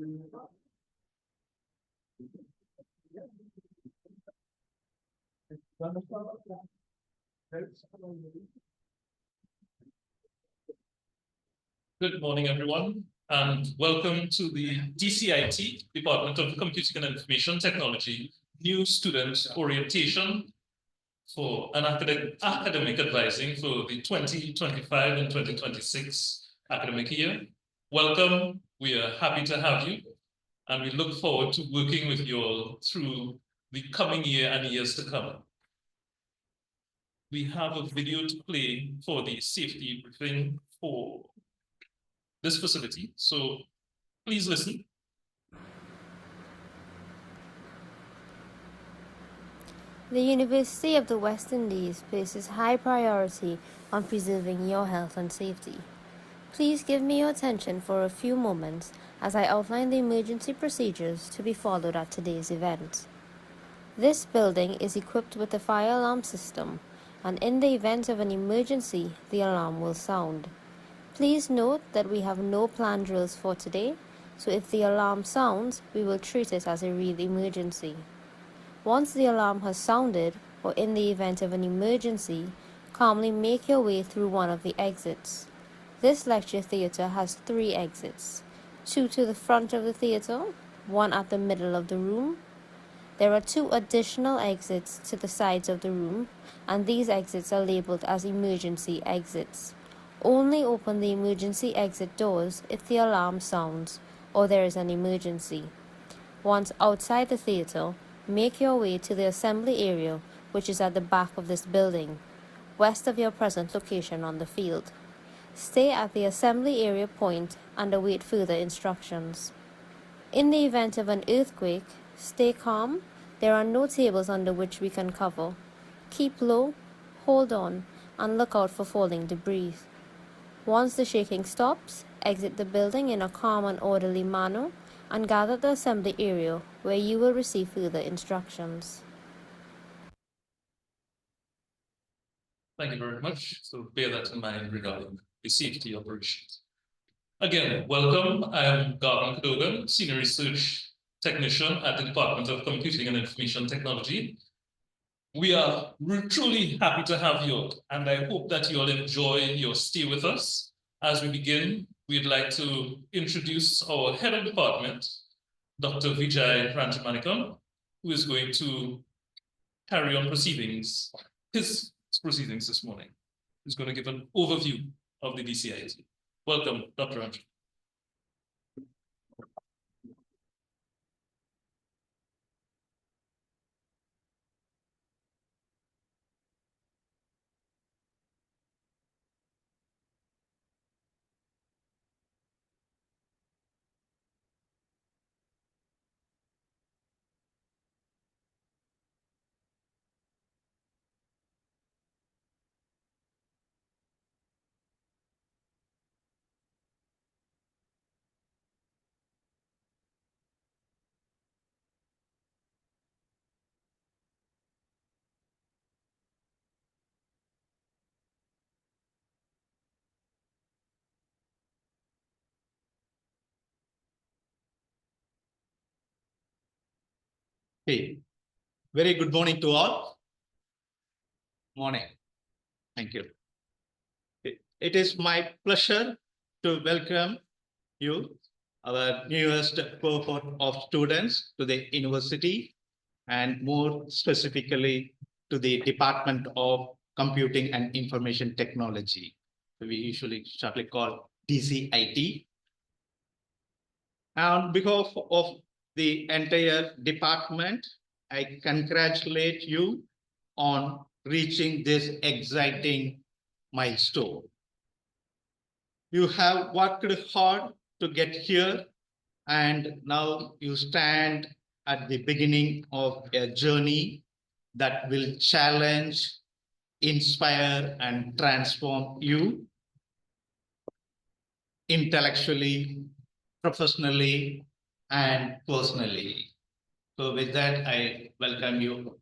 Good morning, everyone, and welcome to the DCIT, Department of Computing and Information Technology, new student orientation for an academic advising for the 2025 and 2026 academic year. Welcome, we are happy to have you, and we look forward to working with you all through the coming year and years to come. We have a video to play for the safety briefing for this facility, so please listen. The University of the West Indies places high priority on preserving your health and safety. Please give me your attention for a few moments as I outline the emergency procedures to be followed at today's event. This building is equipped with a fire alarm system, and in the event of an emergency, the alarm will sound. Please note that we have no planned drills for today, so if the alarm sounds, we will treat it as a real emergency. Once the alarm has sounded, or in the event of an emergency, calmly make your way through one of the exits. This lecture theatre has 3 exits, 2 to the front of the theatre, 1 at the middle of the room. There are 2 additional exits to the sides of the room, and these exits are labelled as emergency exits. Only open the emergency exit doors if the alarm sounds or there is an emergency. Once outside the theatre, make your way to the assembly area, which is at the back of this building, west of your present location on the field. Stay at the assembly area point and await further instructions. In the event of an earthquake, stay calm. There are no tables under which we can cover. Keep low, hold on, and look out for falling debris. Once the shaking stops, exit the building in a calm and orderly manner and gather at the assembly area where you will receive further instructions. Thank you very much. So bear that in mind regarding the safety operations. Again, welcome. I am Garvin Cadogan, Senior Research Technician at the Department of Computing and Information Technology. We are truly happy to have you, and I hope that you all enjoy your stay with us. As we begin, we'd like to introduce our head of department, Dr. Vijay Ranjamanikam, who is going to carry on his proceedings this morning. He's going to give an overview of the DCIT. Welcome, Dr. Ranj. Hey, very good morning to all. Morning. Thank you. It is my pleasure to welcome you, our newest cohort of students, to the university, and more specifically to the Department of Computing and Information Technology. We usually shortly call DCIT. On behalf of the entire department, I congratulate you on reaching this exciting milestone. You have worked hard to get here, and now you stand at the beginning of a journey that will challenge, inspire, and transform you intellectually, professionally, and personally. So with that, I welcome you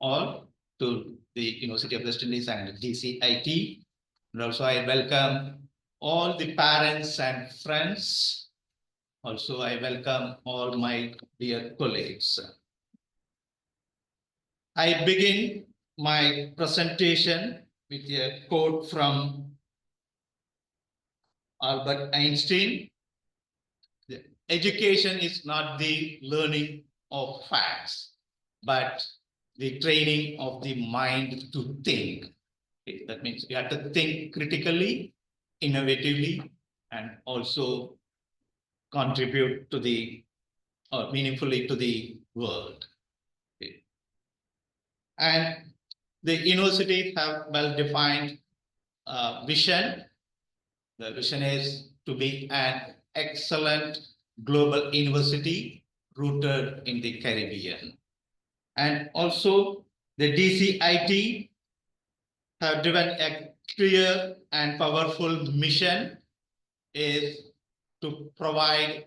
all to the University of West Indies and DCIT. And also I welcome all the parents and friends Also, I welcome all my dear colleagues. I begin my presentation with a quote from Albert Einstein. Education is not the learning of facts, but the training of the mind to think. Okay, that means you have to think critically, innovatively, and also contribute to the or meaningfully to the world. Okay. And the university have well-defined vision. The vision is to be an excellent global university rooted in the Caribbean. And also the DCIT have driven a clear and powerful mission is to provide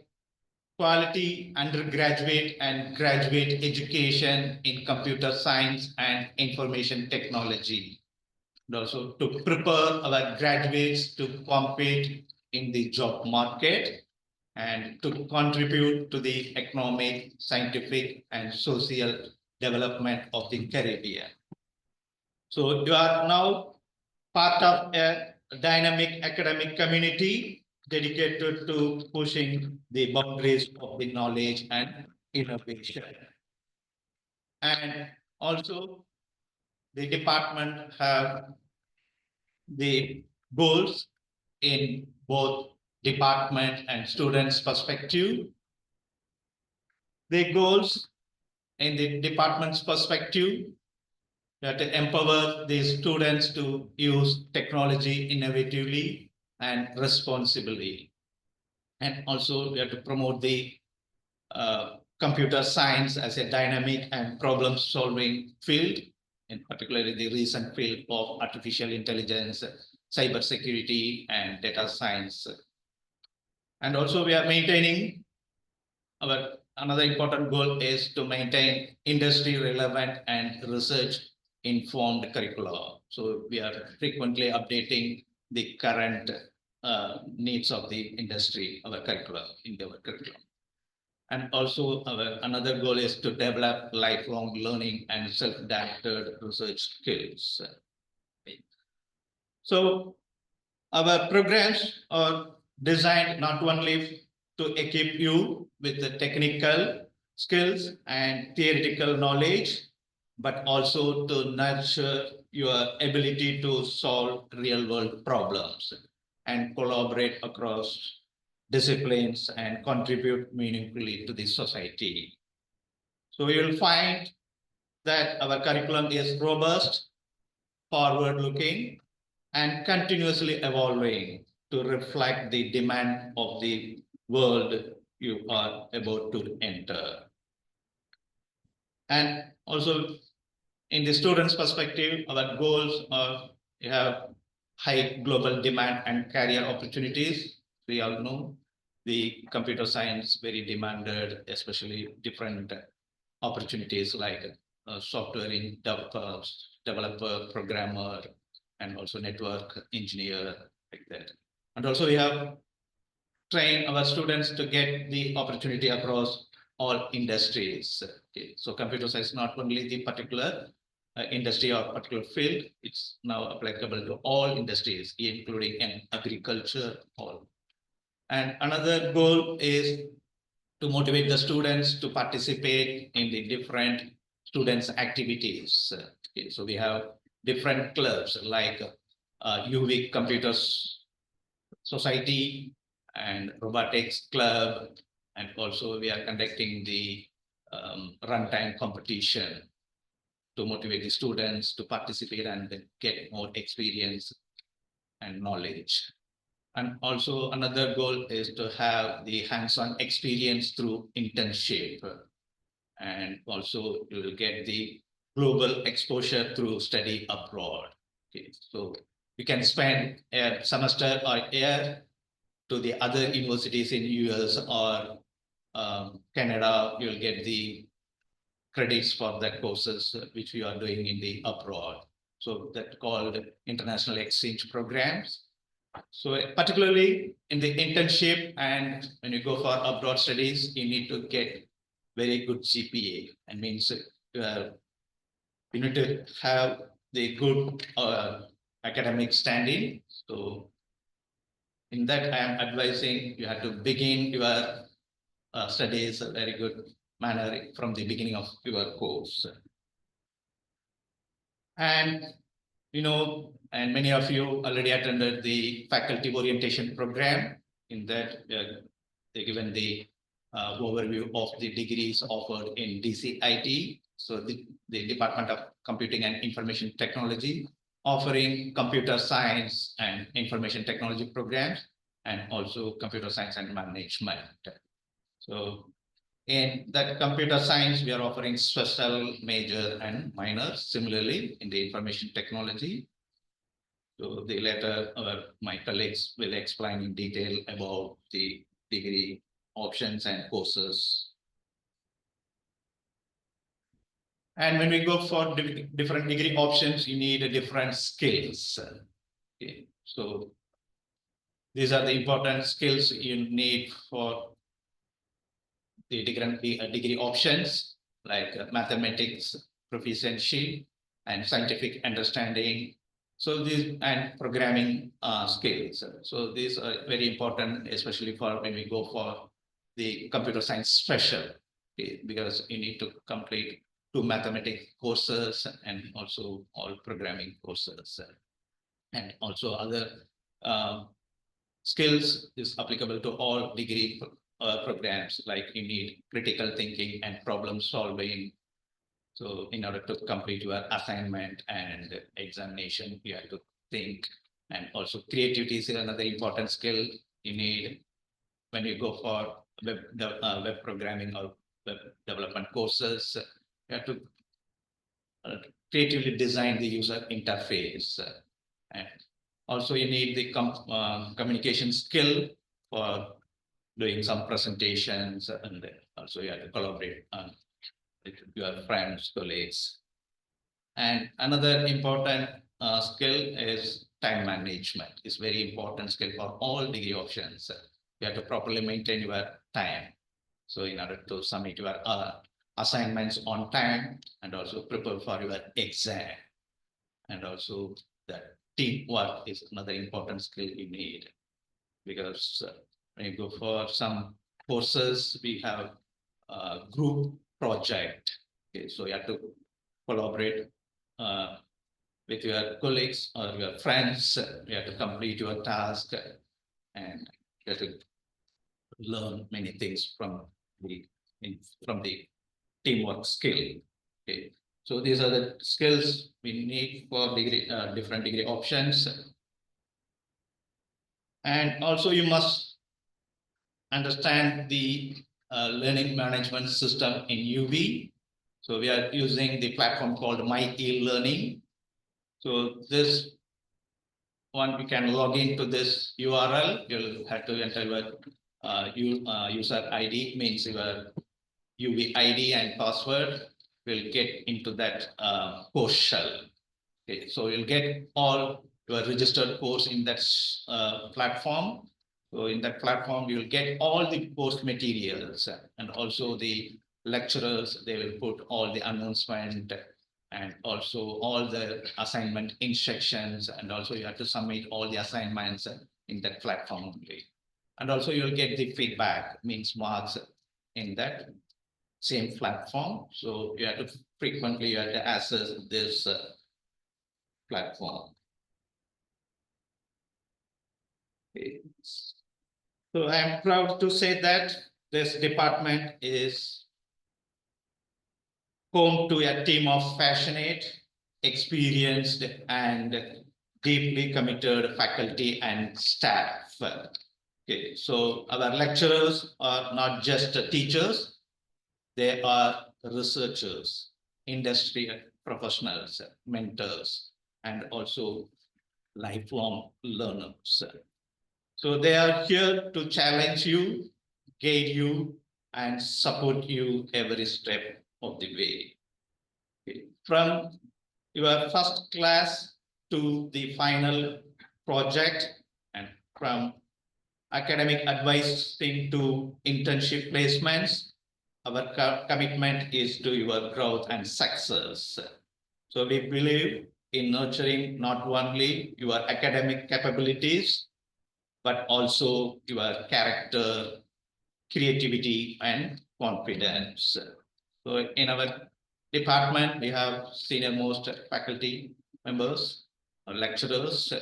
quality undergraduate and graduate education in computer science and information technology. And also to prepare our graduates to compete in the job market and to contribute to the economic, scientific, and social development of the Caribbean. So you are now part of a dynamic academic community dedicated to pushing the boundaries of the knowledge and innovation. And also the department have the goals in both department and students' perspective. The goals in the department's perspective that empower the students to use technology innovatively and responsibly. And also we have to promote the computer science as a dynamic and problem-solving field, in particularly the recent field of artificial intelligence, cybersecurity, and data science. And also we are maintaining our another important goal is to maintain industry relevant and research informed curricula. So we are frequently updating the current needs of the industry, our curricula, in our curriculum. And also our another goal is to develop lifelong learning and self-directed research skills. So our programs are designed not only to equip you with the technical skills and theoretical knowledge, but also to nurture your ability to solve real world problems and collaborate across disciplines and contribute meaningfully to the society. So you will find that our curriculum is robust, forward looking, and continuously evolving to reflect the demand of the world you are about to enter. And also in the students' perspective, our goals are you have high global demand and career opportunities. We all know the computer science very demanded, especially different opportunities like software in developer, programmer, and also network engineer like that. And also we have trained our students to get the opportunity across all industries. Okay. So computer science is not only the particular industry or particular field, it's now applicable to all industries, including in agriculture, all. And another goal is to motivate the students to participate in the different students' activities. Okay. So we have different clubs like UV Computers Society and Robotics Club, and also we are conducting the runtime competition to motivate the students to participate and get more experience and knowledge. And also another goal is to have the hands-on experience through internship. And also you will get the global exposure through study abroad. Okay. So you can spend a semester or a year to the other universities in US or Canada, you'll get the credits for that courses which you are doing in the abroad. So that's called international exchange programs. So particularly in the internship and when you go for abroad studies, you need to get very good GPA. And means you need to have the good academic standing. So in that, I am advising you have to begin your studies a very good manner from the beginning of your course. And and many of you already attended the faculty orientation program. In that, they given the overview of the degrees offered in DCIT. So the Department of Computing and Information Technology offering computer science and information technology programs and also computer science and management. So in that computer science, we are offering special, major, and minor. Similarly, in the information technology. So the later, my colleagues will explain in detail about the degree options and courses. And when we go for different degree options, you need different skills. Okay. So these are the important skills you need for the different degree options, like mathematics proficiency and scientific understanding. So these and programming skills. So these are very important, especially for when we go for the computer science special, okay, because you need to complete 2 mathematics courses and also all programming courses, and also other skills is applicable to all degree programs, like you need critical thinking and problem solving. So in order to complete your assignment and examination, you have to think. And also creativity is another important skill you need when you go for web programming or web development courses. You have to creatively design the user interface. And also you need the communication skill for doing some presentations, and also you have to collaborate with your friends, colleagues. And another important skill is time management. It's very important skill for all degree options. You have to properly maintain your time. So in order to submit your assignments on time and also prepare for your exam. And also that teamwork is another important skill you need, because when you go for some courses, we have a group project. Okay, so you have to collaborate with your colleagues or your friends. You have to complete your task, and you have to learn many things from the teamwork skill. Okay, so these are the skills we need for degree different degree options. And also you must understand the learning management system in UV. So we are using the platform called My E-Learning. So this one, we can log into this URL. You'll have to enter your user ID, means your UV ID and password. Will get into that course shell. Okay, so you'll get all your registered course in that platform. So in that platform, you'll get all the course materials, and also the lecturers, they will put all the announcement and also all the assignment instructions, and also you have to submit all the assignments in that platform only. And also you'll get the feedback, means marks in that same platform. So you have to frequently you have to access this platform. Okay. So I am proud to say that this department is home to a team of passionate, experienced, and deeply committed faculty and staff. Okay, so our lecturers are not just teachers, they are researchers, industry professionals, mentors, and also lifelong learners. So they are here to challenge you, guide you, and support you every step of the way. Okay. From your first class to the final project, and from academic advice to internship placements. Our commitment is to your growth and success. So we believe in nurturing not only your academic capabilities, but also your character, creativity, and confidence. So in our department, we have senior most faculty members, lecturers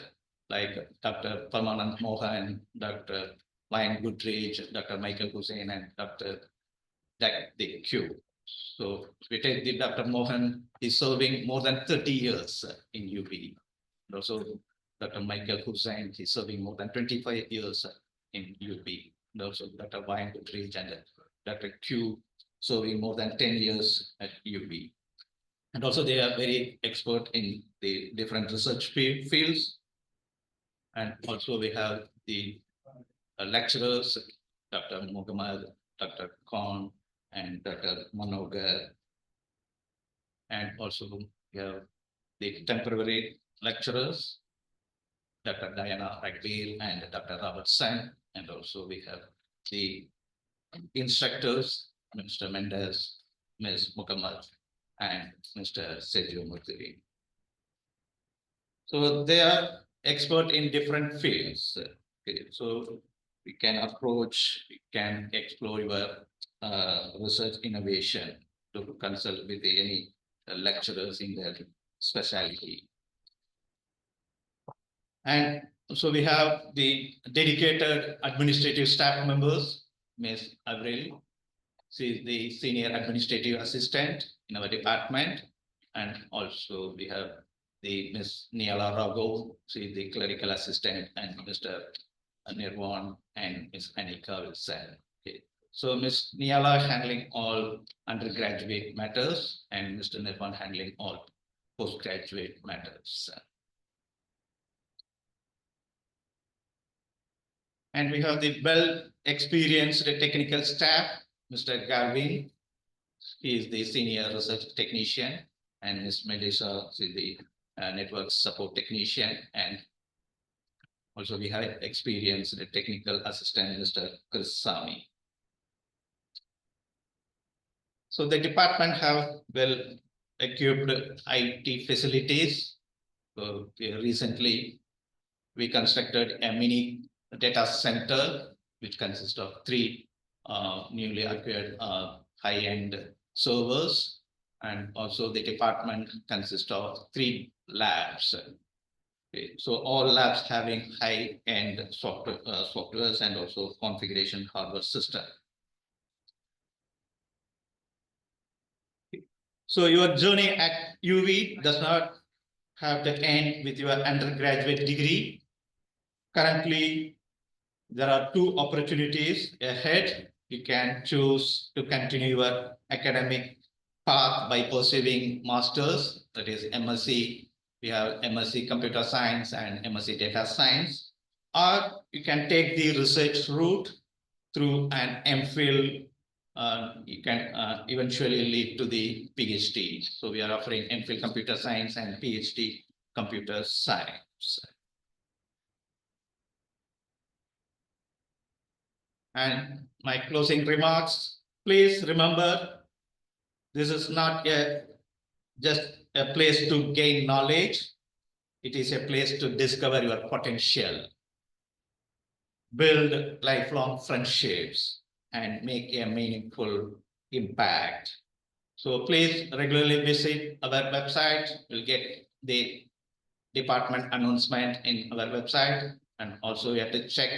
like Dr. Parmanand Mohan, Dr. Lion Goodrich, Dr. Michael Hussain, and Dr. Jack Q. So we take the Dr. Mohan is serving more than 30 years in UP. And also Dr. Michael Hussain is serving more than 25 years in UP. And also Dr. Lion Goodrich and Dr. Q serving more than 10 years at UP. And also they are very expert in the different research fields. And also we have the lecturers, Dr. Muhammad, Dr. Khan, and Dr. Manogar. And also we have the temporary lecturers, Dr. Diana Ragbeil and Dr. Robert Sen. And also we have the instructors, Mr. Mendez, Ms. Muhammad, and Mr. Sergio Murthy. So they are expert in different fields. Okay, so we can approach, we can explore your research innovation to consult with any lecturers in their specialty. And so we have the dedicated administrative staff members, Ms. Avril. She is the senior administrative assistant in our department. And also we have the Ms. Niala Raghu, she is the clerical assistant, and Mr. Nirvan and Ms. Anika Wilson. Okay. So Ms. Niala handling all undergraduate matters and Mr. Nirvan handling all postgraduate matters. And we have the well-experienced technical staff, Mr. Garvin, he is the senior research technician, and Ms. Melissa is the network support technician, and also we have experienced the technical assistant, Mr. Chris Sami. So the department have well-equipped IT facilities. So recently, we constructed a mini data center, which consists of 3 newly acquired high-end servers. And also the department consists of 3 labs. Okay. So all labs having high-end softwares and also configuration hardware system. So your journey at UV does not have to end with your undergraduate degree. Currently, there are 2 opportunities ahead. You can choose to continue your academic path by pursuing masters, that is MSc. We have MSc Computer Science and MSc Data Science. Or you can take the research route through an MPhil. You can eventually lead to the PhD. So we are offering MPhil Computer Science and PhD Computer Science. And my closing remarks, please remember, this is not just a place to gain knowledge. It is a place to discover your potential, build lifelong friendships, and make a meaningful impact. So please regularly visit our website. You'll get the department announcement in our website. And also you have to check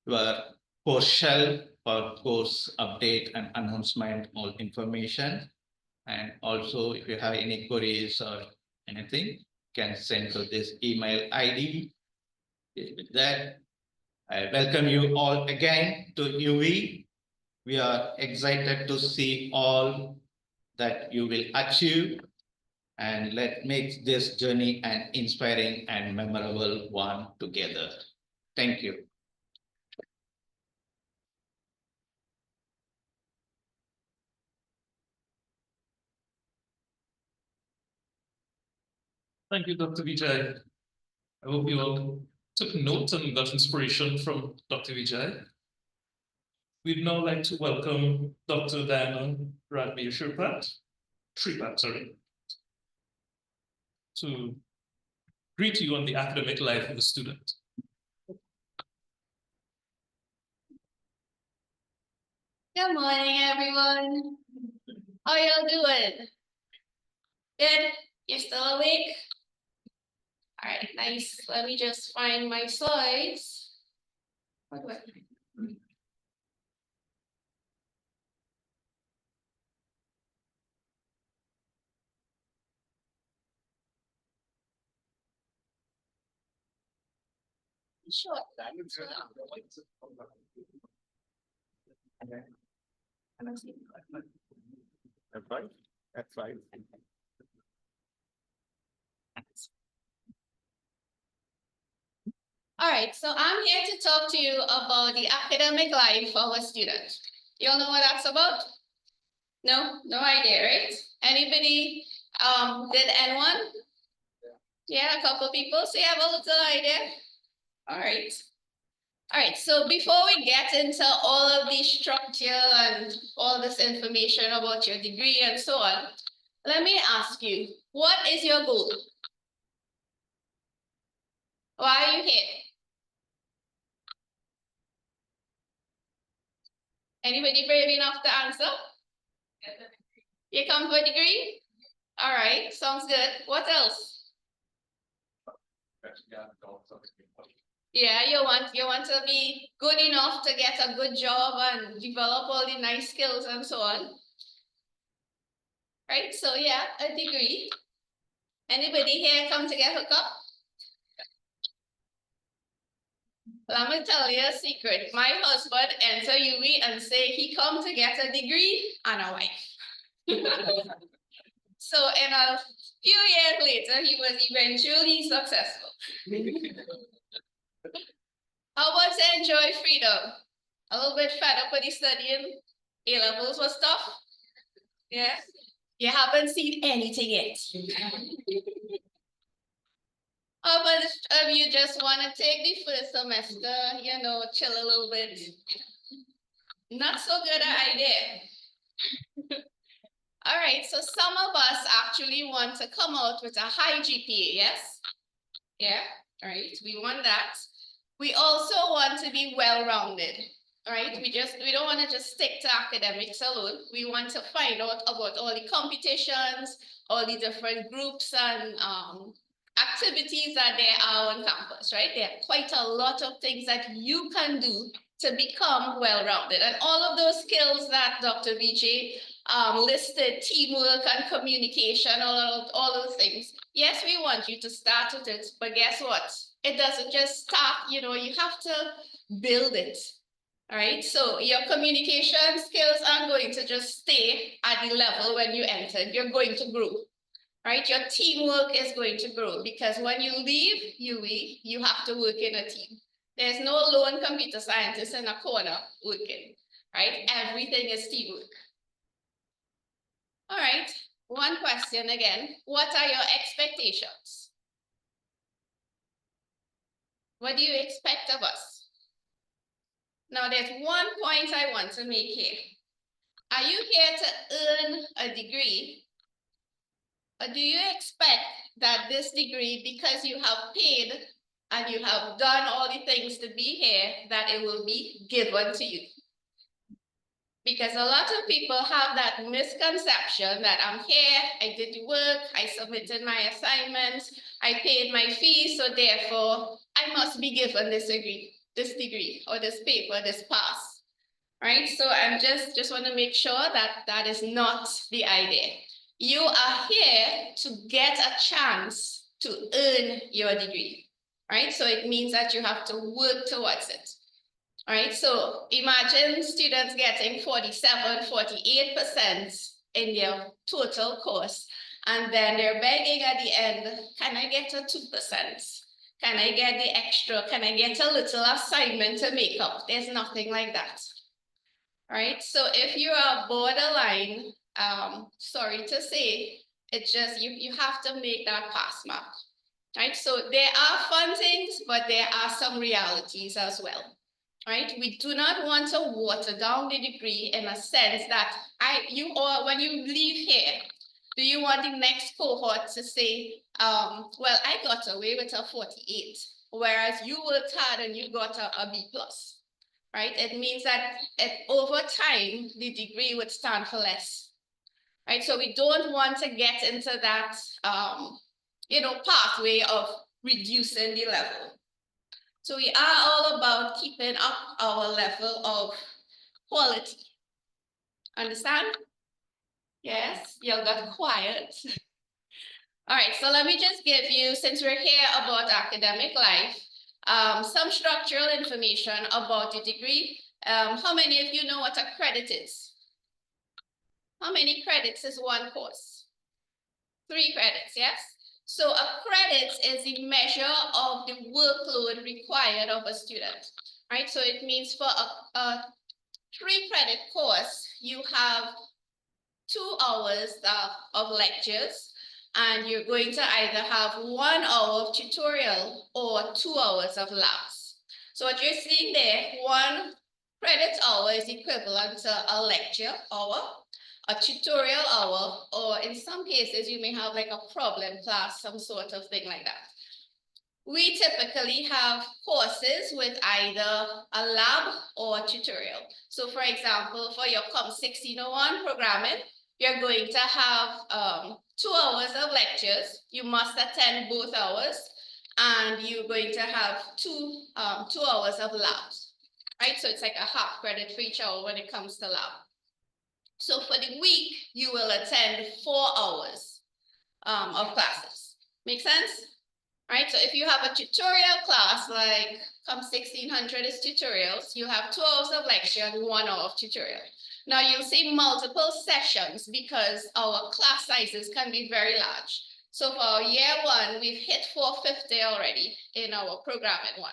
your course shell for course update and announcement, all information. And also if you have any queries or anything, can send to this email ID. With that, I welcome you all again to UV. We are excited to see all that you will achieve, and let's make this journey an inspiring and memorable one together. Thank you. Thank you, Dr. Vijay. I hope you all took note and got inspiration from Dr. Vijay. We'd now like to welcome Dr. Diamond Radmir Tripat, sorry, to greet you on the academic life of a student. Good morning, everyone. How y'all doing? Good? You're still awake? All right, nice. Let me just find my slides. What do I- Sure. That's right. That's right. All right, so I'm here to talk to you about the academic life of a student. You all know what that's about? No, no idea, right? Anybody did N1? Yeah, a couple people, so you have a little idea. All right. All right, so before we get into all of the structure and all this information about your degree and so on, let me ask you, what is your goal? Why are you here? Anybody brave enough to answer? You come for a degree? All right, sounds good. What else? Yeah, you want to be good enough to get a good job and develop all the nice skills and so on. Right, so yeah, a degree. Anybody here come to get hooked up? Let me tell you a secret. My husband enter UWI and say he come to get a degree and a wife. So in a few years later, he was eventually successful. How about to enjoy freedom? A little bit fed up with the studying. A-levels was tough. Yeah. You haven't seen anything yet. How about if you just want to take the first semester, you know, chill a little bit? Not so good an idea. All right, so some of us actually want to come out with a high GPA, yes? Yeah, all right, we want that. We also want to be well-rounded, all right? We don't want to just stick to academics alone. We want to find out about all the competitions, all the different groups and activities that there are on campus, right? There are quite a lot of things that you can do to become well-rounded. And all of those skills that Dr. Vijay listed, teamwork and communication, all those things. Yes, we want you to start with it, but guess what? It doesn't just start, you know, you have to build it. All right, so your communication skills aren't going to just stay at the level when you entered. You're going to grow. Right, your teamwork is going to grow because when you leave UWI, you have to work in a team. There's no lone computer scientist in a corner working, right? Everything is teamwork. All right, one question again. What are your expectations? What do you expect of us? Now, there's one point I want to make here. Are you here to earn a degree? Or do you expect that this degree, because you have paid and you have done all the things to be here, that it will be given to you? Because a lot of people have that misconception that I'm here, I did the work, I submitted my assignments, I paid my fees, so therefore I must be given this degree or this paper, this pass, right? So I'm just want to make sure that that is not the idea. You are here to get a chance to earn your degree, right? So it means that you have to work towards it. All right, so imagine students getting 47, 48% in their total course, and then they're begging at the end, can I get a 2%? Can I get the extra? Can I get a little assignment to make up? There's nothing like that. All right, so if you are borderline, sorry to say, it's just you have to make that pass mark. right? So there are fun things, but there are some realities as well, right? We do not want to water down the degree in a sense that when you leave here, do you want the next cohort to say, well, I got away with a 48, whereas you worked hard and you got a B plus, right? It means that over time, the degree would stand for less, right? So we don't want to get into that, pathway of reducing the level. So we are all about keeping up our level of quality. Understand? Yes, you got quiet. All right, so let me just give you, since we're here about academic life, some structural information about the degree. How many of you know what a credit is? How many credits is one course? 3 credits, yes? So a credit is the measure of the workload required of a student, right? So it means for a 3 credit course, you have 2 hours of lectures, and you're going to either have 1 hour of tutorial or 2 hours of labs. So what you're seeing there, 1 credit hour is equivalent to a lecture hour, a tutorial hour, or in some cases, you may have like a problem class, some sort of thing like that. We typically have courses with either a lab or a tutorial. So for example, for your COM 1601 programming, you're going to have 2 hours of lectures. You must attend both hours, and you're going to have 2 hours of labs, right? So it's like a half credit for each hour when it comes to lab. So for the week, you will attend 4 hours of classes. Make sense? Right, so if you have a tutorial class, like COM 1600 is tutorials, you have 2 hours of lecture and 1 hour of tutorial. Now you'll see multiple sessions because our class sizes can be very large. So for our year 1, we've hit 450 already in our programming 1.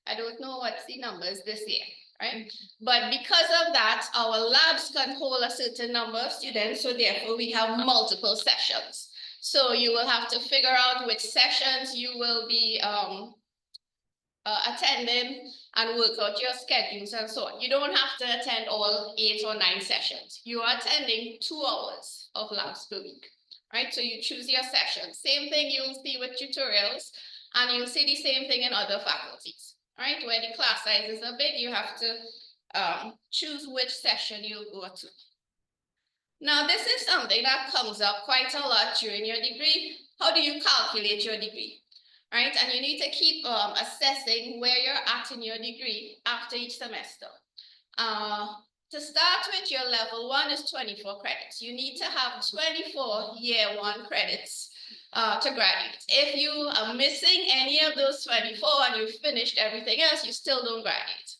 I don't know what's the numbers this year, right? But because of that, our labs can hold a certain number of students, so therefore we have multiple sessions. So you will have to figure out which sessions you will be attending and work out your schedules and so on. You don't have to attend all 8 or 9 sessions. You are attending 2 hours of labs per week, right? So you choose your session. Same thing you'll see with tutorials, and you'll see the same thing in other faculties, right? Where the class sizes are big, you have to choose which session you'll go to. Now, this is something that comes up quite a lot during your degree. How do you calculate your degree, right? And you need to keep assessing where you're at in your degree after each semester. To start with, your level 1 is 24 credits. You need to have 24 year 1 credits to graduate. If you are missing any of those 24 and you've finished everything else, you still don't graduate.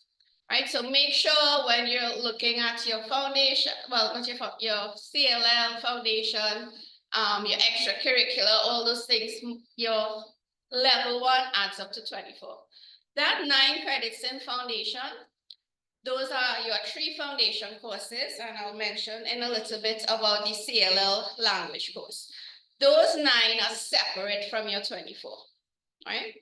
Right, so make sure when you're looking at your foundation, well, not your CLL foundation, your extracurricular, all those things, your level 1 adds up to 24. That 9 credits in foundation, those are your 3 foundation courses, and I'll mention in a little bit about the CLL language course. Those 9 are separate from your 24, right?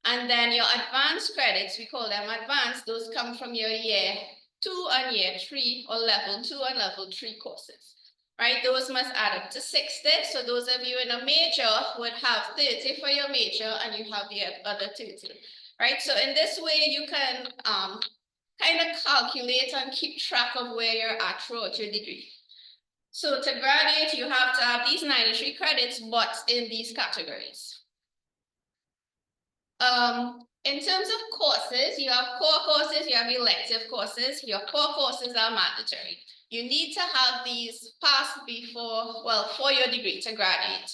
And then your advanced credits, we call them advanced, those come from your year 2 and year 3, or level 2 and level 3 courses, right? Those must add up to 60. So those of you in a major would have 30 for your major, and you have the other 30, right? So in this way, you can kind of calculate and keep track of where you're at throughout your degree. So to graduate, you have to have these 93 credits, but in these categories. In terms of courses, you have core courses, you have elective courses. Your core courses are mandatory. You need to have these passed for your degree to graduate,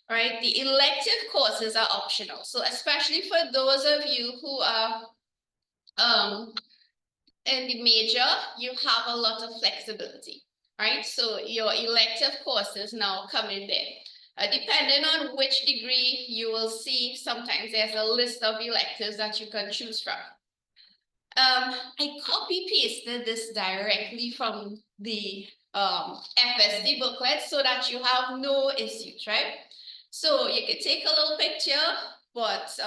right? The elective courses are optional. So especially for those of you who are in the major, you have a lot of flexibility, right? So your elective courses now come in there. Depending on which degree, you will see sometimes there's a list of electives that you can choose from. I copy pasted this directly from the FSD booklet so that you have no issues, right? So you can take a little picture, but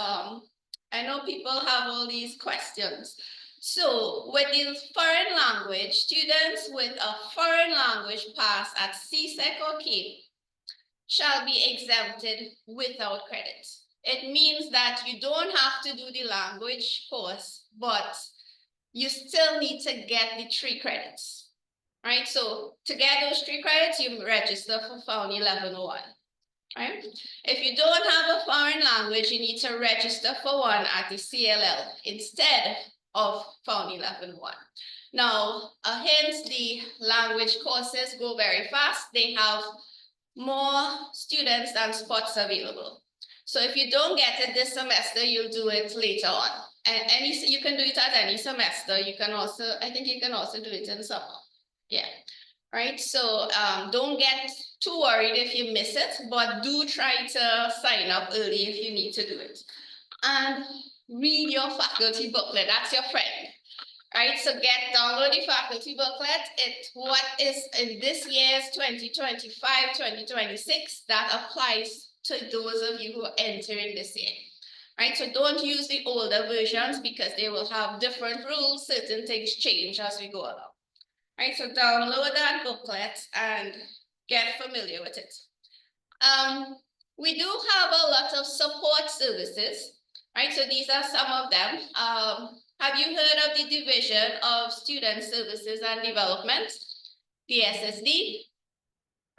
I know people have all these questions. So with the foreign language, students with a foreign language pass at CSEC or CAPE shall be exempted without credit. It means that you don't have to do the language course, but you still need to get the 3 credits, right? So to get those 3 credits, you register for Foundry 1101, right? If you don't have a foreign language, you need to register for one at the CLL instead of Foundry 1101. Now, hence the language courses go very fast. They have more students than spots available. So if you don't get it this semester, you'll do it later on. And you can do it at any semester. You can also, I think you can also do it in summer. Yeah, right. So don't get too worried if you miss it, but do try to sign up early if you need to do it. And read your faculty booklet. That's your friend. Right, so download the faculty booklet. What is in this year's 2025, 2026 that applies to those of you who are entering this year. Right, so don't use the older versions because they will have different rules. Certain things change as we go along. Right, so download that booklet and get familiar with it. We do have a lot of support services. Right, so these are some of them. Have you heard of the Division of Student Services and Development, DSSD?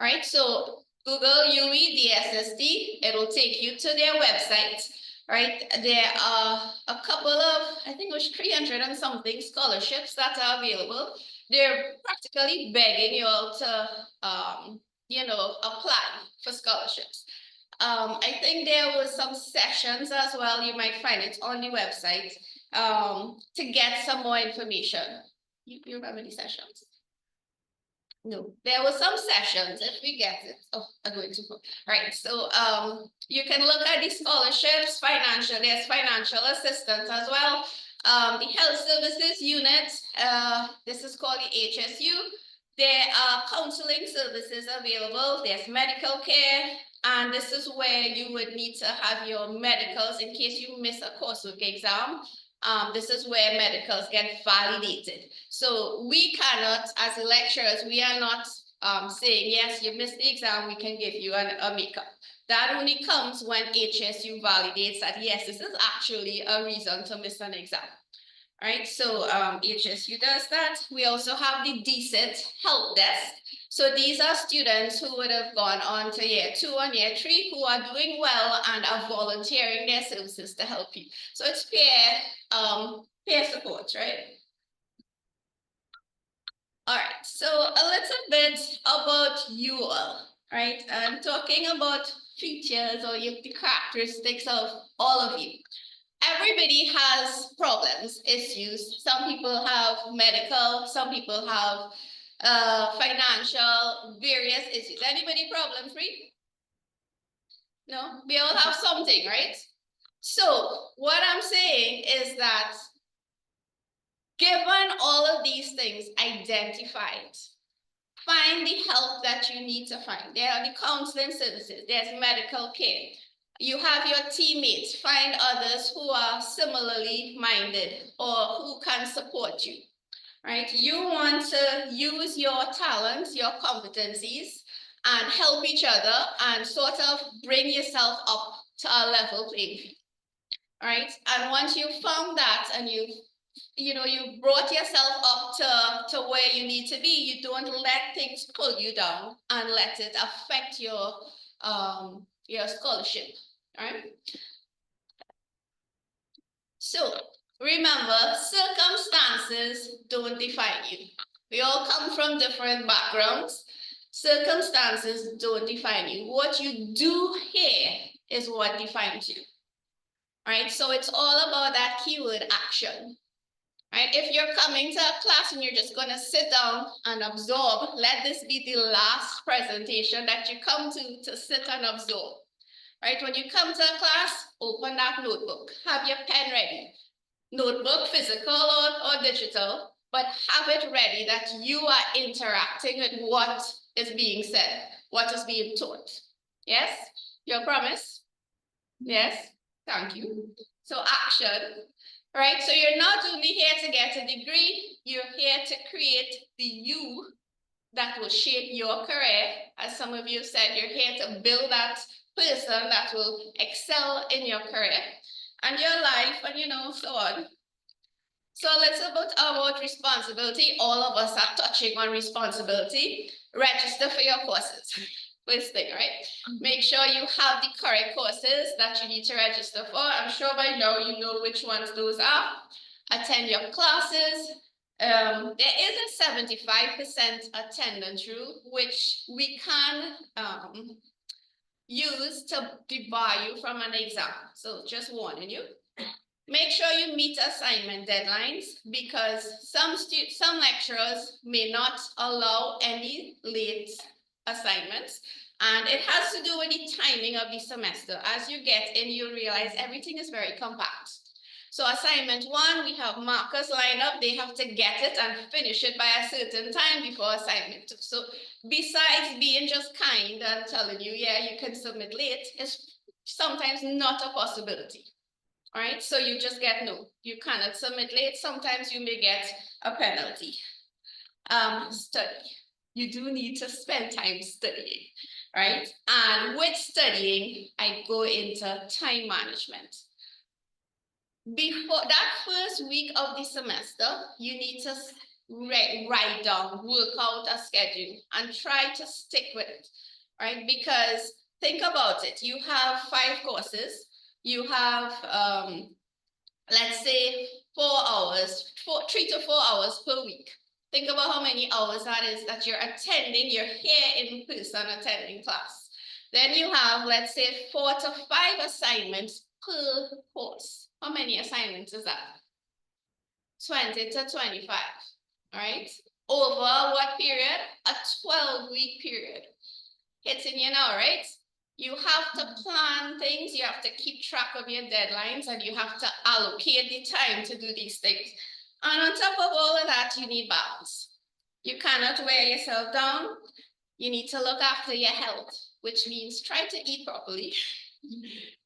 Right, so Google UE DSSD, it'll take you to their website, right? There are a couple of, I think it was 300 and something scholarships that are available. They're practically begging you all to, apply for scholarships. I think there was some sessions as well. You might find it on the website to get some more information. You remember the sessions? No, there were some sessions. If we get it, I'm going to go. Right. So you can look at the scholarships, there's financial assistance as well. The health services unit, this is called the HSU. There are counseling services available. There's medical care. And this is where you would need to have your medicals in case you miss a coursework exam. This is where medicals get validated. So we cannot, as lecturers, we are not saying, yes, you missed the exam, we can give you a makeup. That only comes when HSU validates that, yes, this is actually a reason to miss an exam. All right, so HSU does that. We also have the DSIT help desk. So these are students who would have gone on to year 2 and year 3 who are doing well and are volunteering their services to help you. So it's peer support, right? All right, so a little bit about you all, right? I'm talking about features or the characteristics of all of you. Everybody has problems, issues. Some people have medical, some people have financial, various issues. Anybody problem free? No, we all have something, right? So what I'm saying is that given all of these things identified, find the help that you need to find. There are the counseling services, there's medical care. You have your teammates, find others who are similarly minded or who can support you, right? You want to use your talents, your competencies, and help each other and sort of bring yourself up to a level playing field, right? And once you've found that and you brought yourself up to where you need to be, you don't let things pull you down and let it affect your scholarship. Right? So remember, circumstances don't define you. We all come from different backgrounds. Circumstances don't define you. What you do here is what defines you. Right? So it's all about that keyword action. Right? If you're coming to a class and you're just going to sit down and absorb, let this be the last presentation that you come to sit and absorb. Right, when you come to a class, open that notebook, have your pen ready. Notebook, physical or digital, but have it ready that you are interacting with what is being said, what is being taught. Yes, your promise? Yes, Thank you. So action, right? So you're not only here to get a degree, you're here to create the you that will shape your career. As some of you said, you're here to build that person that will excel in your career and your life and so on. So let's talk about responsibility. All of us are touching on responsibility. Register for your courses. First thing, right? Make sure you have the correct courses that you need to register for. I'm sure by now you know which ones those are. Attend your classes. There is a 75% attendance rule, which we can use to debar you from an exam. So just warning you. Make sure you meet assignment deadlines because some lecturers may not allow any late assignments. And it has to do with the timing of the semester. As you get in, you realize everything is very compact. So assignment 1, we have markers lined up. They have to get it and finish it by a certain time before assignment 2. So besides being just kind and telling you, yeah, you can submit late, it's sometimes not a possibility. All right, so you just get no, you cannot submit late. Sometimes you may get a penalty. Study. You do need to spend time studying, right? And with studying, I go into time management. Before that first week of the semester, you need to write down, work out a schedule and try to stick with it, right? Because think about it, you have 5 courses. You have, let's say 4 hours, 3 to 4 hours per week. Think about how many hours that is that you're attending, you're here in person attending class. Then you have, let's say 4 to 5 assignments per course. How many assignments is that? 20 to 25, all right? Over what period? A 12-week period. Hitting you now, right? You have to plan things, you have to keep track of your deadlines, and you have to allocate the time to do these things. And on top of all of that, you need balance. You cannot wear yourself down. You need to look after your health, which means try to eat properly.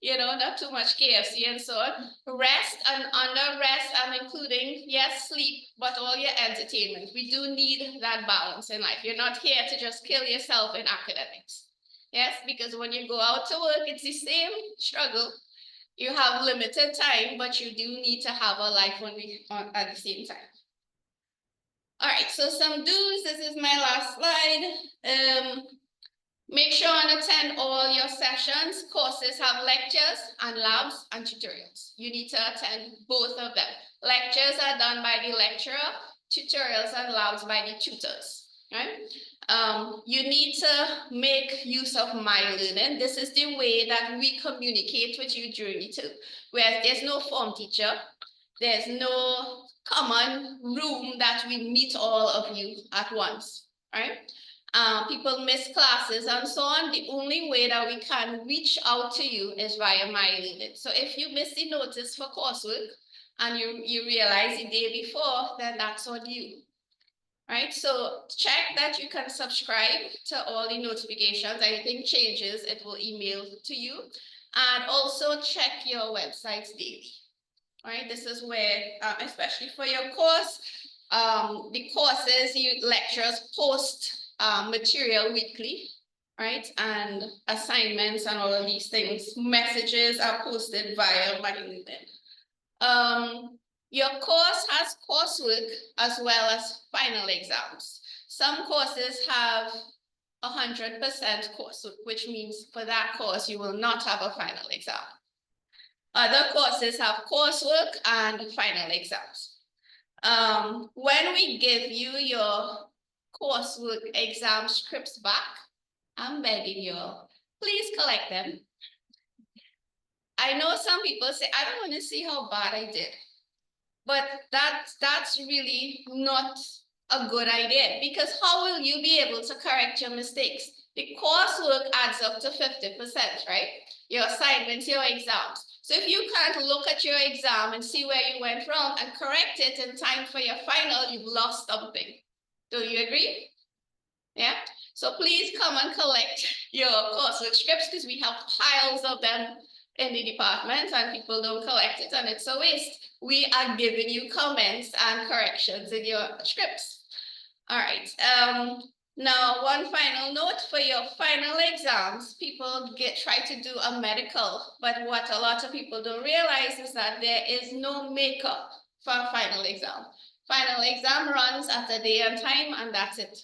Not too much KFC and so on. Rest and under rest and including, yes, sleep, but all your entertainment. We do need that balance in life. You're not here to just kill yourself in academics. Yes, because when you go out to work, it's the same struggle. You have limited time, but you do need to have a life at the same time. All right, so some do's. This is my last slide. Make sure and attend all your sessions. Courses have lectures and labs and tutorials. You need to attend both of them. Lectures are done by the lecturer, tutorials and labs by the tutors, right? You need to make use of My Learning. This is the way that we communicate with you during the term, where there's no form teacher, there's no common room that we meet all of you at once, right? People miss classes and so on. The only way that we can reach out to you is via My Learning. So if you miss the notice for coursework and you realize the day before, then that's on you. Right, so check that you can subscribe to all the notifications. Anything changes, it will email to you. And also check your websites daily. All right, this is where, especially for your course, the courses, lecturers post material weekly, right? And assignments and all of these things. Messages are posted via My Learning. Your course has coursework as well as final exams. Some courses have 100% coursework, which means for that course, you will not have a final exam. Other courses have coursework and final exams. When we give you your coursework exam scripts back, I'm begging you, please collect them. I know some people say, I don't want to see how bad I did. But that's really not a good idea, because how will you be able to correct your mistakes? The coursework adds up to 50%, right? Your assignments, your exams. So if you can't look at your exam and see where you went wrong and correct it in time for your final, you've lost something. Do you agree? Yeah? So please come and collect your coursework scripts, because we have piles of them in the department and people don't collect it and it's a waste. We are giving you comments and corrections in your scripts. All right, now one final note for your final exams, people try to do a medical, but what a lot of people don't realize is that there is no makeup for a final exam. Final exam runs at a day and time and that's it.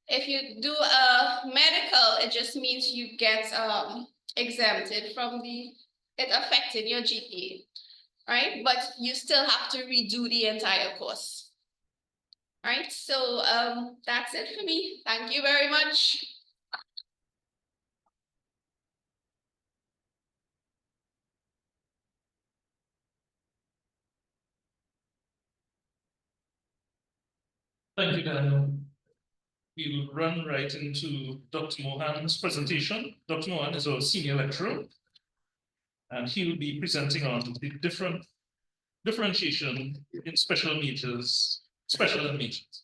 If you do a medical, it just means you get exempted from it affected your GPA, right? But you still have to redo the entire course. All right, so that's it for me. Thank you very much. Thank you, Daniel. We will run right into Dr. Mohan's presentation. Dr. Mohan is our senior lecturer, and he will be presenting on the differentiation in special majors, special and majors.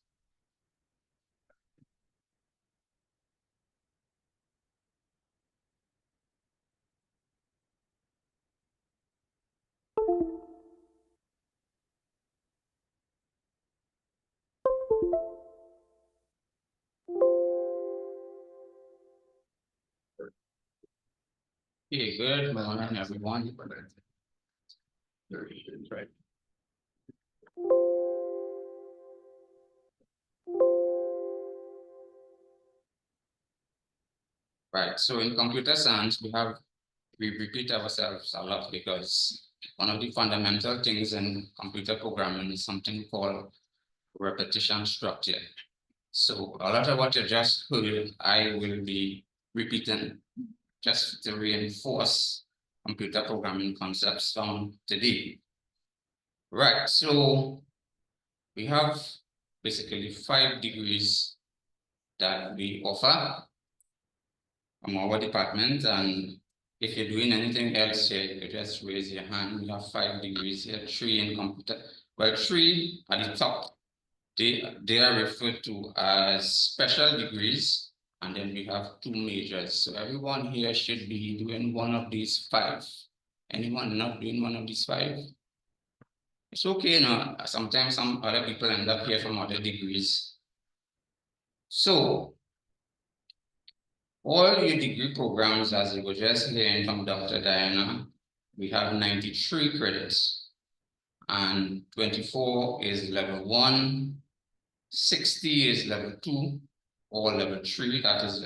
Okay, good morning, everyone. Right. Right, so in computer science, we repeat ourselves a lot because one of the fundamental things in computer programming is something called repetition structure. So a lot of what you just heard, I will be repeating just to reinforce computer programming concepts from today. Right, so we have basically 5 degrees that we offer from our department, and if you're doing anything else here, you just raise your hand. We have 5 degrees here, 3 in computer. Well, 3 at the top, they are referred to as special degrees, and then we have 2 majors. So everyone here should be doing one of these 5. Anyone not doing one of these 5? It's okay, no. Sometimes some other people end up here from other degrees. So all your degree programs, as you were just hearing from Dr. Diana, we have 93 credits, and 24 is level 1, 60 is level 2, or level 3, that is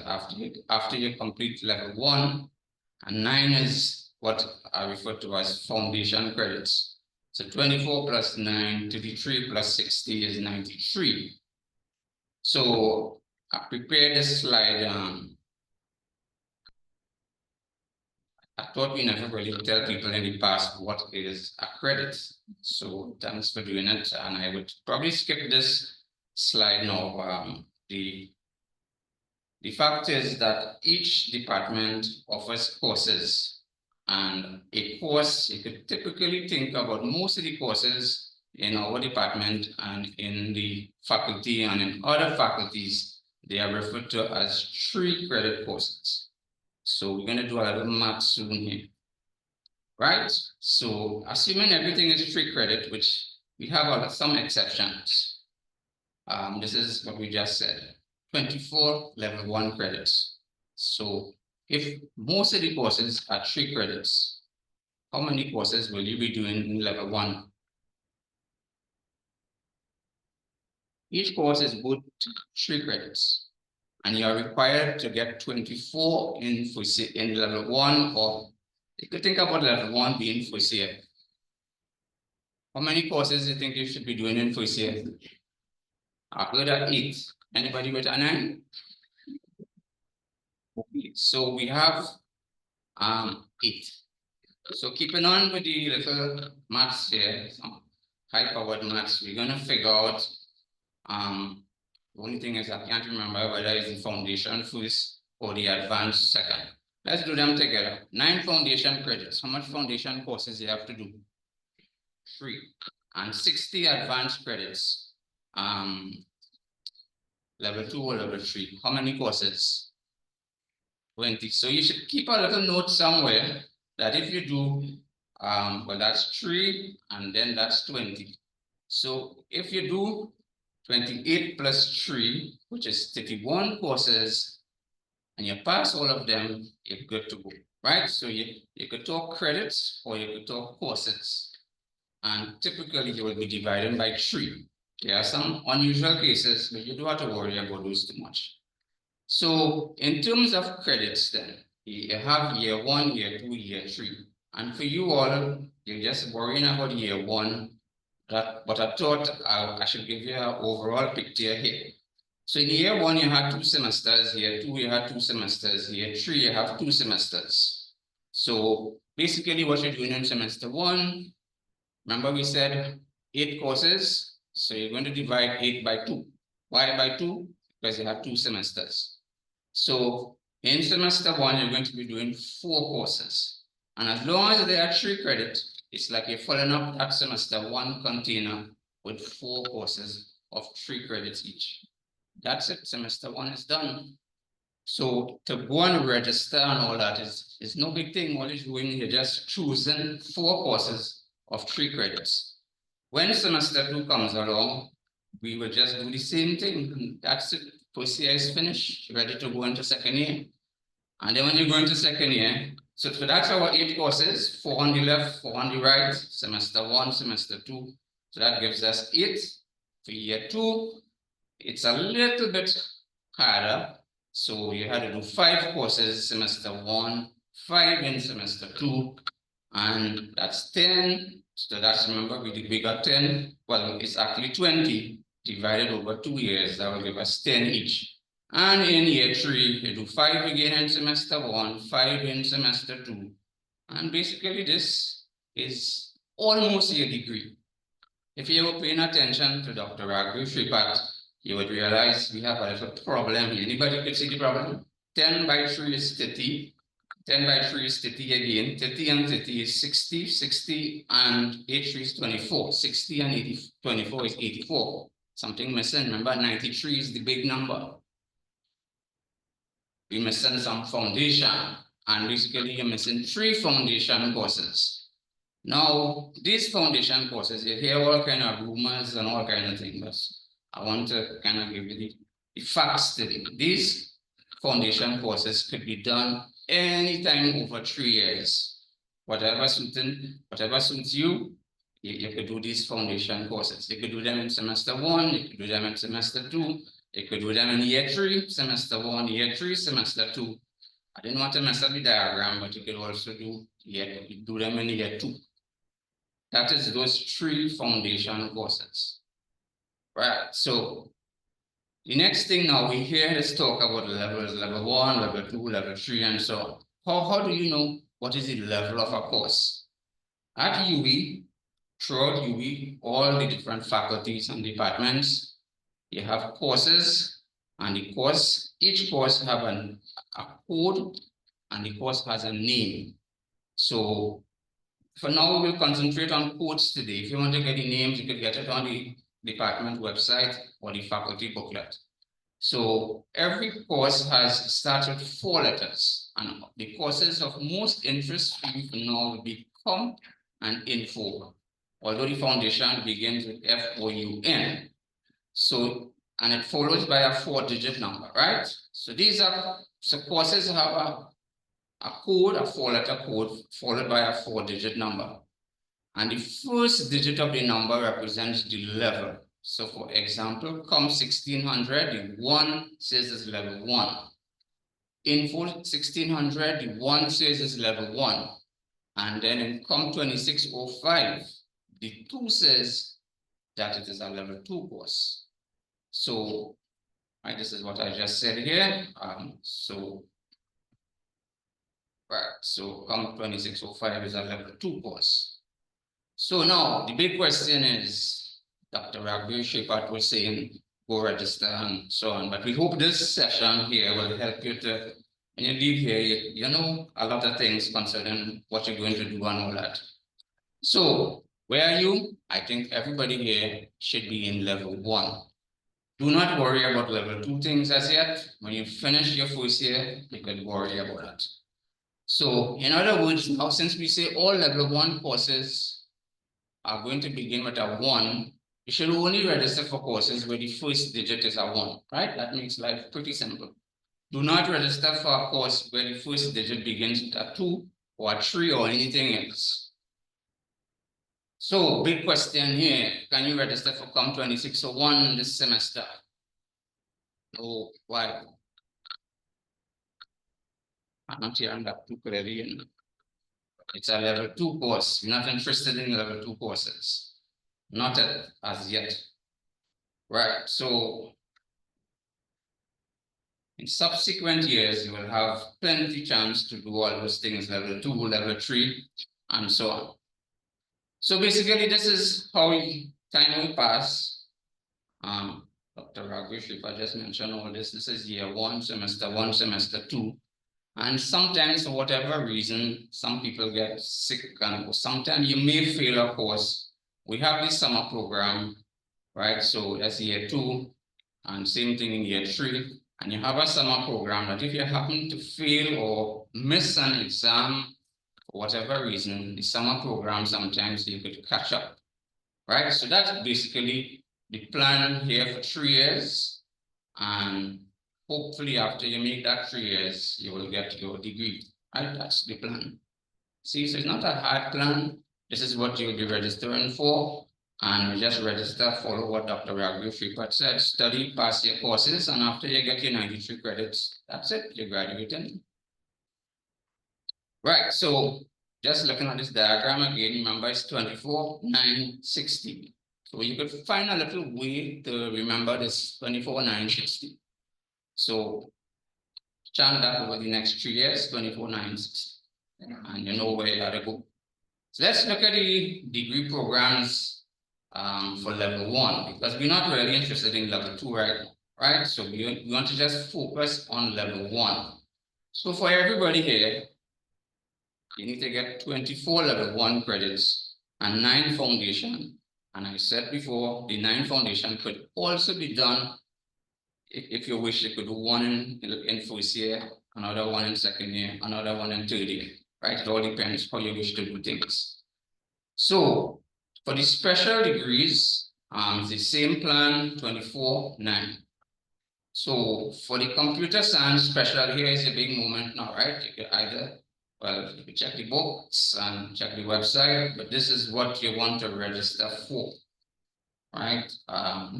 after you complete level 1, and 9 is what I refer to as foundation credits. So 24 plus 9, 33 plus 60 is 93. So I prepared this slide. I thought we never really tell people in the past what is a credit. So thanks for doing it. And I would probably skip this slide now. The fact is that each department offers courses, and a course, you could typically think about most of the courses in our department and in the faculty and in other faculties, they are referred to as 3 credit courses. So we're going to do a little math soon here, right? So assuming everything is 3 credit, which we have some exceptions. This is what we just said, 24 level 1 credits. So if most of the courses are 3 credits, how many courses will you be doing in level 1? Each course is good 3 credits. And you are required to get 24 in level 1, or you could think about level 1 being first year. How many courses do you think you should be doing in first year? I've heard at 8. Anybody with a 9? Okay, so we have 8. So keeping on with the little maths here, some high-powered maths, we're gonna figure out the only thing is I can't remember whether it's the foundation first or the advanced second. Let's do them together. 9 foundation credits. How much foundation courses you have to do? 3. And 60 advanced credits. Level 2 or level 3. How many courses? 20. So you should keep a little note somewhere that if you do, well, that's 3 and then that's 20. So if you do 28 plus 3, which is 31 courses, and you pass all of them, you're good to go, right? So you could talk credits or you could talk courses. And typically you will be divided by 3. There are some unusual cases, but you don't have to worry about those too much. So in terms of credits then, you have year 1, year 2, year 3. And for you all, you're just worrying about year 1. But I thought I should give you an overall picture here. So in year 1, you had 2 semesters, year 2, you had 2 semesters, year 3, you have 2 semesters. So basically what you're doing in semester 1, remember we said 8 courses, so you're going to divide 8 by 2. Why by 2? Because you have 2 semesters. So in semester 1, you're going to be doing 4 courses. And as long as they are 3 credits, it's like you're filling up that semester 1 container with 4 courses of 3 credits each. That's it, semester 1 is done. So to go and register and all that is no big thing. What you're doing, you're just choosing 4 courses of 3 credits. When semester 2 comes along, we will just do the same thing. That's it. First year is finished, ready to go into second year. And then when you go into second year, so that's our 8 courses, 4 on the left, 4 on the right, semester 1, semester 2. So that gives us 8. For year 2, it's a little bit harder. So you had to do 5 courses, semester 1, 5 in semester 2, and that's 10. So that's, remember, we got 10. Well, it's actually 20 divided over 2 years. That will give us 10 each. And in year 3, you do 5 again in semester 1, 5 in semester 2. And basically this is almost your degree. If you were paying attention to Dr. Raghu Sripat, you would realize we have a little problem here. Anybody could see the problem? 10 by 3 is 30. 10 by 3 is 30 again. 30 and 30 is 60. 60 and 83 is 24. 60 and 24 is 84. Something missing. Remember, 93 is the big number. We're missing some foundation. And basically, you're missing 3 foundation courses. Now, these foundation courses, you hear all kind of rumors and all kind of things. I want to kind of give you the facts today. These foundation courses could be done anytime over 3 years. Whatever suits you, you could do these foundation courses. You could do them in semester 1, you could do them in semester 2, you could do them in year 3, semester 1, year 3, semester 2. I didn't want to mess up the diagram, but you could also do them in year 2. That is those 3 foundation courses. Right, so the next thing now we hear is talk about levels, level 1, level 2, level 3, and so on. How do you know what is the level of a course? At UWI, throughout UWI, all the different faculties and departments, you have courses, and each course have a code, and the course has a name. So for now, we'll concentrate on codes today. If you want to get the names, you can get it on the department website or the faculty booklet. So every course has started 4 letters, and the courses of most interest for you for now will be Comp and Info, although the foundation begins with FOUN. So, and it follows by a 4-digit number, right? So these are, so courses have a code, a 4-letter code, followed by a 4-digit number. And the first digit of the number represents the level. So for example, Comp 1600, the 1 says it's level 1. Info 1600, the 1 says it's level 1. And then in Comp 2605, the 2 says that it is a level 2 course. So, right, this is what I just said here. So Comp 2605 is a level 2 course. So now the big question is, Dr. Raghu Sripat was saying, go register and so on. But we hope this session here will help you to, when you leave here, you know a lot of things concerning what you're going to do and all that. So where are you? I think everybody here should be in level 1. Do not worry about level 2 things as yet. When you finish your first year, you can worry about that. So in other words, now since we say all level 1 courses are going to begin with a 1, you should only register for courses where the first digit is a 1, right? That makes life pretty simple. Do not register for a course where the first digit begins with a 2 or a 3 or anything else. So big question here, can you register for COM 2601 this semester? Oh, why? I'm not hearing that too clearly. It's a level 2 course. You're not interested in level 2 courses. Not as yet. Right, so in subsequent years, you will have plenty chance to do all those things, level 2, level 3, and so on. So basically, this is how time will pass. Dr. Raghvesh, if I just mentioned all this, this is year 1, semester 2. And sometimes, for whatever reason, some people get sick, and sometimes you may fail a course. We have this summer program, right? So that's year 2, and same thing in year 3. And you have a summer program that if you happen to fail or miss an exam, for whatever reason, the summer program, sometimes you could catch up, right? So that's basically the plan here for 3 years. And hopefully after you make that 3 years, you will get your degree, right? That's the plan. See, so it's not a hard plan. This is what you'll be registering for. And you just register, follow what Dr. Raghvesh said, study, pass your courses, and after you get your 93 credits, that's it, you're graduating. Right, so just looking at this diagram again, remember it's 24, 9, 60. So you could find a little way to remember this 24, 9, 60. So chant that over the next 3 years, 24, 9, 60. And you know where you gotta go. So let's look at the degree programs for level 1, because we're not really interested in level 2 right now, right? So we want to just focus on level 1. So for everybody here, you need to get 24 level 1 credits and 9 foundation. And I said before, the 9 foundation could also be done if you wish. You could do 1 in first year, another 1 in second year, another 1 in third year, right? It all depends how you wish to do things. So for the special degrees, it's the same plan, 24, 9. So for the computer science special, here is a big moment now, right? You can either, well, you can check the books and check the website, but this is what you want to register for, right?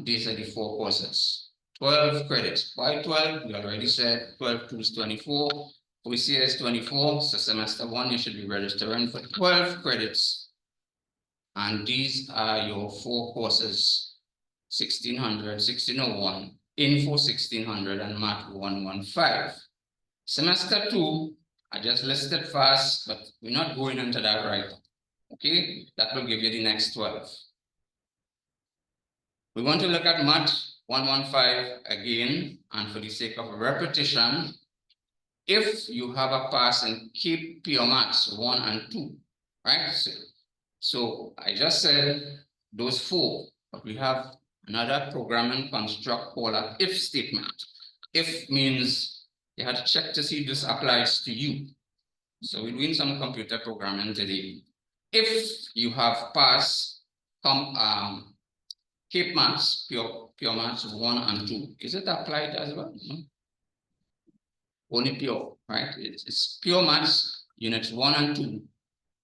These are the 4 courses, 12 credits. Why 12? We already said 12 2 is 24. First year is 24, so semester 1, you should be registering for 12 credits. And these are your 4 courses, 1600, 1601, Info 1600, and Math 115. Semester 2, I just listed fast, but we're not going into that right now. Okay, that will give you the next 12. We want to look at Math 115 again, and for the sake of repetition, if you have a pass in keep pure maths 1 and 2, right? So I just said those 4, but we have another programming construct called an if statement. If means you have to check to see if this applies to you. So we're doing some computer programming today. If you have passed keep maths, pure maths 1 and 2, is it applied as well? No? Only pure, right? It's pure maths units 1 and 2.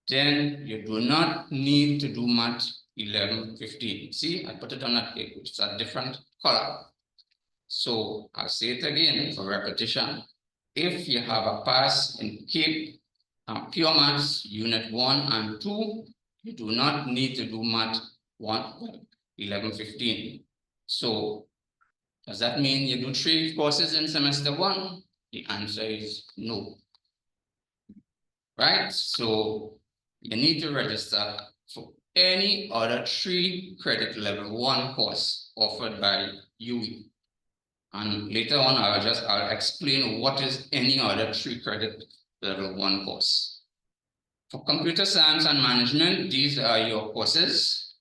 Then you do not need to do Math 11, 15. See, I put it on that page, which is a different color. So I'll say it again for repetition. If you have a pass in keep pure maths unit 1 and 2, you do not need to do Math 1, 11, 15. So does that mean you do 3 courses in semester 1? The answer is no. Right? So you need to register for any other 3 credit level 1 course offered by UE. And later on, I'll explain what is any other 3 credit level 1 course. For computer science and management, these are your courses,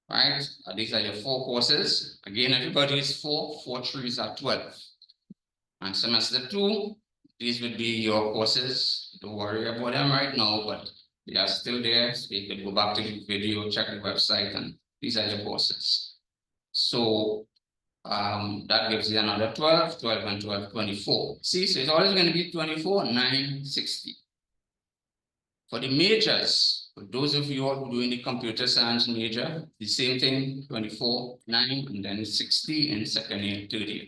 right? These are your 4 courses. Again, everybody is 4, 4 3s are 12. And semester 2, these would be your courses. Don't worry about them right now, but they are still there. So you could go back to the video, check the website, and these are your courses. So that gives you another 12, 12 and 12, 24. See, so it's always going to be 24, 9, 60. For the majors, for those of you who are doing the computer science major, the same thing, 24, 9, and then 60 in second year, third year.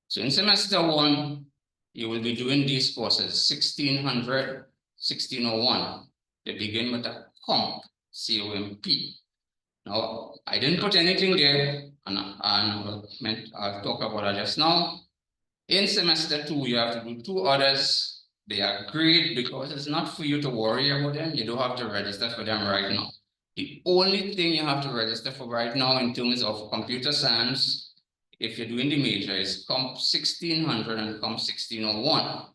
So in semester 1, you will be doing these courses, 1600, 1601. They begin with a COMP, C-O-M-P. Now, I didn't put anything there, and I'll talk about that just now. In semester 2, you have to do 2 others. They are great because it's not for you to worry about them. You don't have to register for them right now. The only thing you have to register for right now in terms of computer science, if you're doing the major, is COMP 1600 and COMP 1601.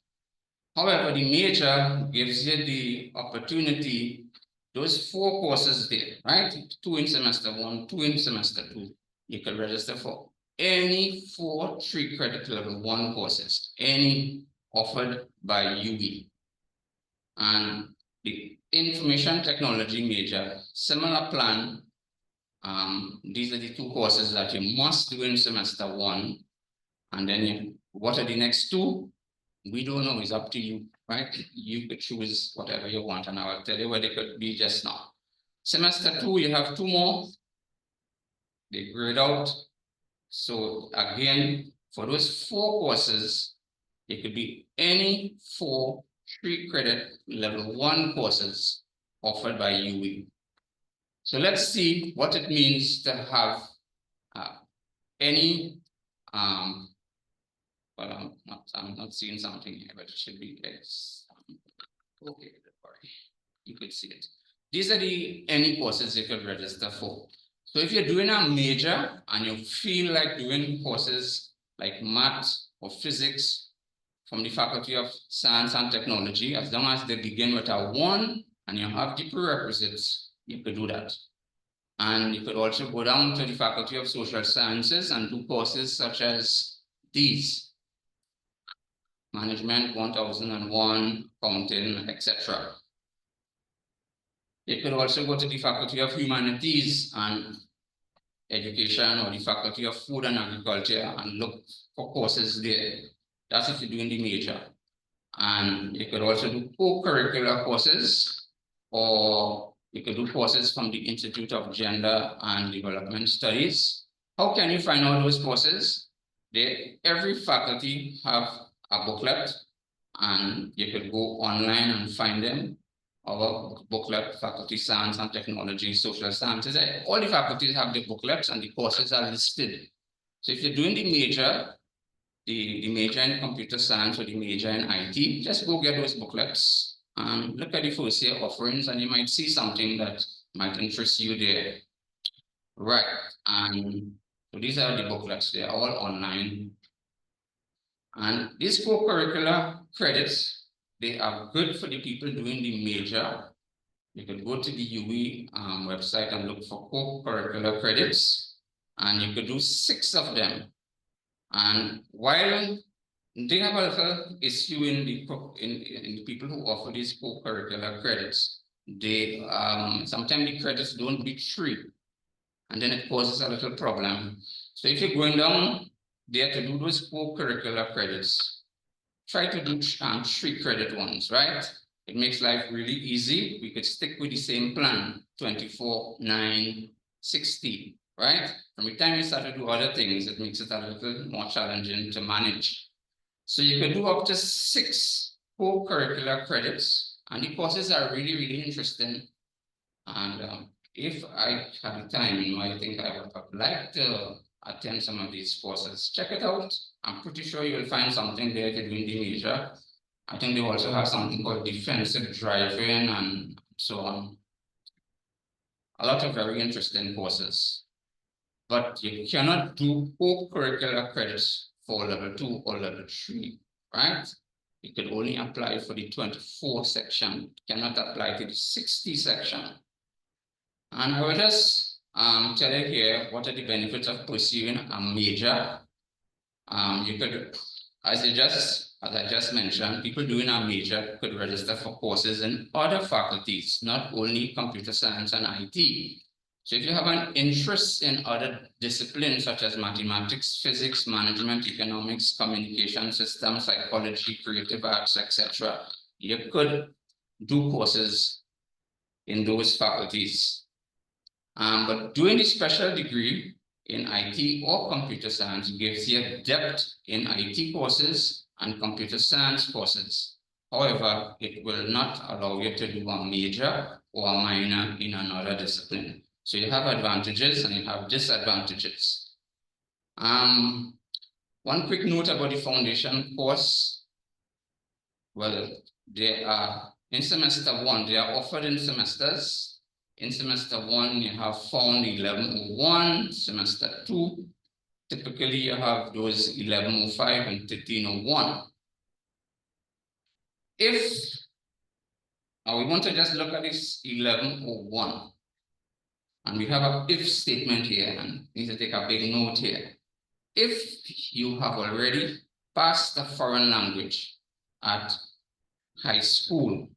However, the major gives you the opportunity, those 4 courses there, right? 2 in semester 1, 2 in semester 2. You can register for any 4 3-credit level 1 courses, any offered by UWI. And the information technology major, similar plan. These are the 2 courses that you must do in semester 1. And then what are the next 2? We don't know, it's up to you, right? You could choose whatever you want, and I will tell you what they could be just now. Semester 2, you have 2 more. They grade out. So again, for those 4 courses, it could be any 4 3-credit level 1 courses offered by UWI. So let's see what it means to have any well, I'm not seeing something here, but it should be X. Okay, sorry. You could see it. These are the any courses you could register for. So if you're doing a major and you feel like doing courses like math or physics from the Faculty of Science and Technology, as long as they begin with a 1 and you have the prerequisites, you could do that. And you could also go down to the Faculty of Social Sciences and do courses such as these: Management 1001, Accounting, etc. You could also go to the Faculty of Humanities and Education or the Faculty of Food and Agriculture and look for courses there. That's if you're doing the major. And you could also do co-curricular courses, or you could do courses from the Institute of Gender and Development Studies. How can you find out those courses? Every faculty have a booklet, and you could go online and find them. Our booklet, Faculty Science and Technology, Social Sciences, all the faculties have the booklets and the courses are listed. So if you're doing the major, the major in computer science or the major in IT, just go get those booklets and look at the first year offerings, and you might see something that might interest you there. Right, and so these are the booklets, they're all online. And these co-curricular credits, they are good for the people doing the major. You could go to the UWI website and look for co-curricular credits, and you could do 6 of them. And while they have a little issue in the people who offer these co-curricular credits, they sometimes the credits don't beat 3, and then it causes a little problem. So if you're going down there to do those co-curricular credits, try to do 3-credit ones, right? It makes life really easy. We could stick with the same plan, 24, 9, 60, right? From the time you start to do other things, it makes it a little more challenging to manage. So you can do up to 6 co-curricular credits, and the courses are really, really interesting. And if I had the time, I think I would have liked to attend some of these courses. Check it out. I'm pretty sure you'll find something there if you're doing the major. I think they also have something called defensive driving and so on. A lot of very interesting courses. But you cannot do co-curricular credits for level 2 or level 3, right? You could only apply for the 24 section, cannot apply to the 60 section. And I will just tell you here what are the benefits of pursuing a major. You could, as you just as I just mentioned, people doing a major could register for courses in other faculties, not only computer science and IT. So if you have an interest in other disciplines such as mathematics, physics, management, economics, communication systems, psychology, creative arts, etc., you could do courses in those faculties. But doing the special degree in IT or computer science gives you depth in IT courses and computer science courses. However, it will not allow you to do a major or a minor in another discipline. So you have advantages and you have disadvantages. One quick note about the foundation course. Well, they are in semester 1, they are offered in semesters. In semester 1, you have Found 1101, semester 2, typically you have those 1105 and 1301. If we want to just look at this 1101, and we have a if statement here, and we need to take a big note here. If you have already passed a foreign language at high school,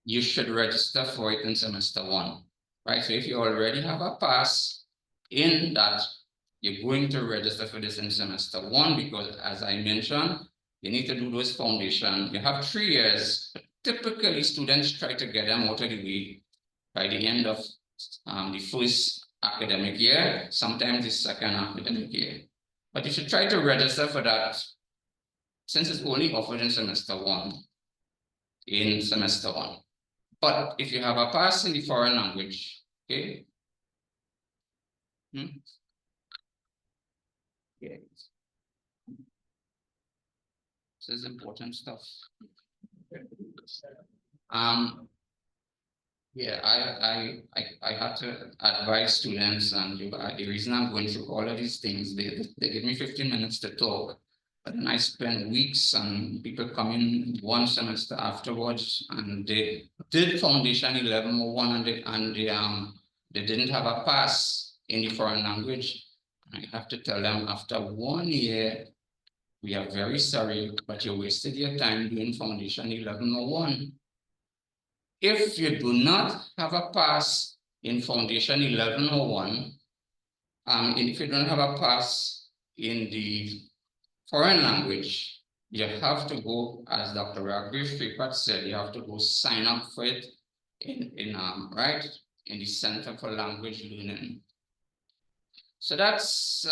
you should register for it in semester 1, right? So if you already have a pass in that, you're going to register for this in semester 1, because as I mentioned, you need to do those foundation. You have 3 years. Typically, students try to get them out of the way by the end of the first academic year, sometimes the second academic year. But you should try to register for that, since it's only offered in semester 1, in semester 1. But if you have a pass in the foreign language, okay? Yeah. This is important stuff. Yeah, I had to advise students, and the reason I'm going through all of these things, they give me 15 minutes to talk, but then I spend weeks, and people come in one semester afterwards, and they did foundation 1101, and they didn't have a pass in the foreign language. I have to tell them, after 1 year, we are very sorry, but you wasted your time doing foundation 1101. If you do not have a pass in foundation 1101, and if you don't have a pass in the foreign language, you have to go, as Dr. Raghuvesh Tripathi said, you have to go sign up for it in the Center for Language Learning. So that's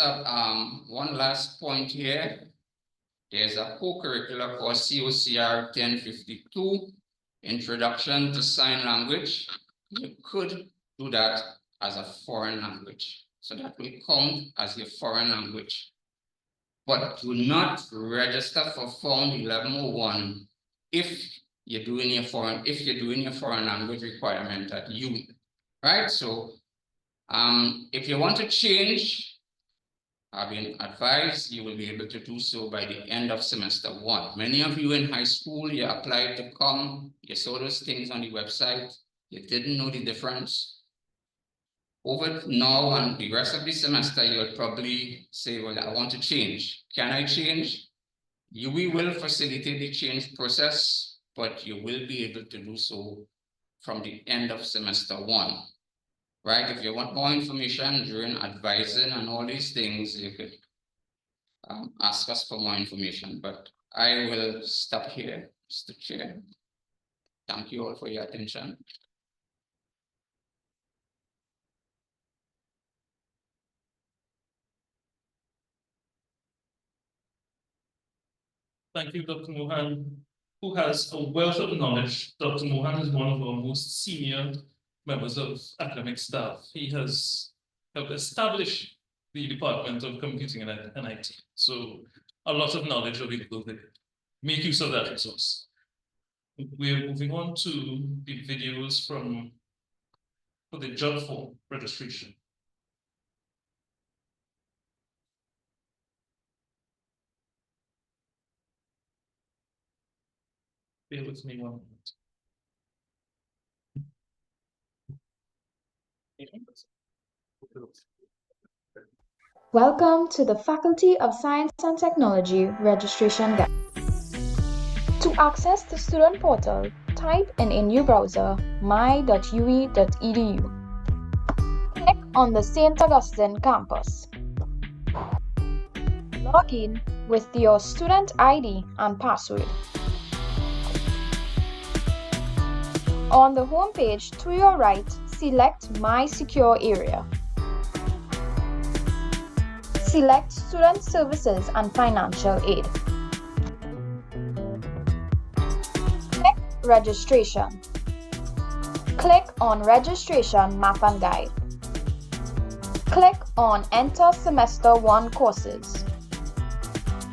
one last point here. There's a co-curricular course, COCR 1052, Introduction to Sign Language. You could do that as a foreign language. So that will count as your foreign language. But do not register for Found 1101 if you're doing your foreign language requirement at UWI, right? So if you want to change, I've been advised you will be able to do so by the end of semester 1. Many of you in high school, you applied to come, you saw those things on the website, you didn't know the difference. Over now and the rest of the semester, you'll probably say, well, I want to change. Can I change? We will facilitate the change process, but you will be able to do so from the end of semester 1. Right? If you want more information during advising and all these things, you could ask us for more information, but I will stop here, Mr. Chair. Thank you all for your attention. Thank you, Dr. Mohan, who has a wealth of knowledge. Dr. Mohan is one of our most senior members of academic staff. He has helped establish the Department of Computing and IT. So a lot of knowledge available there. Make use of that resource. We're moving on to the videos for the job form registration. Bear with me 1 minute. Welcome to the Faculty of Science and Technology registration guide. To access the student portal, type in a new browser my.ue.edu. Click on the St. Augustine campus. Log in with your student ID and password. On the home page to your right, select My Secure Area. Select Student Services and Financial Aid. Click Registration. Click on Registration Map and Guide. Click on Enter Semester 1 courses.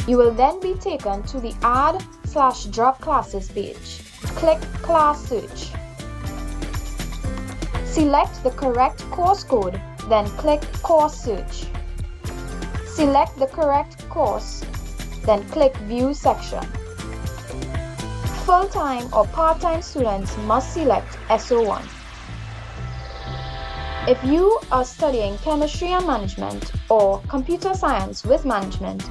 You will then be taken to the Add/Drop Classes page. Click Class Search. Select the correct course code, then click Course Search. Select the correct course, then click View section. Full-time or part-time students must select SO1. If you are studying chemistry and management or computer science with management,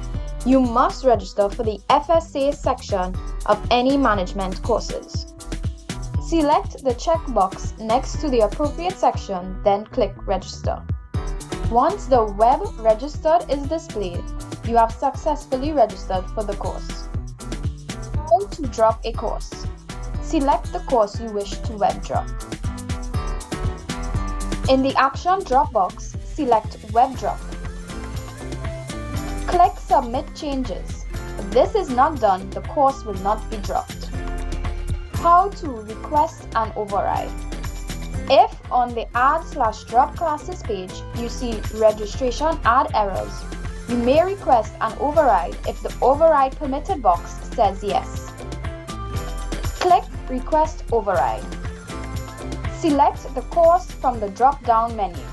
you must register for the FSA section of any management courses. Select the checkbox next to the appropriate section, then click Register. Once the web registered is displayed, you have successfully registered for the course. How to drop a course. Select the course you wish to web drop. In the Action Drop box, select Web Drop. Click Submit Changes. If this is not done, the course will not be dropped. How to request an override. If on the Add/Drop Classes page you see registration add errors, you may request an override if the override permitted box says yes. Click Request Override. Select the course from the drop-down menu.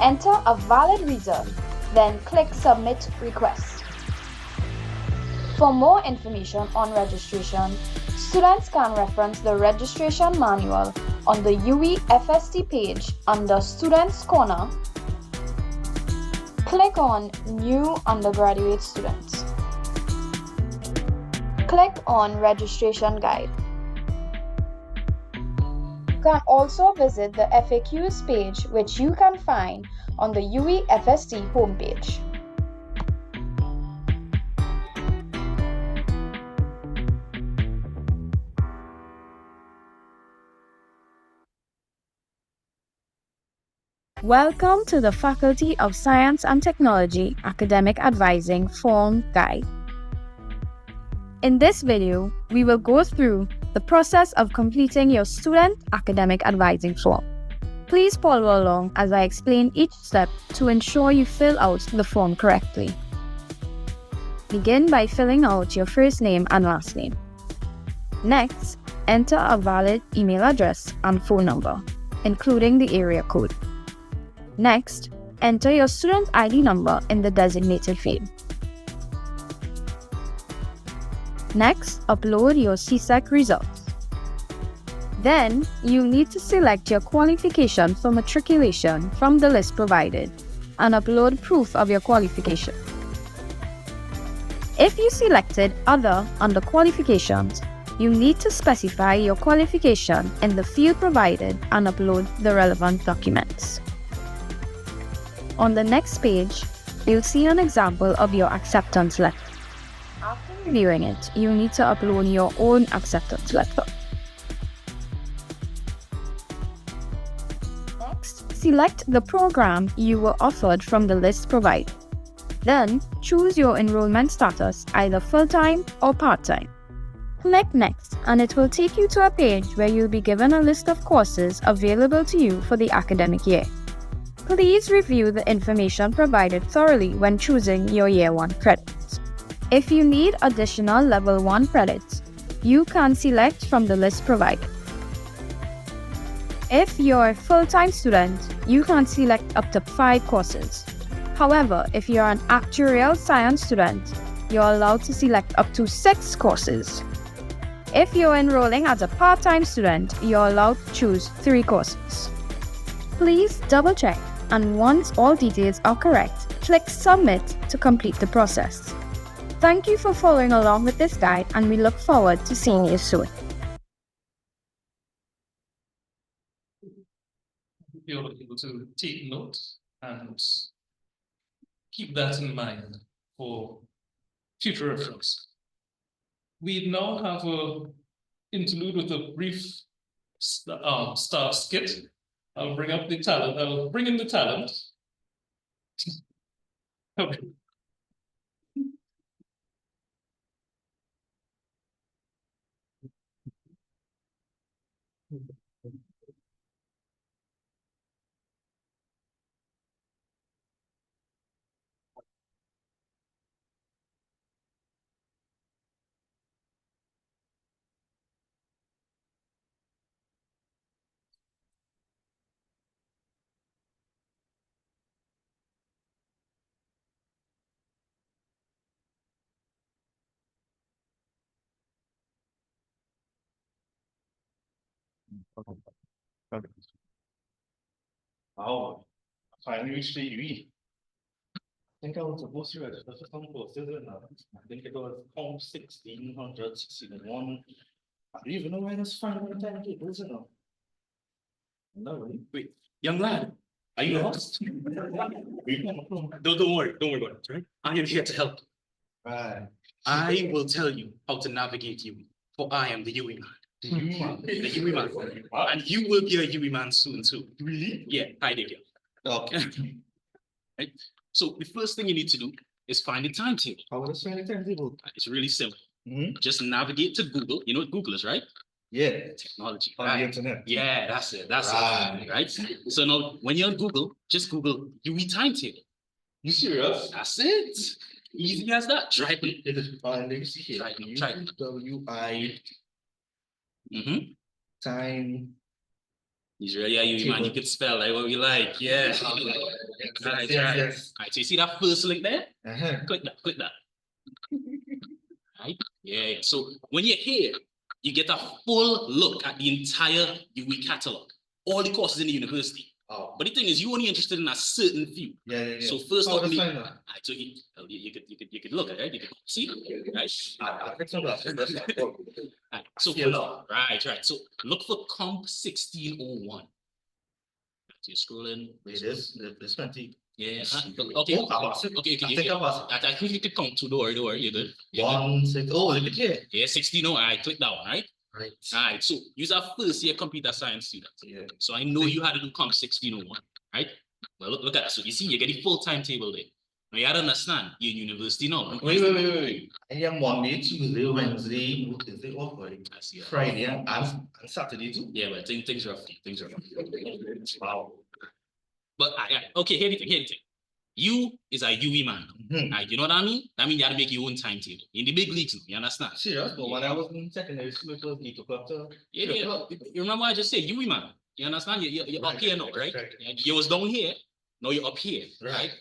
Enter a valid reason, then click Submit Request. For more information on registration, students can reference the registration manual on the UE FST page under Students Corner. Click on New Undergraduate Students. Click on Registration Guide. You can also visit the FAQs page, which you can find on the UE FST homepage. Welcome to the Faculty of Science and Technology Academic Advising Form Guide. In this video, we will go through the process of completing your student academic advising form. Please follow along as I explain each step to ensure you fill out the form correctly. Begin by filling out your first name and last name. Next, enter a valid email address and phone number, including the area code. Next, enter your student ID number in the designated field. Next, upload your CSEC results. Then, you need to select your qualification for matriculation from the list provided and upload proof of your qualification. If you selected Other under Qualifications, you need to specify your qualification in the field provided and upload the relevant documents. On the next page, you'll see an example of your acceptance letter. After reviewing it, you need to upload your own acceptance letter. Next, select the program you were offered from the list provided. Then, choose your enrollment status, either full-time or part-time. Click Next, and it will take you to a page where you'll be given a list of courses available to you for the academic year. Please review the information provided thoroughly when choosing your Year 1 credits. If you need additional Level 1 credits, you can select from the list provided. If you're a full-time student, you can select up to 5 courses. However, if you're an actuarial science student, you're allowed to select up to 6 courses. If you're enrolling as a part-time student, you're allowed to choose 3 courses. Please double-check, and once all details are correct, Click Submit to complete the process. Thank you for following along with this guide, and we look forward to seeing you soon. You're able to take note and keep that in mind for future reference. We now have a interlude with a brief start skit. I'll bring up the talent. I'll bring in the talent. Okay. Oh, finally reached the UE. I think I was supposed to read it, but for some courses, I think it was home 1661. I don't even know why that's finding the time tables, you know. No, wait, young lad, are you lost? Don't worry about it, right? I am here to help. Right. I will tell you how to navigate you, for I am the UE man. The UE man. The UE man. And you will be a UE man soon too. Really? Yeah, I did. Okay. Right. So the first thing you need to do is find the timetable. How will I find the timetable? It's really simple. Just navigate to Google. You know what Google is, right? Yeah. Technology. On the internet. Yeah, that's it. That's it. Right. So now when you're on Google, just Google UE timetable. You serious? That's it. Easy as that. Try it. Let me see here. Try it. WI time. He's really a UE man. You could spell like what we like. Yeah. Right. Yes. Right. So you see that first link there? Click that. Click that. Right. Yeah. So when you're here, you get a full look at the entire UE catalog, all the courses in the university. Oh. But the thing is, you're only interested in a certain few. Yeah. So first off, right, so you could look at it, you could see, right? Right. So right. So look for Comp 1601. So you're scrolling. Wait, there's plenty. Yeah. Okay. I think you could count to door. You're good. 1, 6. Oh, look at here. Yeah, 16. Oh, I click that one, right? Right. All right. So you're a first year computer science student. Yeah. So I know you had to do Comp 1601, right? Well, look at that. So you see, you get the full timetable there. Now you have to understand, you're in university now. Wait. I am Monday, Tuesday, Wednesday, Thursday, off, Friday, and Saturday too. Yeah, but things are rough. Wow. But okay, hear the thing. You is a UE man. You know what I mean? That means you have to make your own timetable. In the big leagues, you understand? Serious? But when I was in secondary school, it was 8 o'clock to... Yeah. You remember I just said UE man. You understand? You're up here now, right? You was down here, now you're up here, right?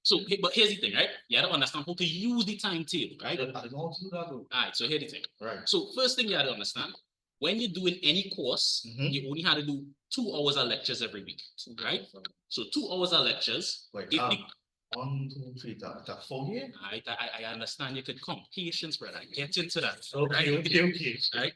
So, but here's the thing, right? You have to understand how to use the timetable, right? I don't know how to do that though. All right, so here's the thing. Right. So first thing you have to understand, when you're doing any course, you only have to do 2 hours of lectures every week, right? So 2 hours of lectures. Wait, 1, 2, 3, that's 4 years? I understand you could come. Patience, brother. Get into that. Okay. Right?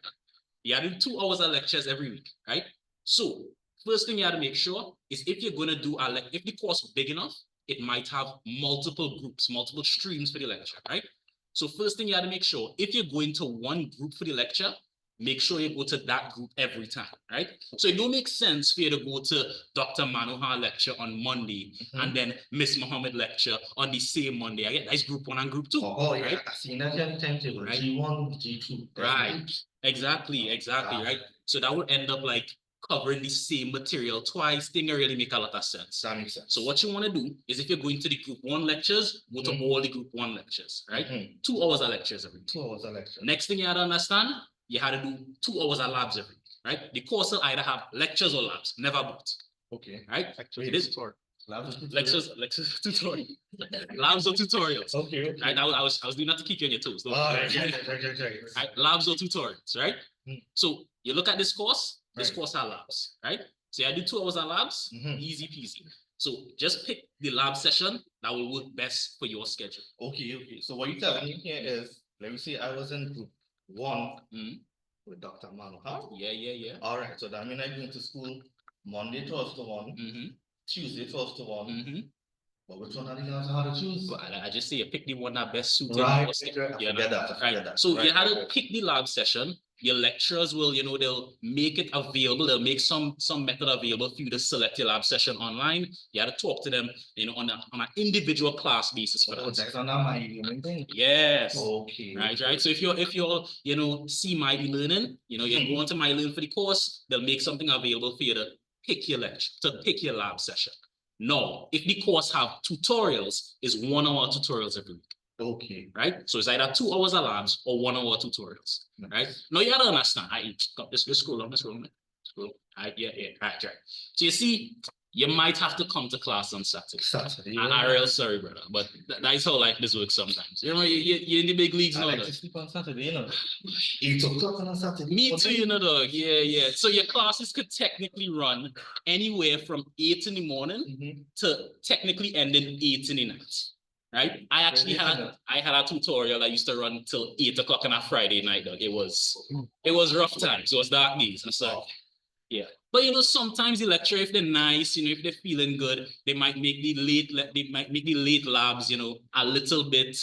You have to do 2 hours of lectures every week, right? So first thing you have to make sure is if you're going to do if the course is big enough, it might have multiple groups, multiple streams for the lecture, right? So first thing you have to make sure, if you're going to one group for the lecture, make sure you go to that group every time, right? So it don't make sense for you to go to Dr. Manohar lecture on Monday and then Miss Muhammad lecture on the same Monday. I get that's group 1 and group 2. Oh, yeah, right? I've seen that timetable, right? G1, G2. Right, exactly, right? So that would end up like covering the same material twice. Thing really make a lot of sense. That makes sense. So what you want to do is if you're going to the group 1 lectures, go to all the group 1 lectures, right? 2 hours of lectures every week. 2 hours of lectures. Next thing you have to understand, you had to do 2 hours of labs every week, right? The course will either have lectures or labs, never both. Okay. Right? Actually, it is lectures, tutorial. Labs or tutorials. Okay. Right? I was doing that to keep you on your toes. Right? Labs or tutorials, right? So you look at this course. This course are labs, right? So I do 2 hours of labs, easy peasy. So just pick the lab session that will work best for your schedule. Okay. So what you're telling me here is, let me see, I was in group 1 Mhm. with Dr. Manohar. Yeah. All right, so that means I go to school Monday 12 to 1, Tuesday 12 to 1. But which one are you gonna have to choose? But I just say you pick the one that best suited Right, your schedule. I forget that, I forget Right. that. So you Right, had to right. pick the lab session. Your lecturers will, they'll make it available. They'll make some method available for you to select your lab session online. You had to talk to them, on an individual class basis for Oh, that. that's on my evening thing. Yes. Okay. Right. So if you're, see my e-learning, you go onto my learn for the course, they'll make something available for you to pick your lecture, to pick your lab session. No, if the course have tutorials, it's 1 hour tutorials every week. Okay. Right? So it's either 2 hours of labs or 1 hour tutorials. Right? Now you gotta understand. Let's scroll on. Scroll. Yeah. Right. So you see, you might have to come to class on Saturday. I'm real sorry, brother, but that's how like this works sometimes. You're in the big leagues I now. like dog. to sleep on Saturday, 8 o'clock on a Saturday. Me too, dog. Yeah. So your classes could technically run anywhere from 8 in the morning to technically ending 8 in the night. Right? I actually had a tutorial that used to run till 8 o'clock on a Friday night, dog. It was rough times. It was dark days. I'm sorry. Yeah. But sometimes the lecturer, if they're nice, if they're feeling good, they might make the late labs, a little bit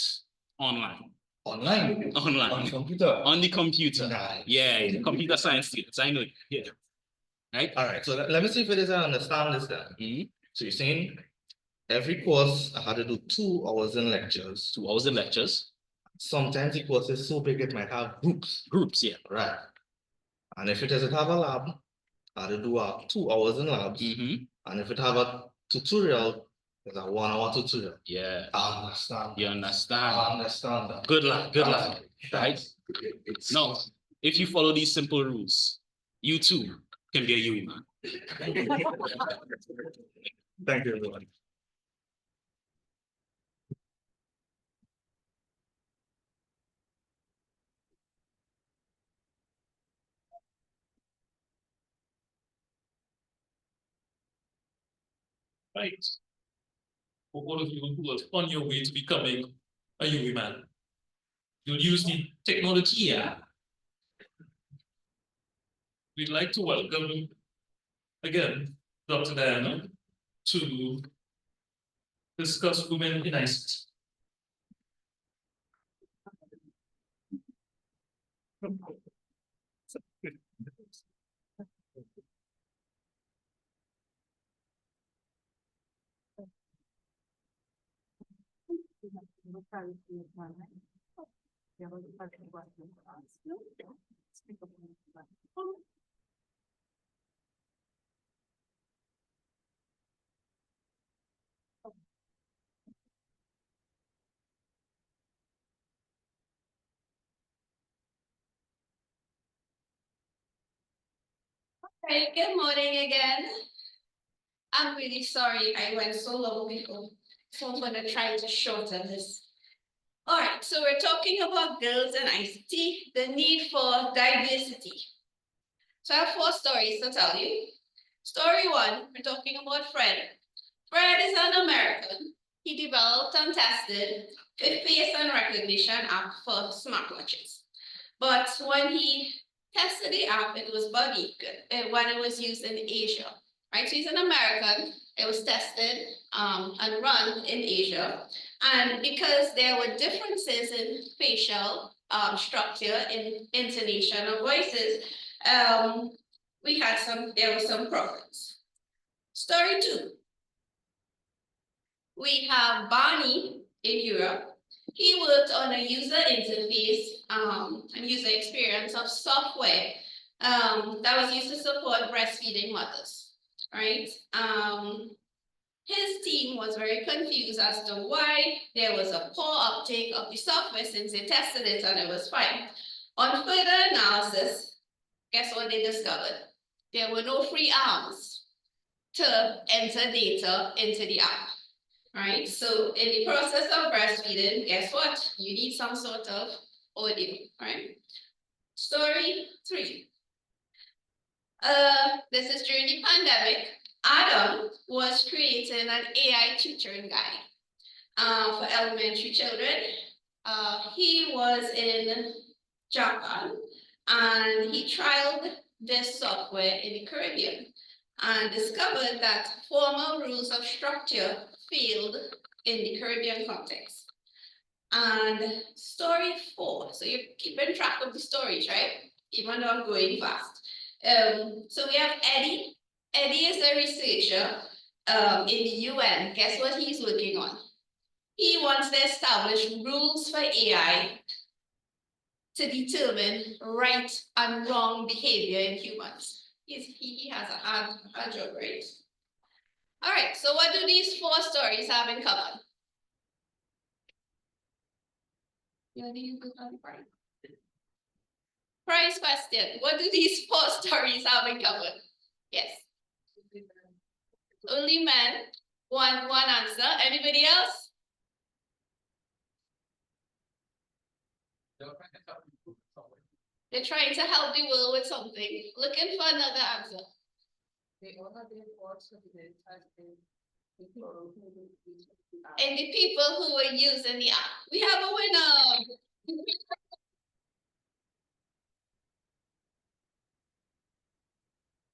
online. Online. On the computer. On the computer. Nice. Yeah, computer science students. I know. Yeah. Right? All right, so let me see if it is I understand this then. So you're saying every course I had to do 2 hours in lectures. 2 hours in lectures. Sometimes the course is so big it might have groups. Groups, yeah. Right. And if it doesn't have a lab, I had to do 2 hours in labs. And if it have a tutorial, it's a 1 hour tutorial. Yeah. I understand. You understand? I understand that. Good luck. Right? No, if you follow these simple rules, you too can be a UE man. Thank you, everyone. Right. For all of you who are on your way to becoming a UE man, you'll use the technology here. We'd like to welcome again Dr. Diana to discuss women in ICT. Hey, good morning again. I'm really sorry I went so long before, so I'm gonna try to shorten this. All right, so we're talking about girls and ICT, the need for diversity. So I have 4 stories to tell you. Story 1, we're talking about Fred. Fred is an American. He developed and tested a face and recognition app for smartwatches. But when he tested the app, it was buggy when it was used in Asia, right? So he's an American. It was tested and run in Asia. And because there were differences in facial structure, in intonation of voices, there was some problems. Story 2. We have Barney in Europe. He worked on a user interface and user experience of software that was used to support breastfeeding mothers, right? His team was very confused as to why there was a poor uptake of the software since they tested it and it was fine. On further analysis, guess what they discovered? There were no free arms to enter data into the app. Right, so in the process of breastfeeding, guess what? You need some sort of audio, right? Story 3. This is during the pandemic. Adam was creating an AI tutoring guide for elementary children. He was in Japan and he trialed this software in the Caribbean and discovered that formal rules of structure failed in the Caribbean context. And story 4, so you're keeping track of the stories, right? Even though I'm going fast. So we have Eddie. Eddie is a researcher in the UN. Guess what he's working on? He wants to establish rules for AI to determine right and wrong behavior in humans. He has a hard job, right? All right, so what do these 4 stories have in common? You want to use this on prize? Prize question. What do these 4 stories have in common? Yes. Only men. One answer. Anybody else? They're trying to help the world with something. Looking for another answer. And the people who were using the app. We have a winner.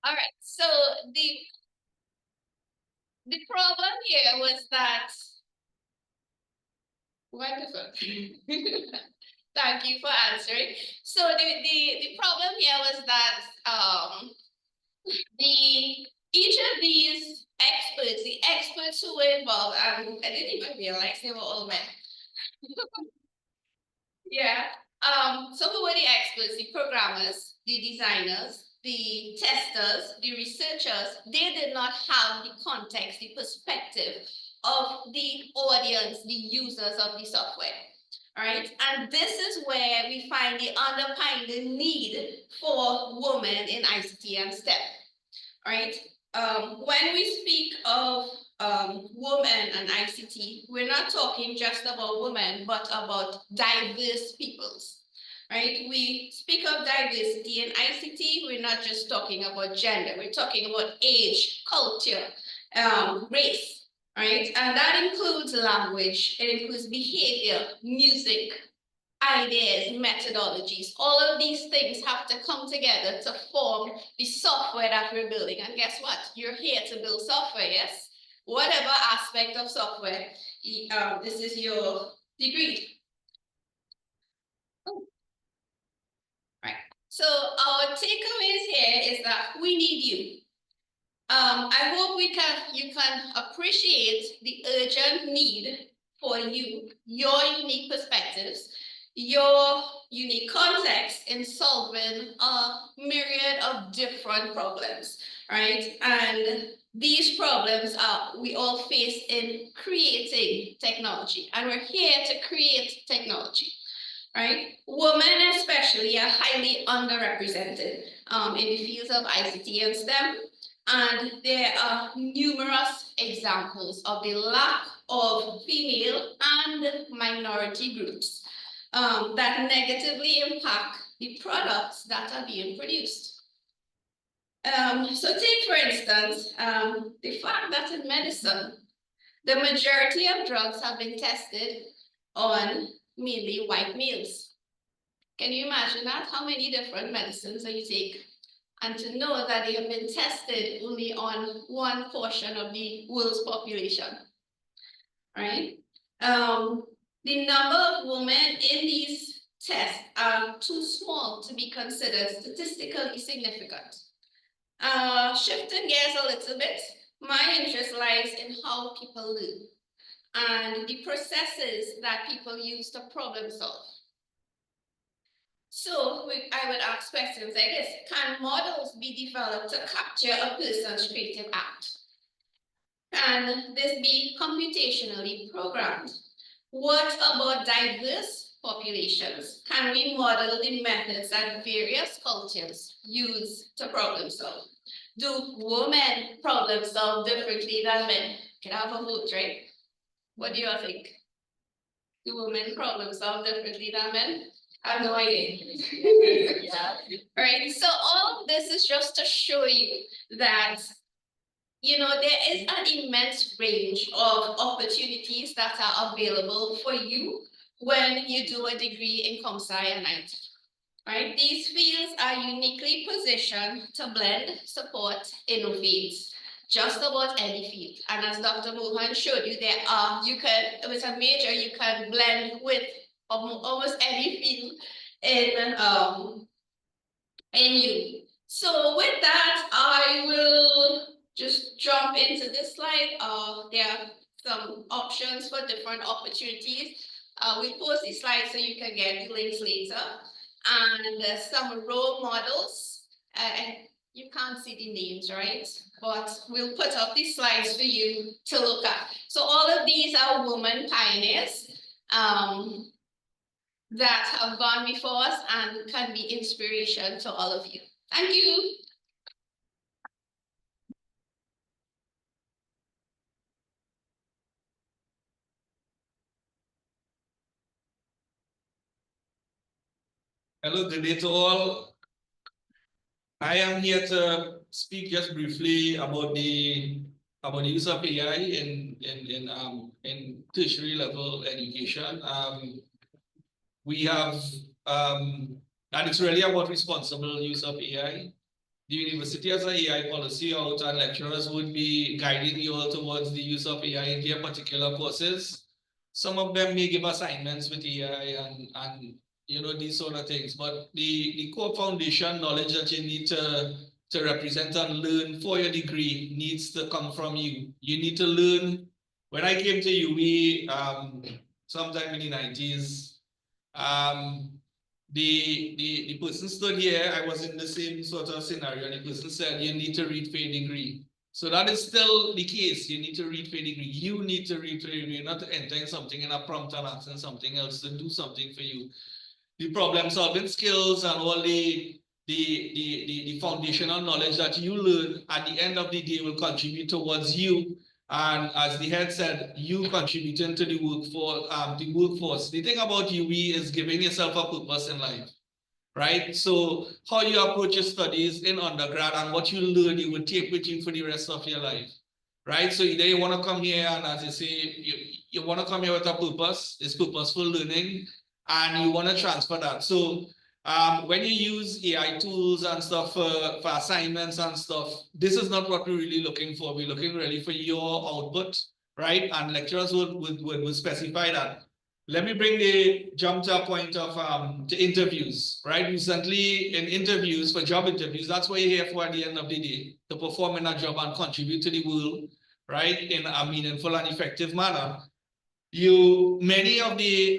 All right, so the problem here was that, wonderful. Thank you for answering. So the problem here was that each of these experts, the experts who were involved, I didn't even realize they were all men. Yeah. So who were the experts, the programmers, the designers, the testers, the researchers? They did not have the context, the perspective of the audience, the users of the software. All right, and this is where we find the underlying need for women in ICT and STEM. All right, when we speak of women and ICT, we're not talking just about women, but about diverse peoples. Right? We speak of diversity in ICT, we're not just talking about gender, we're talking about age, culture, race. Right? And that includes language, it includes behavior, music, ideas, methodologies. All of these things have to come together to form the software that we're building. And guess what? You're here to build software, yes? Whatever aspect of software, this is your degree. Oh. Right. So our takeaways here is that we need you. I hope you can appreciate the urgent need for you, your unique perspectives, your unique context in solving a myriad of different problems, right? And these problems we all face in creating technology, and we're here to create technology, right? Women especially are highly underrepresented in the fields of ICT and STEM. And there are numerous examples of the lack of female and minority groups that negatively impact the products that are being produced. So take, for instance, the fact that in medicine, the majority of drugs have been tested on mainly white males. Can you imagine that? How many different medicines do you take? And to know that they have been tested only on one portion of the world's population, right? The number of women in these tests are too small to be considered statistically significant. Shifting gears a little bit, my interest lies in how people learn and the processes that people use to problem solve. So I would ask questions like this: can models be developed to capture a person's creative act? Can this be computationally programmed? What about diverse populations? Can we model the methods that various cultures use to problem solve? Do women problem solve differently than men? Can I have a vote, right? What do you all think? Do women problem solve differently than men? I have no idea. Yeah. Right. So all of this is just to show you that you know, there is an immense range of opportunities that are available for you when you do a degree in ComSci and IT. Right? These fields are uniquely positioned to blend, support, innovate, just about any field. And as Dr. Mohan showed you, with a major, you can blend with almost any field in you. So with that, I will just jump into this slide. There are some options for different opportunities. We'll post these slides so you can get the links later. And some role models. You can't see the names, right? But we'll put up these slides for you to look at. So all of these are women pioneers that have gone before us and can be inspiration to all of you. Thank you. Hello, good day to all. I am here to speak just briefly about the use of AI in tertiary level education. We have and it's really about responsible use of AI. The university has an AI policy out, and lecturers would be guiding you all towards the use of AI in their particular courses. Some of them may give assignments with AI and you know, these sort of things, but the core foundation knowledge that you need to represent and learn for your degree needs to come from you. You need to learn. When I came to UWI sometime in the 90s, the person stood here, I was in the same sort of scenario, and the person said, you need to read for a degree. So that is still the case. You need to read for a degree. You need to read for a degree, not entering something in a prompt and asking something else to do something for you. The problem solving skills and all the foundational knowledge that you learn at the end of the day will contribute towards you. And as the head said, you contributing to the workforce. The thing about UWI is giving yourself a purpose in life, right? So how you approach your studies in undergrad and what you learn, you will take with you for the rest of your life, right? So either you want to come here and, as you say, you want to come here with a purpose, it's purposeful learning, and you want to transfer that. So when you use AI tools and stuff for assignments and stuff, this is not what we're really looking for. We're looking really for your output, right? And lecturers would specify that. Let me bring the jump to a point of to interviews, right? Recently in interviews, for job interviews, that's what you're here for at the end of the day, to perform in a job and contribute to the world, right? In a meaningful and effective manner. Many of the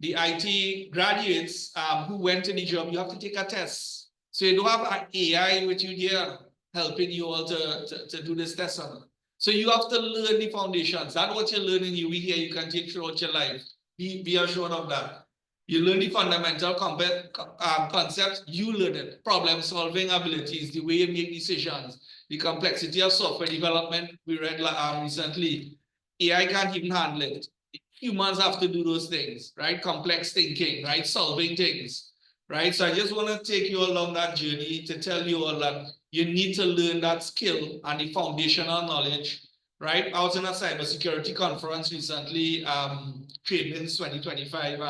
IT graduates who went to the job, you have to take a test. So you don't have an AI with you here helping you all to do this test. So you have to learn the foundations. That's what you're learning here you can take throughout your life. Be assured of that. You learn the fundamental concepts, you learn it. Problem solving abilities, the way you make decisions, the complexity of software development, we read recently. AI can't even handle it. Humans have to do those things, right? Complex thinking, right? Solving things, right? So I just want to take you along that journey to tell you all that you need to learn that skill and the foundational knowledge, right? I was in a cybersecurity conference recently, Trademinds 2025,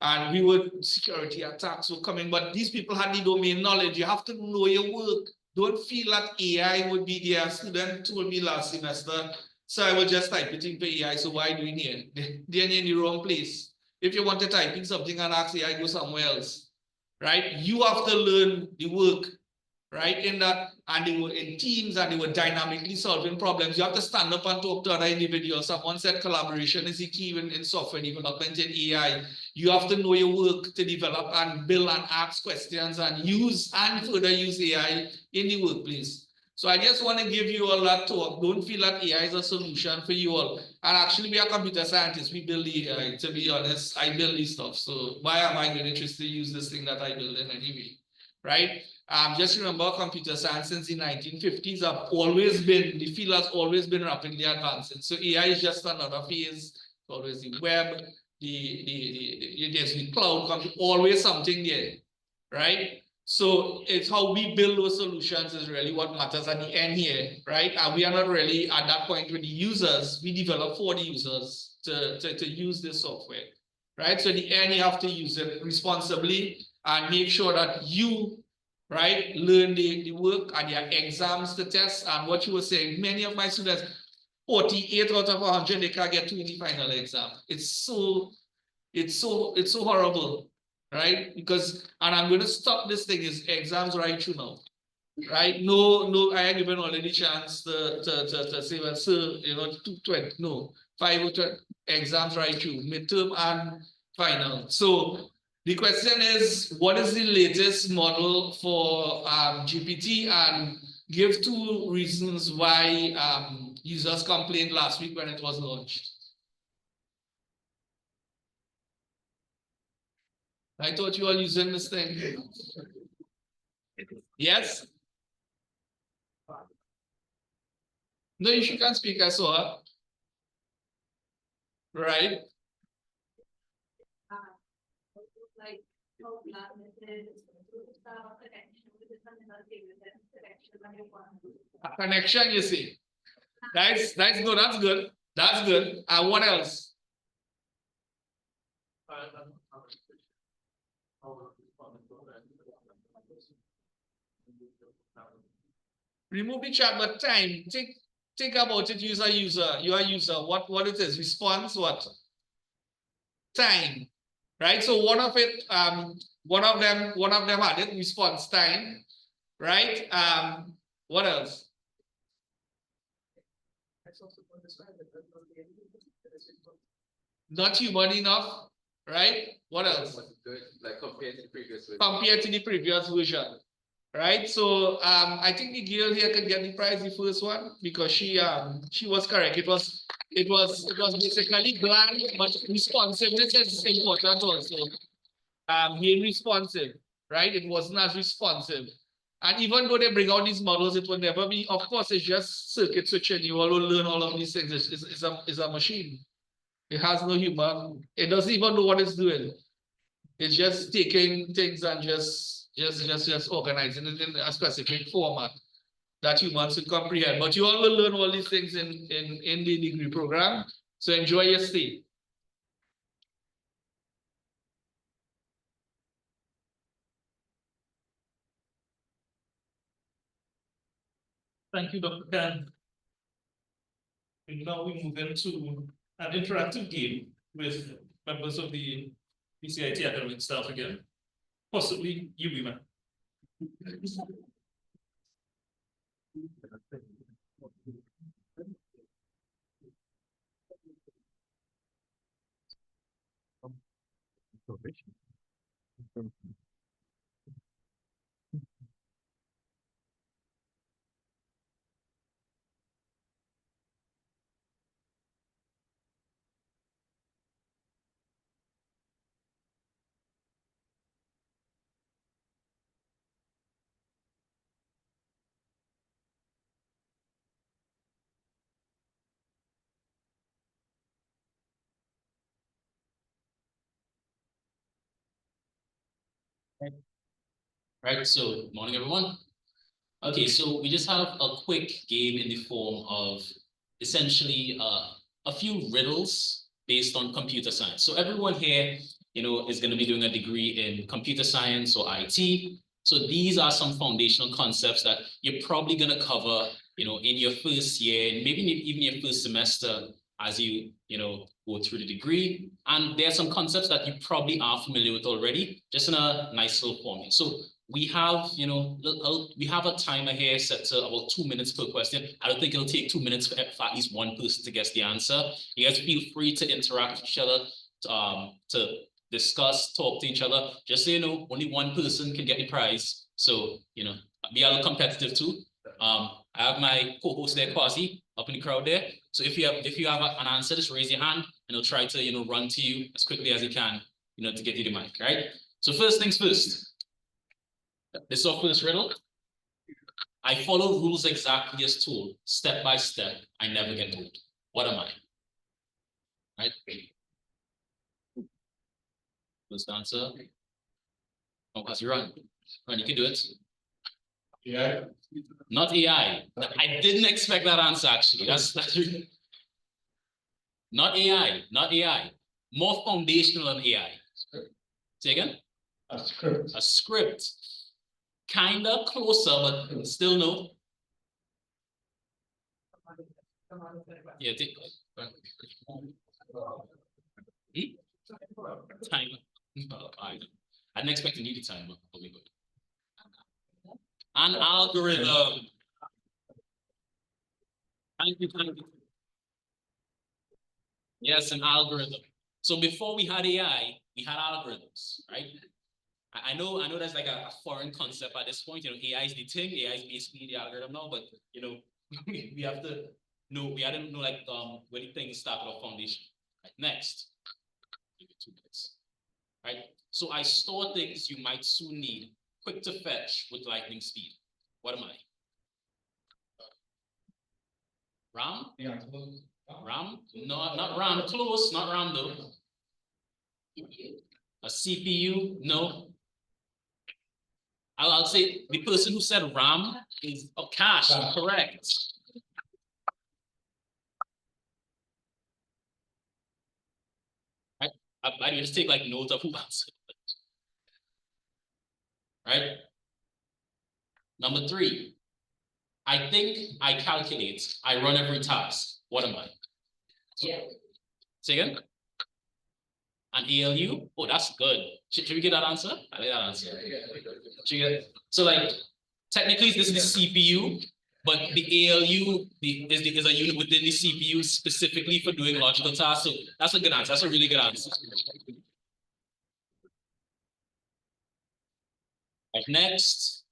and we were, security attacks were coming, but these people had the domain knowledge. You have to know your work. Don't feel that AI would be there. A student told me last semester, so I will just type it in for AI. So why doing here? They're in the wrong place. If you want to type in something and ask AI, go somewhere else, right? You have to learn the work, right? In that, and they were in teams and they were dynamically solving problems. You have to stand up and talk to other individuals. Someone said collaboration is the key in software development and AI. You have to know your work to develop and build and ask questions and use and further use AI in the workplace. So I just want to give you all that talk. Don't feel that AI is a solution for you all. And actually, we are computer scientists. We build the AI. To be honest, I build this stuff. So why am I going to use this thing that I build in anyway, right? Just remember, computer science since the 1950s have always been, the field has always been rapidly advancing. So AI is just another phase. Always the web, there's the cloud, always something there, right? So it's how we build those solutions is really what matters at the end here, right? And we are not really at that point with the users. We develop for the users to use this software, right? So at the end, you have to use it responsibly and make sure that you, right, learn the work and your exams to test. And what you were saying, many of my students, 48 out of 100, they can't get to in the final exam. It's so horrible, right? Because, and I'm going to stop this thing is exams right through now, right? No, I have given already chance to say, well, sir, 220, no, 5 or 20 exams right through, midterm and final. So the question is, what is the latest model for GPT? And give 2 reasons why users complained last week when it was launched. I thought you were using this thing. Yes? No, you can't speak, I saw her. Right? A connection, you see. That's good, that's good. That's good. And what else? Remove the chat, but time. Think about it, user. You are user. What it is? Response, what? Time. Right? So one of them had it, response time. Right? What else? Not human enough, right? What else? Like compared to the previous version. Compared to the previous version, right? So I think the girl here can get the prize, the first one, because she was correct. It was basically bland but responsive. This is important also. Being responsive, right? It wasn't as responsive. And even though they bring out these models, it will never be, of course, it's just circuit switching. You will learn all of these things. It's a machine. It has no human, it doesn't even know what it's doing. It's just taking things and just organizing it in a specific format that humans should comprehend. But you all will learn all these things in the degree program. So enjoy your stay. Thank you, Dr. Khan. And now we move into an interactive game with members of the PCIT academic staff again. Possibly you, Iman. Right, so morning everyone. Okay, so we just have a quick game in the form of essentially a few riddles based on computer science. So everyone here, is going to be doing a degree in computer science or IT. So these are some foundational concepts that you're probably going to cover, in your first year, maybe even your first semester as you, go through the degree. And there are some concepts that you probably are familiar with already, just in a nice little format. So we have, we have a timer here set to about 2 minutes per question. I don't think it'll take 2 minutes for at least one person to guess the answer. You guys feel free to interact with each other, to discuss, talk to each other. Just so you know, only one person can get the prize. So, be a little competitive too. I have my co-host there, Kwasi, up in the crowd there. So if you have an answer, just raise your hand and he'll try to, run to you as quickly as he can, to get you the mic, right? So first things first. This is our first riddle. I follow rules exactly as told, step by step. I never get old. What am I? Right? First answer. Oh, as you run. And you can do it. Yeah. Not AI. I didn't expect that answer actually. That's really... Not AI, not AI. More foundational than AI. Say again? A script. A script. Kinda closer, but still no. Yeah, timer. I didn't expect to need a timer. An algorithm. Thank you. Yes, an algorithm. So before we had AI, we had algorithms, right? I know that's like a foreign concept at this point. You know, AI is the thing, AI is basically the algorithm now, but you know, we have to know, we had to know like where the things start our foundation. Right, next. Give it 2 minutes. Right. So I store things you might soon need, quick to fetch with lightning speed. What am I? RAM? Yeah. RAM? No, not RAM. Close, not RAM though. A CPU? No. I'll say the person who said RAM is cache. Correct. Right. I just take like notes of who answered. Right. Number 3. I think, I calculate, I run every task. What am I? Yeah. Say again? An ALU? Oh, that's good. Should we get that answer? I like that answer. So like, technically this is the CPU, but the ALU is a unit within the CPU specifically for doing logical tasks. So that's a good answer. That's a really good answer. Right, next.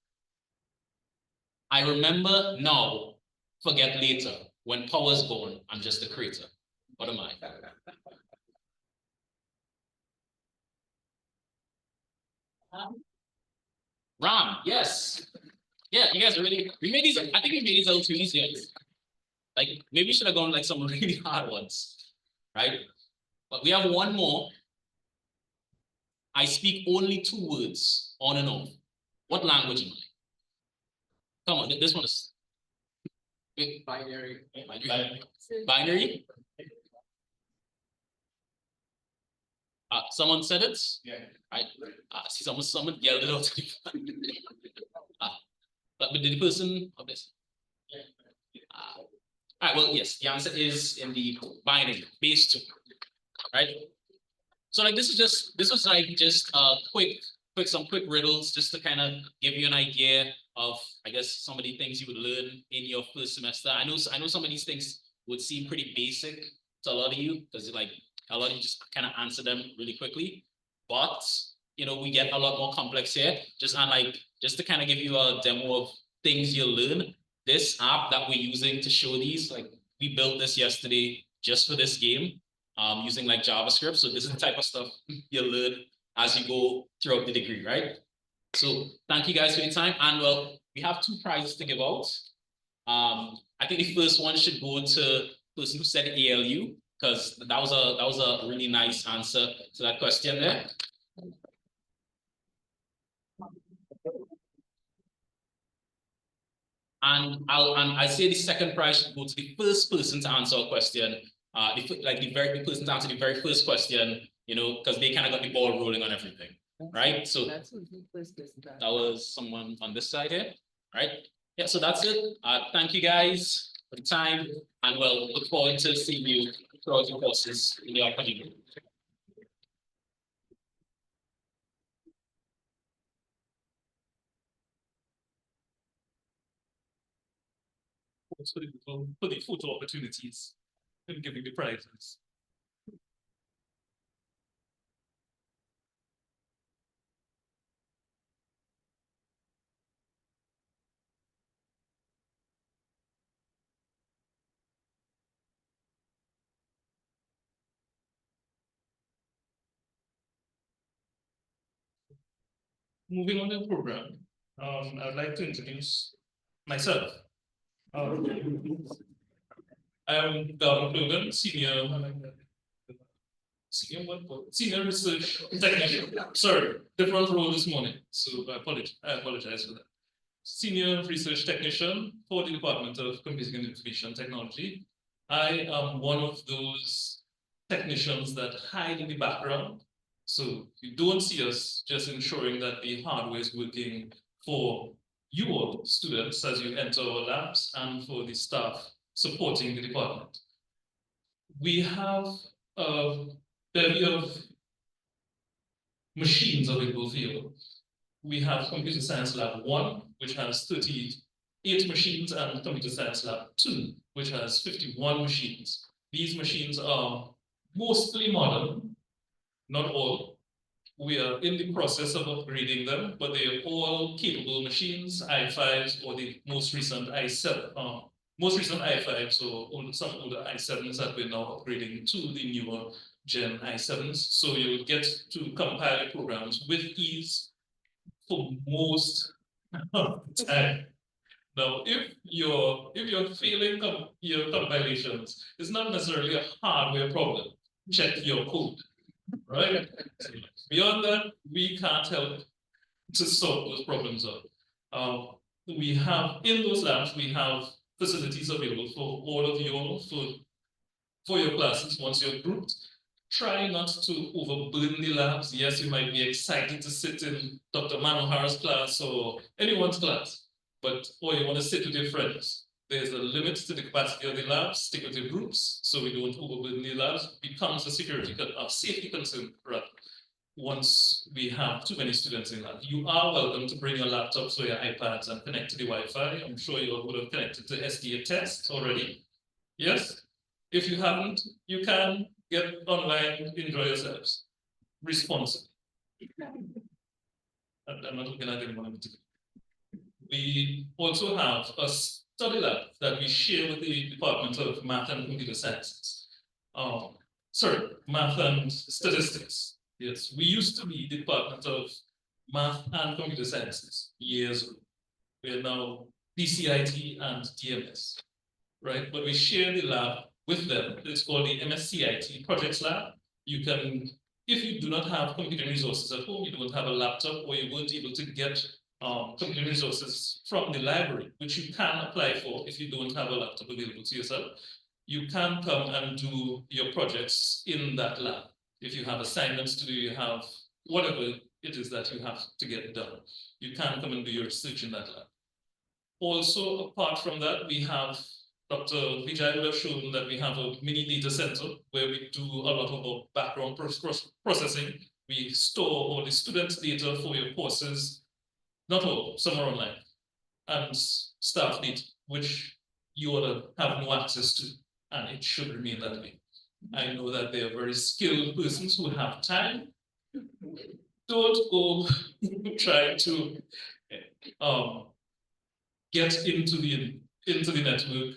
I remember now, forget later. When power's gone, I'm just a creator. What am I? RAM, yes. Yeah, you guys are really, we made these, I think we made these a little too easy. Like, maybe we should have gone like some really hard ones, right? But we have one more. I speak only 2 words, on and off. What language am I? Come on, this one is binary. Binary? Someone said it? Yeah. I see someone yelled it out. But did the person of this? All right, well, yes, the answer is in the binary, base 2, right? So like this was like just some quick riddles just to kind of give you an idea of, I guess, some of the things you would learn in your first semester. I know some of these things would seem pretty basic to a lot of you because like a lot of you just kind of answer them really quickly, but you know, we get a lot more complex here. Just to kind of give you a demo of things you'll learn. This app that we're using to show these, like we built this yesterday just for this game, using like JavaScript. So this is the type of stuff you'll learn as you go throughout the degree, right? So thank you guys for your time. And well, we have 2 prizes to give out. I think the first one should go to the person who said ALU, because that was a really nice answer to that question there. And I say the second prize should go to the first person to answer a question. The person to answer the very first question, you know, because they kind of got the ball rolling on everything, right? So that was someone on this side here, right? Yeah, so that's it. Thank you guys for the time, and we'll look forward to seeing you throughout your courses in the upcoming week. For the photo opportunities and giving the prizes. Moving on to the program, I would like to introduce myself. I'm Gavin Klugen, Senior senior research technician. Sorry, different role this morning. So I apologize for that. Senior research technician for the Department of Computing and Information Technology. I am one of those technicians that hide in the background. So you don't see us, just ensuring that the hardware is working for you all students as you enter our labs and for the staff supporting the department. We have a bevy of machines available for you. We have Computer Science Lab 1, which has 38 machines, and Computer Science Lab 2, which has 51 machines. These machines are mostly modern, not all. We are in the process of upgrading them, but they are all capable machines, i5s or the most recent i7, most recent i5s or some older i7s that we're now upgrading to the newer Gen i7s. So you'll get to compile programs with ease for most of the time. Now, if you're failing your compilations, it's not necessarily a hardware problem. Check your code, right? So beyond that, we can't help to sort those problems out. We have in those labs, we have facilities available for all of you for your classes once you're grouped. Try not to overburden the labs. Yes, you might be excited to sit in Dr. Manohar's class or anyone's class, or you want to sit with your friends. There's a limit to the capacity of the labs. Stick with your groups so we don't overburden the labs. It becomes a safety concern, rather, once we have too many students in lab. You are welcome to bring your laptops or your iPads and connect to the Wi-Fi. I'm sure you all would have connected to SDA test already. Yes? If you haven't, you can get online, enjoy yourselves responsibly. I'm not looking at anyone in particular. We also have a study lab that we share with the Department of Math and Computer Sciences. Math and Statistics. Yes, we used to be the Department of Math and Computer Sciences years ago. We are now DCIT and DMS, right? But we share the lab with them. It's called the MSCIT Projects Lab. You can, if you do not have computing resources at home, you don't have a laptop, or you weren't able to get computing resources from the library, which you can apply for if you don't have a laptop available to yourself, you can come and do your projects in that lab. If you have assignments to do, you have whatever it is that you have to get done, you can come and do your research in that lab. Also, apart from that, we have Dr. Vijay would have shown that we have a mini data center where we do a lot of our background processing. We store all the students' data for your courses, not all, some are online, and staff data, which you ought to have no access to, and it should remain that way. I know that they are very skilled persons who have time. Don't go trying to get into the network.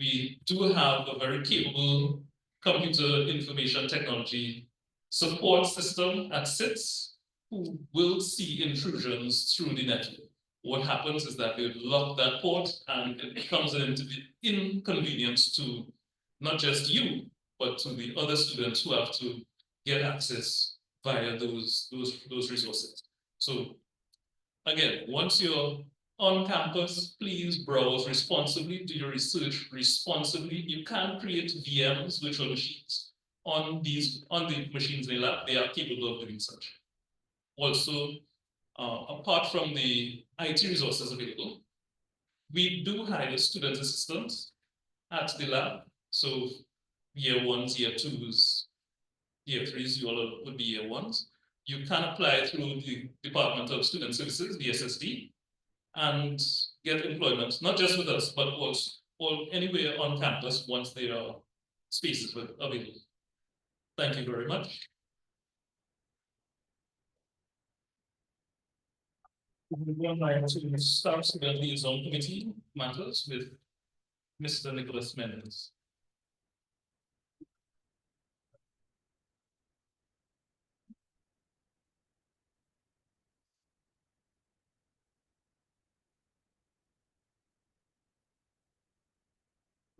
We do have a very capable computer information technology support system at CITS who will see intrusions through the network. What happens is that they lock that port and it becomes an inconvenience to not just you, but to the other students who have to get access via those resources. So again, once you're on campus, please browse responsibly, do your research responsibly. You can create VMs, virtual machines, on the machines in the lab. They are capable of doing such. Also, apart from the IT resources available, we do hire student assistants at the lab. So year ones, year twos, year threes, you all would be year ones. You can apply through the Department of Student Services, the SSD, and get employment, not just with us, but also anywhere on campus once there are spaces available. Thank you very much. We would like to start the liaison committee matters with Mr. Nicholas Mendes.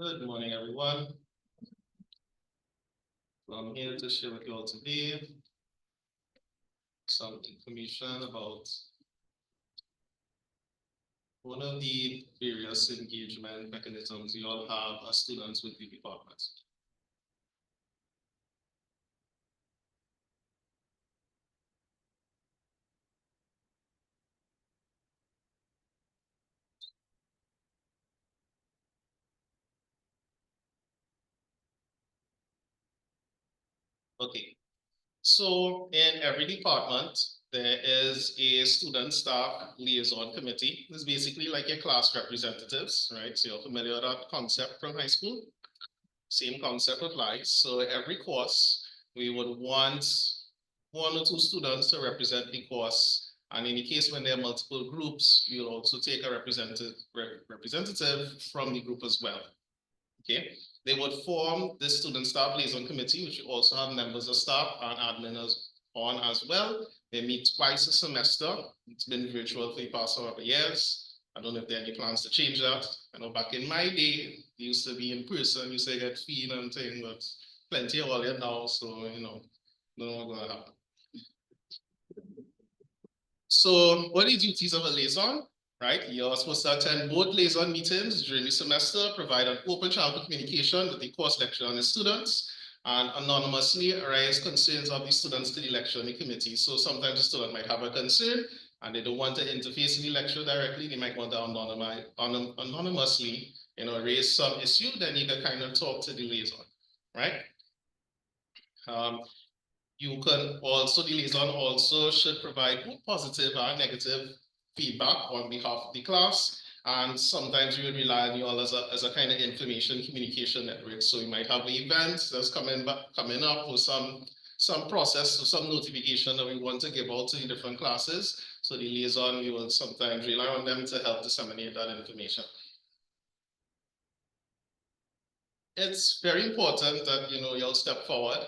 Good morning, everyone. I'm here to share with you all today some information about one of the various engagement mechanisms we all have as students with the department. Okay, so in every department, there is a student staff liaison committee. It's basically like your class representatives, right? So you're familiar with that concept from high school? Same concept applies. So every course, we would want 1 or 2 students to represent the course. And in the case when there are multiple groups, you'll also take a representative from the group as well. Okay, they would form the student staff liaison committee, which you also have members of staff and adminers on as well. They meet twice a semester. It's been virtual for the past however years. I don't know if there are any plans to change that. I know back in my day, it used to be in person, used to get feed and things, but plenty of earlier now, so you know, don't know what's gonna happen. So what are the duties of a liaison? Right, you're supposed to attend both liaison meetings during the semester, provide an open channel of communication with the course lecturer and the students, and anonymously raise concerns of the students to the lecturing committee. So sometimes the student might have a concern and they don't want to interface with the lecturer directly. They might want to anonymously, raise some issue. Then you can kind of talk to the liaison, right? You can also, the liaison also should provide both positive and negative feedback on behalf of the class. And sometimes we would rely on you all as a kind of information communication network. So you might have events that's coming up or some process or some notification that we want to give out to the different classes. So the liaison, we will sometimes rely on them to help disseminate that information. It's very important that you'll step forward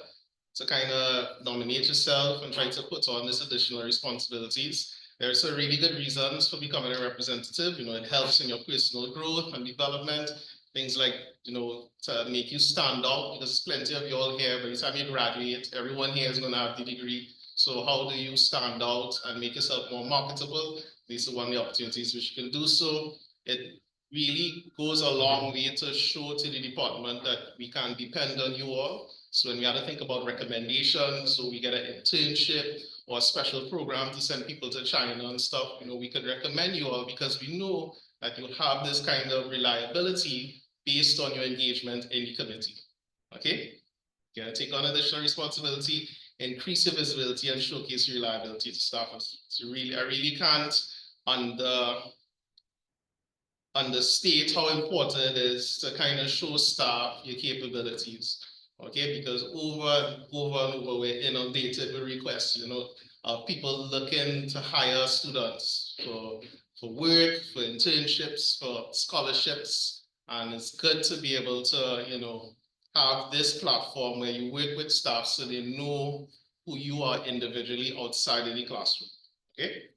to kind of nominate yourself and try to put on this additional responsibilities. There are some really good reasons for becoming a representative. It helps in your personal growth and development. Things like, to make you stand out, because there's plenty of you all here. By the time you graduate, everyone here is going to have the degree. So how do you stand out and make yourself more marketable? These are one of the opportunities which you can do so. It really goes a long way to show to the department that we can depend on you all. So when we have to think about recommendations, so we get an internship or a special program to send people to China and stuff, we could recommend you all because we know that you have this kind of reliability based on your engagement in the committee. Okay? You're gonna take on additional responsibility, increase your visibility and showcase your reliability to staffers. So I really can't understate how important it is to kind of show staff your capabilities. Okay, because over and over, we're inundated with requests, of people looking to hire students for work, for internships, for scholarships. And it's good to be able to, have this platform where you work with staff so they know who you are individually outside of the classroom, okay?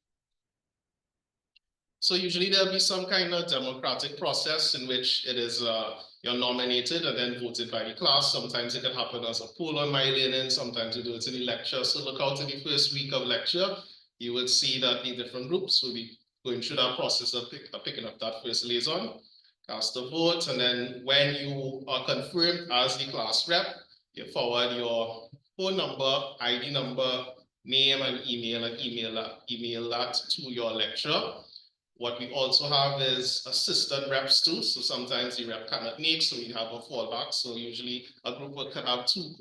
So usually there'll be some kind of democratic process in which it is you're nominated and then voted by the class. Sometimes it can happen as a poll on My Learning. Sometimes you do it in the lecture. So look out in the first week of lecture. You will see that the different groups will be going through that process of picking up that first liaison, cast a vote, and then when you are confirmed as the class rep, you forward your phone number, ID number, name, and email that to your lecturer. What we also have is assistant reps too. So sometimes the rep cannot make, so we have a fallback. So usually a group can have two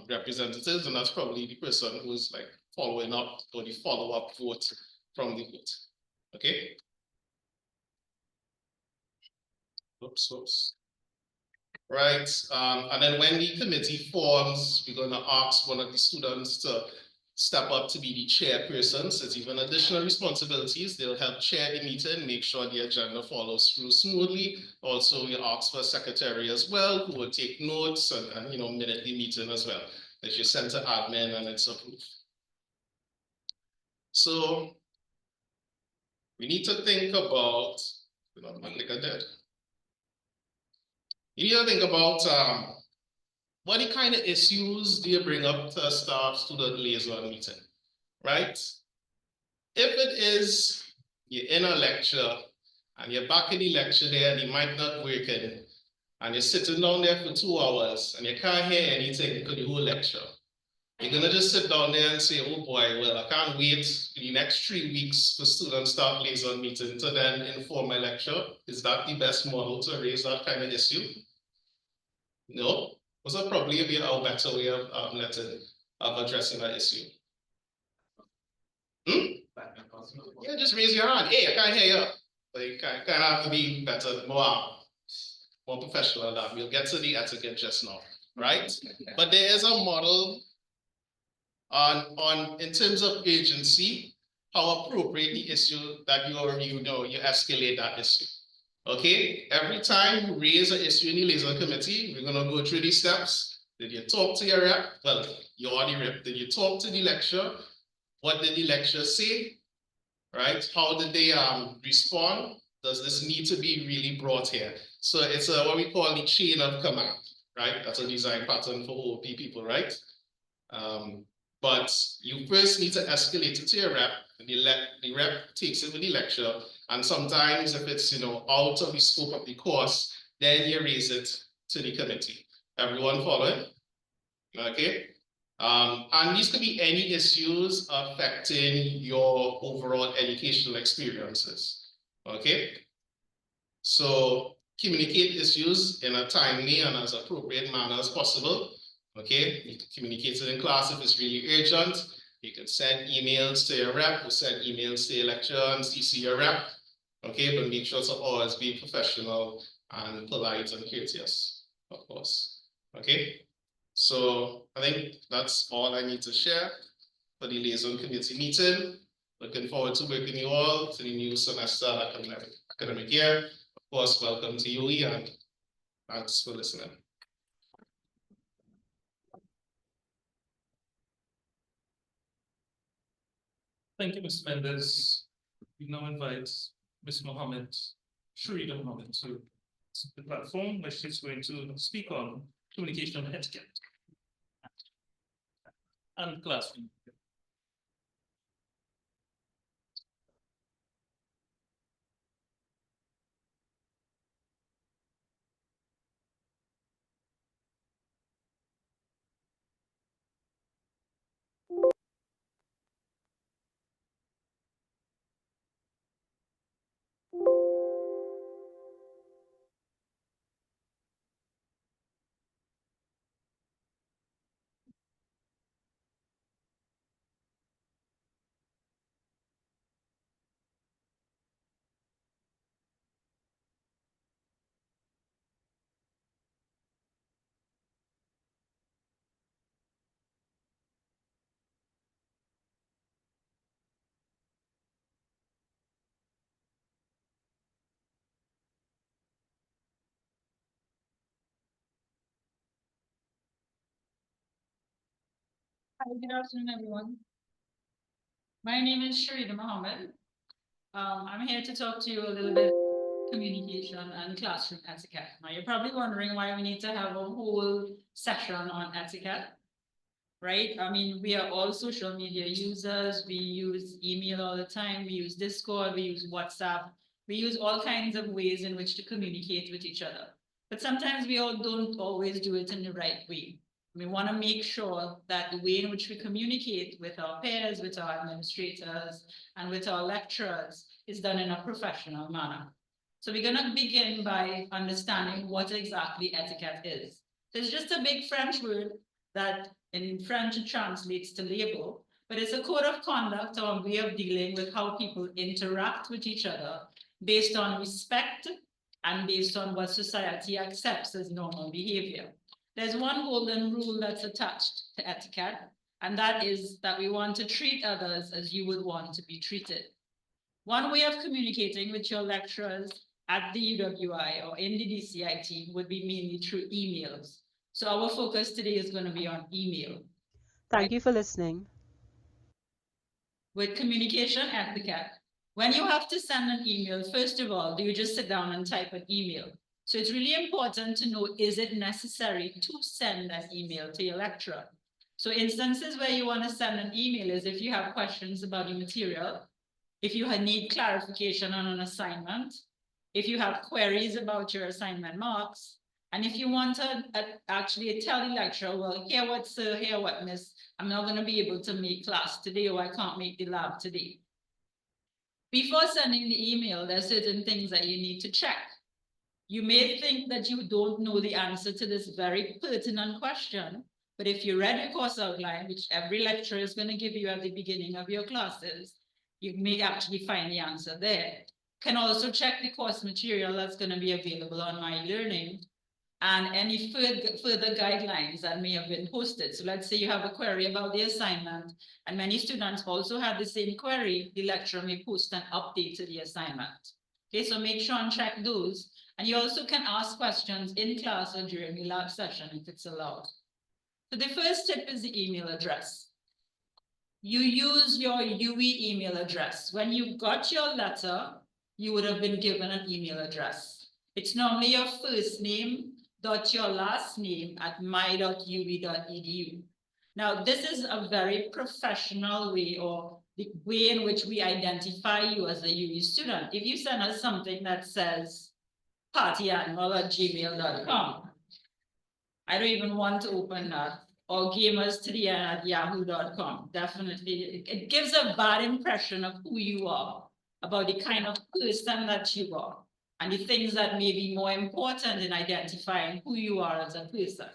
representatives, and that's probably the person who's like following up or the follow-up vote from the vote. Okay. Oops. Right, and then when the committee forms, we're going to ask one of the students to step up to be the chairperson. So it's even additional responsibilities. They'll help chair the meeting, make sure the agenda follows through smoothly. Also, we ask for a secretary as well, who will take notes and minute the meeting as well, that you send to admin and it's approved. So we need to think about, my clicker dead. You need to think about what kind of issues do you bring up to a staff student liaison meeting, right? If it is you're in a lecture and you're back in the lecture there and you might not working and you're sitting down there for 2 hours and you can't hear anything for the whole lecture, you're gonna just sit down there and say, oh boy, well, I can't wait for the next 3 weeks for student staff liaison meeting to then inform my lecture. Is that the best model to raise that kind of issue? No. Was that probably a better way of addressing that issue? Yeah, just raise your hand. Hey, I can't hear you. But you kind of have to be better, more professional than that. We'll get to the etiquette just now, right? But there is a model on in terms of agency, how appropriate the issue that you escalate that issue. Okay, every time you raise an issue in the liaison committee, we're gonna go through these steps. Did you talk to your rep? Well, you're the rep. Did you talk to the lecturer? What did the lecturer say? Right? How did they respond? Does this need to be really brought here? So it's what we call the chain of command, right? That's a design pattern for OOP people, right? But you first need to escalate it to your rep, and the rep takes it with the lecturer. And sometimes if it's out of the scope of the course, then you raise it to the committee. Everyone following? Okay. And these could be any issues affecting your overall educational experiences. Okay. So communicate issues in a timely and as appropriate manner as possible. Okay, you can communicate it in class if it's really urgent. You can send emails to your rep, or send emails to your lecturer and CC your rep. Okay, but make sure to always be professional and polite and courteous, of course. Okay, so I think that's all I need to share for the liaison committee meeting. Looking forward to working you all to the new semester academic year. Of course, welcome to UE and thanks for listening. Thank you, Ms. Mendes. We now invite Ms. Sharida Mohammed to the platform where she's going to speak on communication etiquette and classroom. Hi, good afternoon, everyone. My name is Sharida Mohammed. I'm here to talk to you a little bit communication and classroom etiquette. Now, you're probably wondering why we need to have a whole session on etiquette, right? I mean, we are all social media users. We use email all the time. We use Discord. We use WhatsApp. We use all kinds of ways in which to communicate with each other. But sometimes we all don't always do it in the right way. We want to make sure that the way in which we communicate with our peers, with our administrators, and with our lecturers is done in a professional manner. So we're going to begin by understanding what exactly etiquette is. So it's just a big French word that in French it translates to label, but it's a code of conduct or a way of dealing with how people interact with each other based on respect and based on what society accepts as normal behavior. There's one golden rule that's attached to etiquette, and that is that we want to treat others as you would want to be treated. One way of communicating with your lecturers at the UWI or in the DCI team would be mainly through emails. So our focus today is going to be on email. Thank you for listening. With communication etiquette, when you have to send an email, first of all, do you just sit down and type an email? So it's really important to know, is it necessary to send an email to your lecturer? So instances where you want to send an email is if you have questions about the material, if you need clarification on an assignment, if you have queries about your assignment marks, and if you want to actually tell the lecturer, well, here what sir, here what miss, I'm not going to be able to make class today, or I can't make the lab today. Before sending the email, there's certain things that you need to check. You may think that you don't know the answer to this very pertinent question, but if you read your course outline, which every lecturer is going to give you at the beginning of your classes, you may actually find the answer there. Can also check the course material that's going to be available on My Learning and any further guidelines that may have been posted. So let's say you have a query about the assignment, and many students also have the same query, the lecturer may post an update to the assignment. Okay, so make sure and check those. And you also can ask questions in class or during the lab session if it's allowed. So the first tip is the email address. You use your UE email address. When you got your letter, you would have been given an email address. It's normally your first name dot your last name at my.ue.edu. Now, this is a very professional way, or the way in which we identify you as a UE student. If you send us something that says partyanimal@gmail.com, I don't even want to open that, or gamers3n@yahoo.com. Definitely, it gives a bad impression of who you are, about the kind of person that you are, and the things that may be more important in identifying who you are as a person.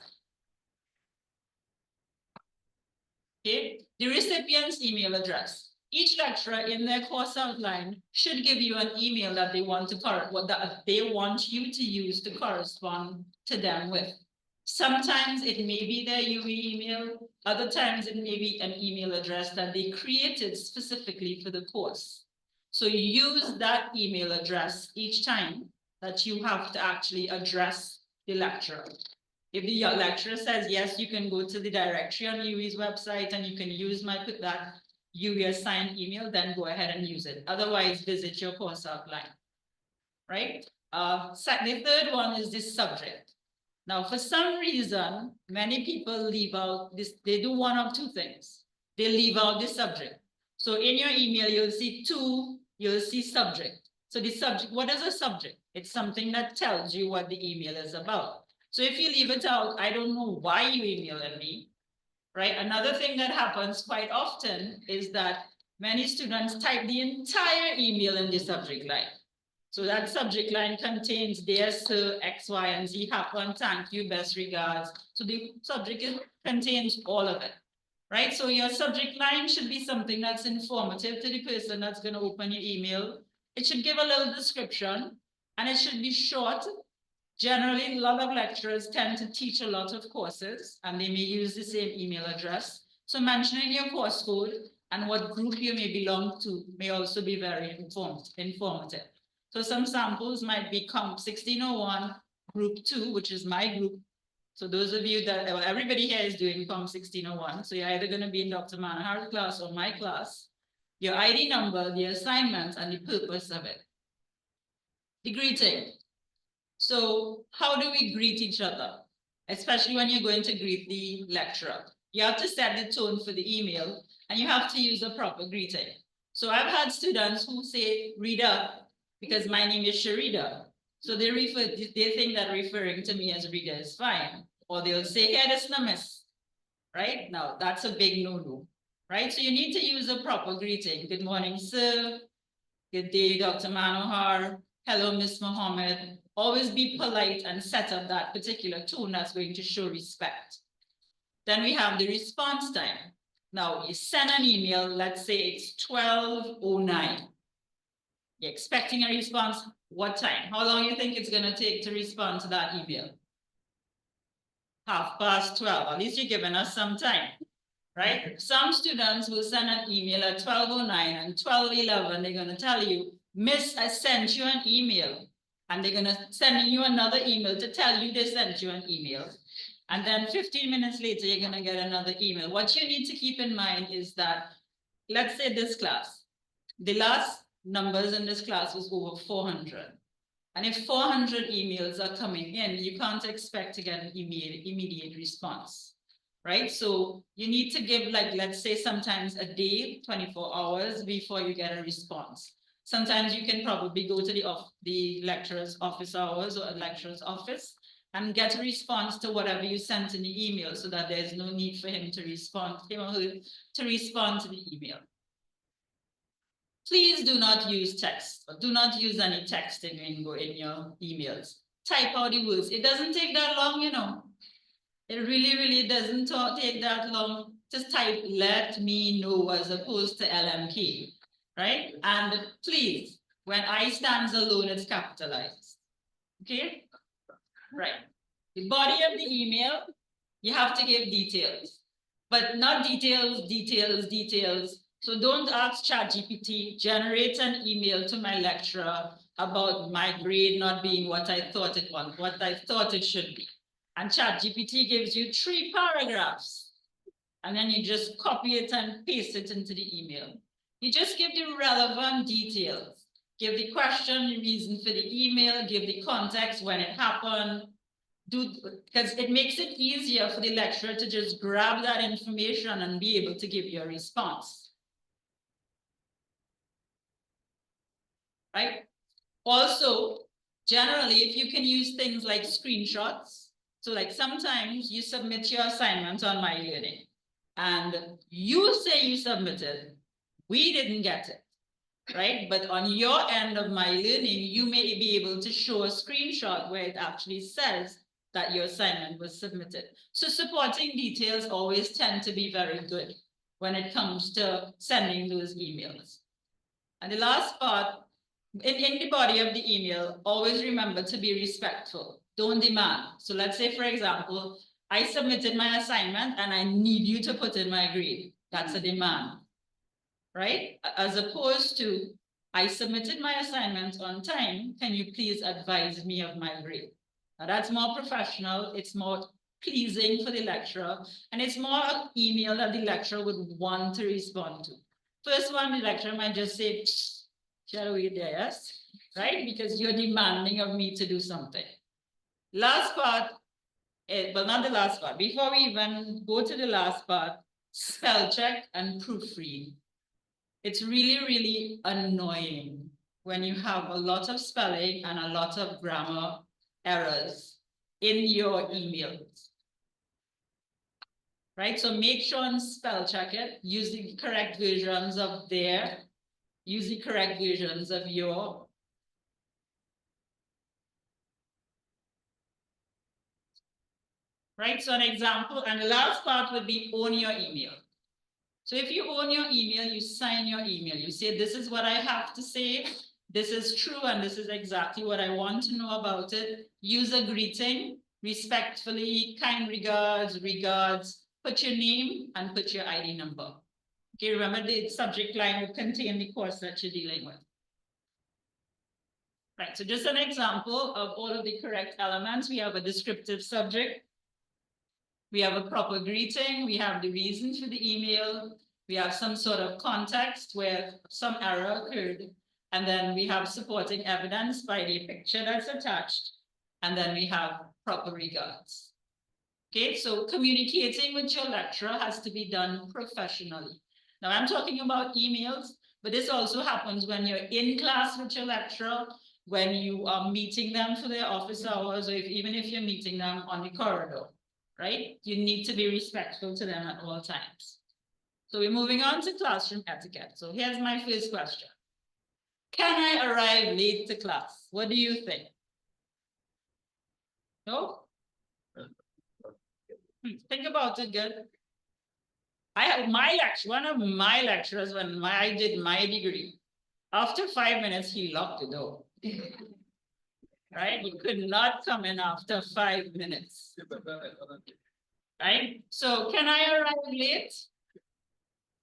Okay, the recipient's email address. Each lecturer in their course outline should give you an email that they want to that they want you to use to correspond to them with. Sometimes it may be their UE email, other times it may be an email address that they created specifically for the course. So you use that email address each time that you have to actually address the lecturer. If the lecturer says, yes, you can go to the directory on UWE's website and you can use that UE assigned email, then go ahead and use it. Otherwise, visit your course outline, right? The third one is this subject. Now, for some reason, many people leave out this, they do one of two things. They leave out the subject. So in your email, you'll see subject. So the subject, what is a subject? It's something that tells you what the email is about. So if you leave it out, I don't know why you emailed me, right? Another thing that happens quite often is that many students type the entire email in the subject line. So that subject line contains dear sir, X, Y, and Z happen, thank you, best regards. So the subject contains all of it, right? So your subject line should be something that's informative to the person that's going to open your email. It should give a little description, and it should be short. Generally, a lot of lecturers tend to teach a lot of courses, and they may use the same email address. So mentioning your course code and what group you may belong to may also be very informative. So some samples might be Comp 1601, Group 2, which is my group. So those of you that, well, everybody here is doing Comp 1601. So you're either going to be in Dr. Manohar's class or my class. Your ID number, the assignment, and the purpose of it. The greeting. So how do we greet each other? Especially when you're going to greet the lecturer. You have to set the tone for the email, and you have to use a proper greeting. So I've had students who say Rita, because my name is Sharida. So they think that referring to me as Rita is fine. Or they'll say, here, this is miss. Right? Now, that's a big no-no. Right? So you need to use a proper greeting. Good morning, sir. Good day, Dr. Manohar. Hello, Miss Mohammed. Always be polite and set up that particular tone that's going to show respect. Then we have the response time. Now, you send an email, let's say it's 12:09. You're expecting a response. What time? How long do you think it's going to take to respond to that email? 12:30. At least you're giving us some time, right? Some students will send an email at 12:09 and 12:11. They're going to tell you, Miss, I sent you an email. And they're going to send you another email to tell you they sent you an email. And then 15 minutes later, you're going to get another email. What you need to keep in mind is that, let's say this class, the last numbers in this class was over 400. And if 400 emails are coming in, you can't expect to get an immediate response, right? So you need to give, like, let's say sometimes a day, 24 hours before you get a response. Sometimes you can probably go to the lecturer's office hours or a lecturer's office and get a response to whatever you sent in the email, so that there's no need for him to respond, him or her, to respond to the email. Please do not use text, or do not use any texting in your emails. Type out the words. It doesn't take that long, you know. It really doesn't take that long. Just type "let me know" as opposed to LMK, right? And please, when I stands alone, it's capitalized. Okay? Right. The body of the email, you have to give details, but not details. So don't ask ChatGPT, generate an email to my lecturer about my grade not being what I thought it was, what I thought it should be. And ChatGPT gives you 3 paragraphs. And then you just copy it and paste it into the email. You just give the relevant details. Give the question, the reason for the email, give the context when it happened. Because it makes it easier for the lecturer to just grab that information and be able to give you a response. Right? Also, generally, if you can use things like screenshots, so like sometimes you submit your assignment on My Learning and you say you submitted, we didn't get it, right? But on your end of My Learning, you may be able to show a screenshot where it actually says that your assignment was submitted. So supporting details always tend to be very good when it comes to sending those emails. And the last part, in the body of the email, always remember to be respectful. Don't demand. So let's say, for example, I submitted my assignment and I need you to put in my grade. That's a demand, right? As opposed to, I submitted my assignment on time. Can you please advise me of my grade? Now that's more professional. It's more pleasing for the lecturer. And it's more an email that the lecturer would want to respond to. First one, the lecturer might just say, shall we there, yes? Right? Because you're demanding of me to do something. Last part, well, not the last part. Before we even go to the last part, spell check and proofread. It's really annoying when you have a lot of spelling and a lot of grammar errors in your emails. Right? So make sure and spell check it, use the correct versions of there. Use the correct versions of your. Right, so an example, and the last part would be own your email. So if you own your email, you sign your email. You say, this is what I have to say. This is true, and this is exactly what I want to know about it. Use a greeting, respectfully, kind regards, put your name and put your ID number. Okay, remember the subject line will contain the course that you're dealing with. Right, so just an example of all of the correct elements. We have a descriptive subject. We have a proper greeting. We have the reason for the email. We have some sort of context where some error occurred. And then we have supporting evidence by the picture that's attached. And then we have proper regards. Okay, so communicating with your lecturer has to be done professionally. Now I'm talking about emails, but this also happens when you're in class with your lecturer, when you are meeting them for their office hours, or even if you're meeting them on the corridor, right? You need to be respectful to them at all times. So we're moving on to classroom etiquette. So here's my first question. Can I arrive late to class? What do you think? No? Think about it good. I had one of my lecturers when I did my degree. After 5 minutes, he locked the door. Right? You could not come in after 5 minutes. Right? So can I arrive late?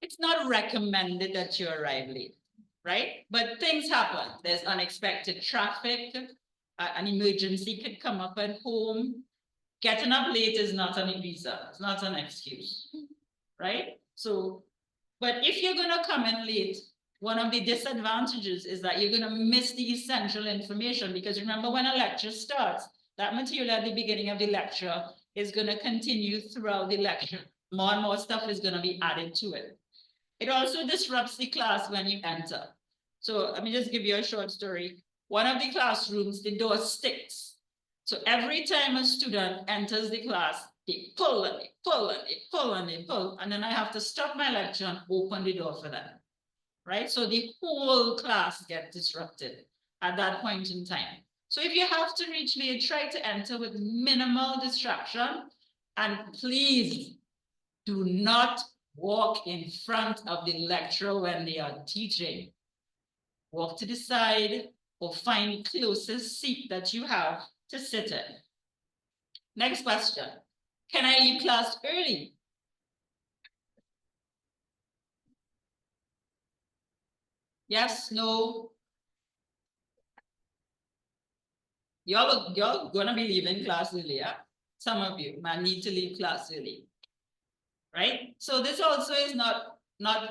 It's not recommended that you arrive late, right? But things happen. There's unexpected traffic. An emergency could come up at home. Getting up late is not an reason. It's not an excuse. Right? So, but if you're gonna come in late, one of the disadvantages is that you're going to miss the essential information, because remember, when a lecture starts, that material at the beginning of the lecture is going to continue throughout the lecture. More and more stuff is going to be added to it. It also disrupts the class when you enter. So let me just give you a short story. One of the classrooms, the door sticks. So every time a student enters the class, they pull and they pull and they pull and they pull, and then I have to stop my lecture and open the door for them, right? So the whole class gets disrupted at that point in time. So if you have to reach me, try to enter with minimal distraction, and please do not walk in front of the lecturer when they are teaching. Walk to the side or find the closest seat that you have to sit in. Next question. Can I leave class early? Yes, no? You're gonna be leaving class early, yeah? Some of you might need to leave class early, right? So this also is not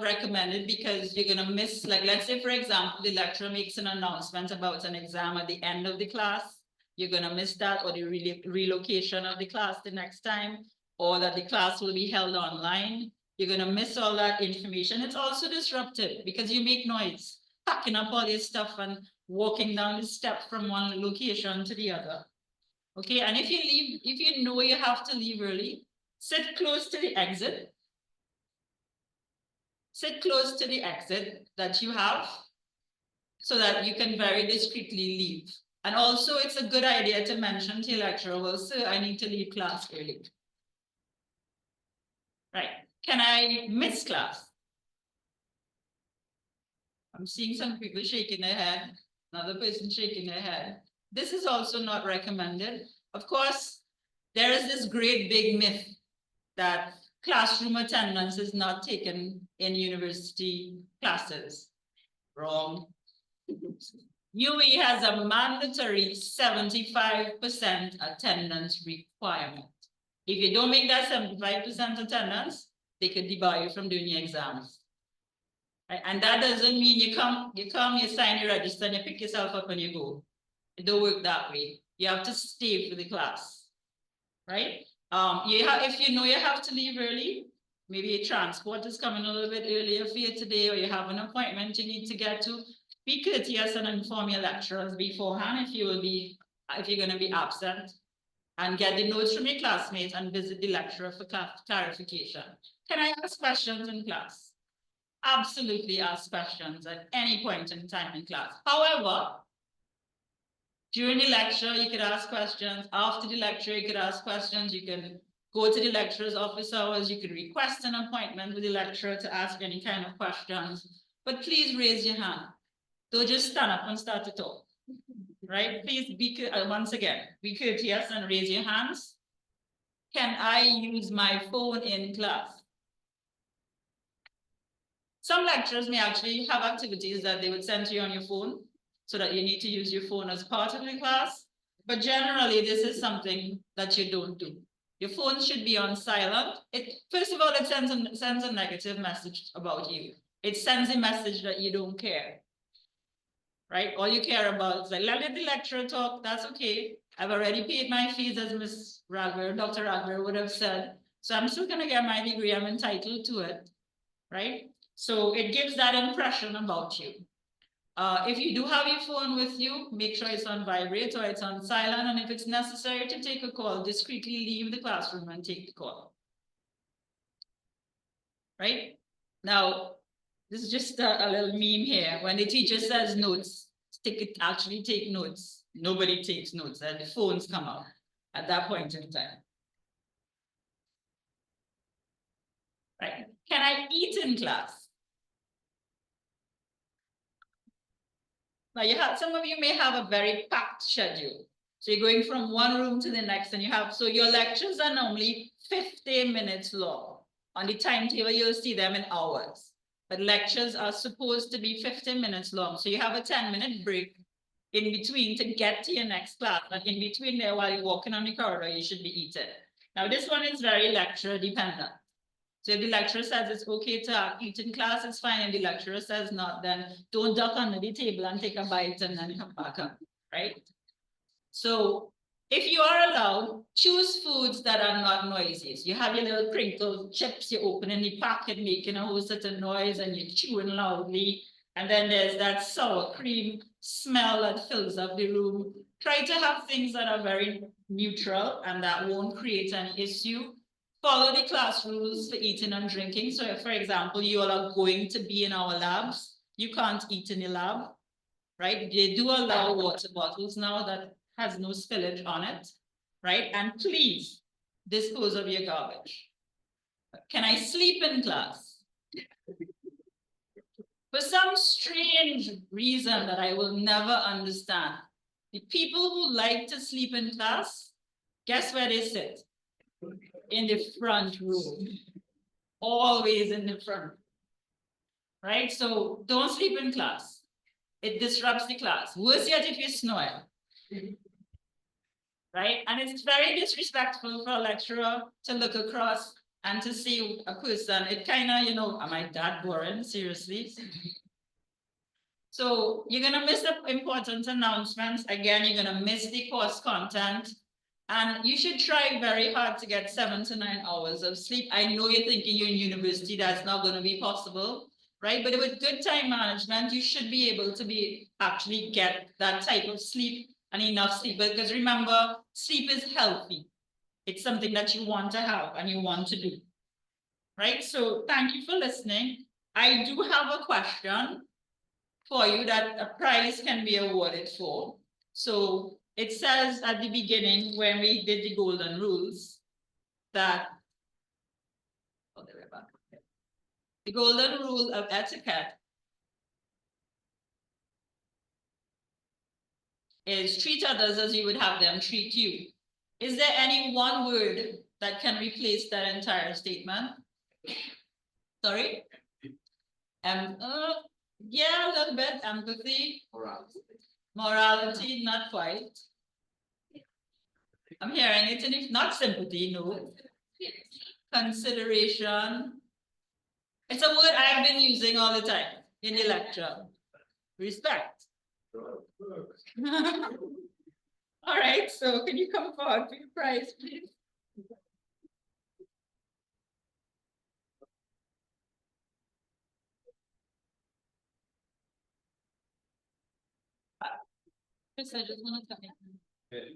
recommended, because you're gonna miss, like, let's say, for example, the lecturer makes an announcement about an exam at the end of the class. You're gonna miss that, or the relocation of the class the next time, or that the class will be held online. You're gonna miss all that information. It's also disruptive because you make noise, packing up all your stuff and walking down the step from one location to the other. Okay, and if you know you have to leave early, sit close to the exit. Sit close to the exit that you have, so that you can very discreetly leave. And also, it's a good idea to mention to your lecturer, well, sir, I need to leave class early. Right, can I miss class? I'm seeing some people shaking their head, another person shaking their head. This is also not recommended. Of course, there is this great big myth that classroom attendance is not taken in university classes. Wrong. UWI has a mandatory 75% attendance requirement. If you don't make that 75% attendance, they could debar you from doing your exams. Right? And that doesn't mean you come, you sign your register, and you pick yourself up and you go. It don't work that way. You have to stay for the class, right? If you know you have to leave early, maybe transport is coming a little bit earlier for you today, or you have an appointment you need to get to, be courteous and inform your lecturers beforehand if you're going to be absent, and get the notes from your classmates and visit the lecturer for clarification. Can I ask questions in class? Absolutely ask questions at any point in time in class. However, during the lecture, you could ask questions. After the lecture, you could ask questions. You can go to the lecturer's office hours. You could request an appointment with the lecturer to ask any kind of questions. But please raise your hand. Don't just stand up and start to talk, right? Please be, once again, be courteous and raise your hands. Can I use my phone in class? Some lecturers may actually have activities that they would send to you on your phone, so that you need to use your phone as part of the class. But generally, this is something that you don't do. Your phone should be on silent. First of all, it sends a negative message about you. It sends a message that you don't care, right? All you care about is like, let the lecturer talk, that's okay. I've already paid my fees, as Ms. Ragler, Dr. Ragler would have said. So I'm still gonna get my degree, I'm entitled to it, right? So it gives that impression about you. If you do have your phone with you, make sure it's on vibrate or it's on silent. And if it's necessary to take a call, discreetly leave the classroom and take the call. Right? Now, this is just a little meme here. When the teacher says notes, actually take notes. Nobody takes notes, and the phones come out at that point in time. Right? Can I eat in class? Now some of you may have a very packed schedule. So you're going from one room to the next, and so your lectures are normally 50 minutes long. On the timetable, you'll see them in hours. But lectures are supposed to be 50 minutes long. So you have a 10-minute break in between to get to your next class. And in between there, while you're walking on the corridor, you should be eating. Now this one is very lecture dependent. So if the lecturer says it's okay to eat in class, it's fine. If the lecturer says not, then don't duck under the table and take a bite and then come back up, right? So if you are allowed, choose foods that are not noisy. So you have your little crinkle chips, you open in the packet, making a whole certain noise and you're chewing loudly. And then there's that sour cream smell that fills up the room. Try to have things that are very neutral and that won't create an issue. Follow the class rules for eating and drinking. So if, for example, you all are going to be in our labs, you can't eat in the lab, right? They do allow water bottles now that has no spillage on it, right? And please dispose of your garbage. Can I sleep in class? For some strange reason that I will never understand, the people who like to sleep in class, guess where they sit? In the front row. Always in the front. Right? So don't sleep in class. It disrupts the class. Worse yet if you snore. Right? And it's very disrespectful for a lecturer to look across and to see a person. It kind of, you know, am I that boring? Seriously? So you're going to miss the important announcements. Again, you're going to miss the course content. And you should try very hard to get 7 to 9 hours of sleep. I know you're thinking you're in university, that's not going to be possible, right? But with good time management, you should be able to actually get that type of sleep and enough sleep. Because remember, sleep is healthy. It's something that you want to have and you want to do, right? So thank you for listening. I do have a question for you that a prize can be awarded for. So it says at the beginning when we did the golden rules that the golden rule of etiquette is treat others as you would have them treat you. Is there any one word that can replace that entire statement? Sorry? Yeah, a little bit. Empathy. Morality, not quite. I'm hearing it, and if not sympathy, no. Consideration. It's a word I've been using all the time in the lecture. Respect. All right, so can you come forward for your prize, please? Chris, I just want to come in.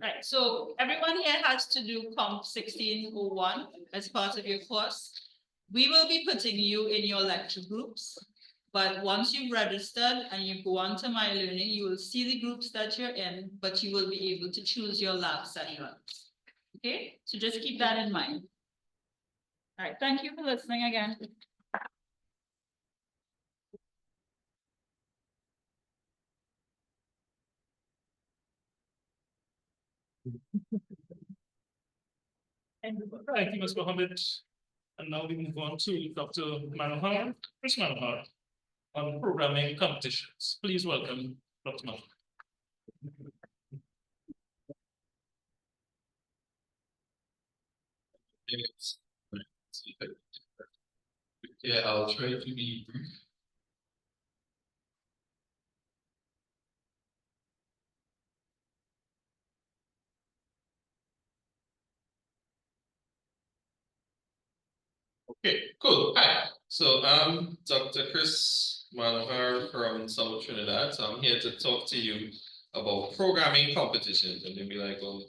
Right, so everyone here has to do Comp 1601 as part of your course. We will be putting you in your lecture groups, but once you've registered and you go on to My Learning, you will see the groups that you're in, but you will be able to choose your lab sessions. Okay, so just keep that in mind. All right, thank you for listening again. Thank you, Ms. Mohammed. And now we move on to Dr. Manohar, Chris Manohar, on programming competitions. Please welcome Dr. Manohar. Yeah, I'll try to be brief. Okay, cool. Hi. So I'm Dr. Chris Manohar from South Trinidad. So I'm here to talk to you about programming competitions. And you'll be like, well,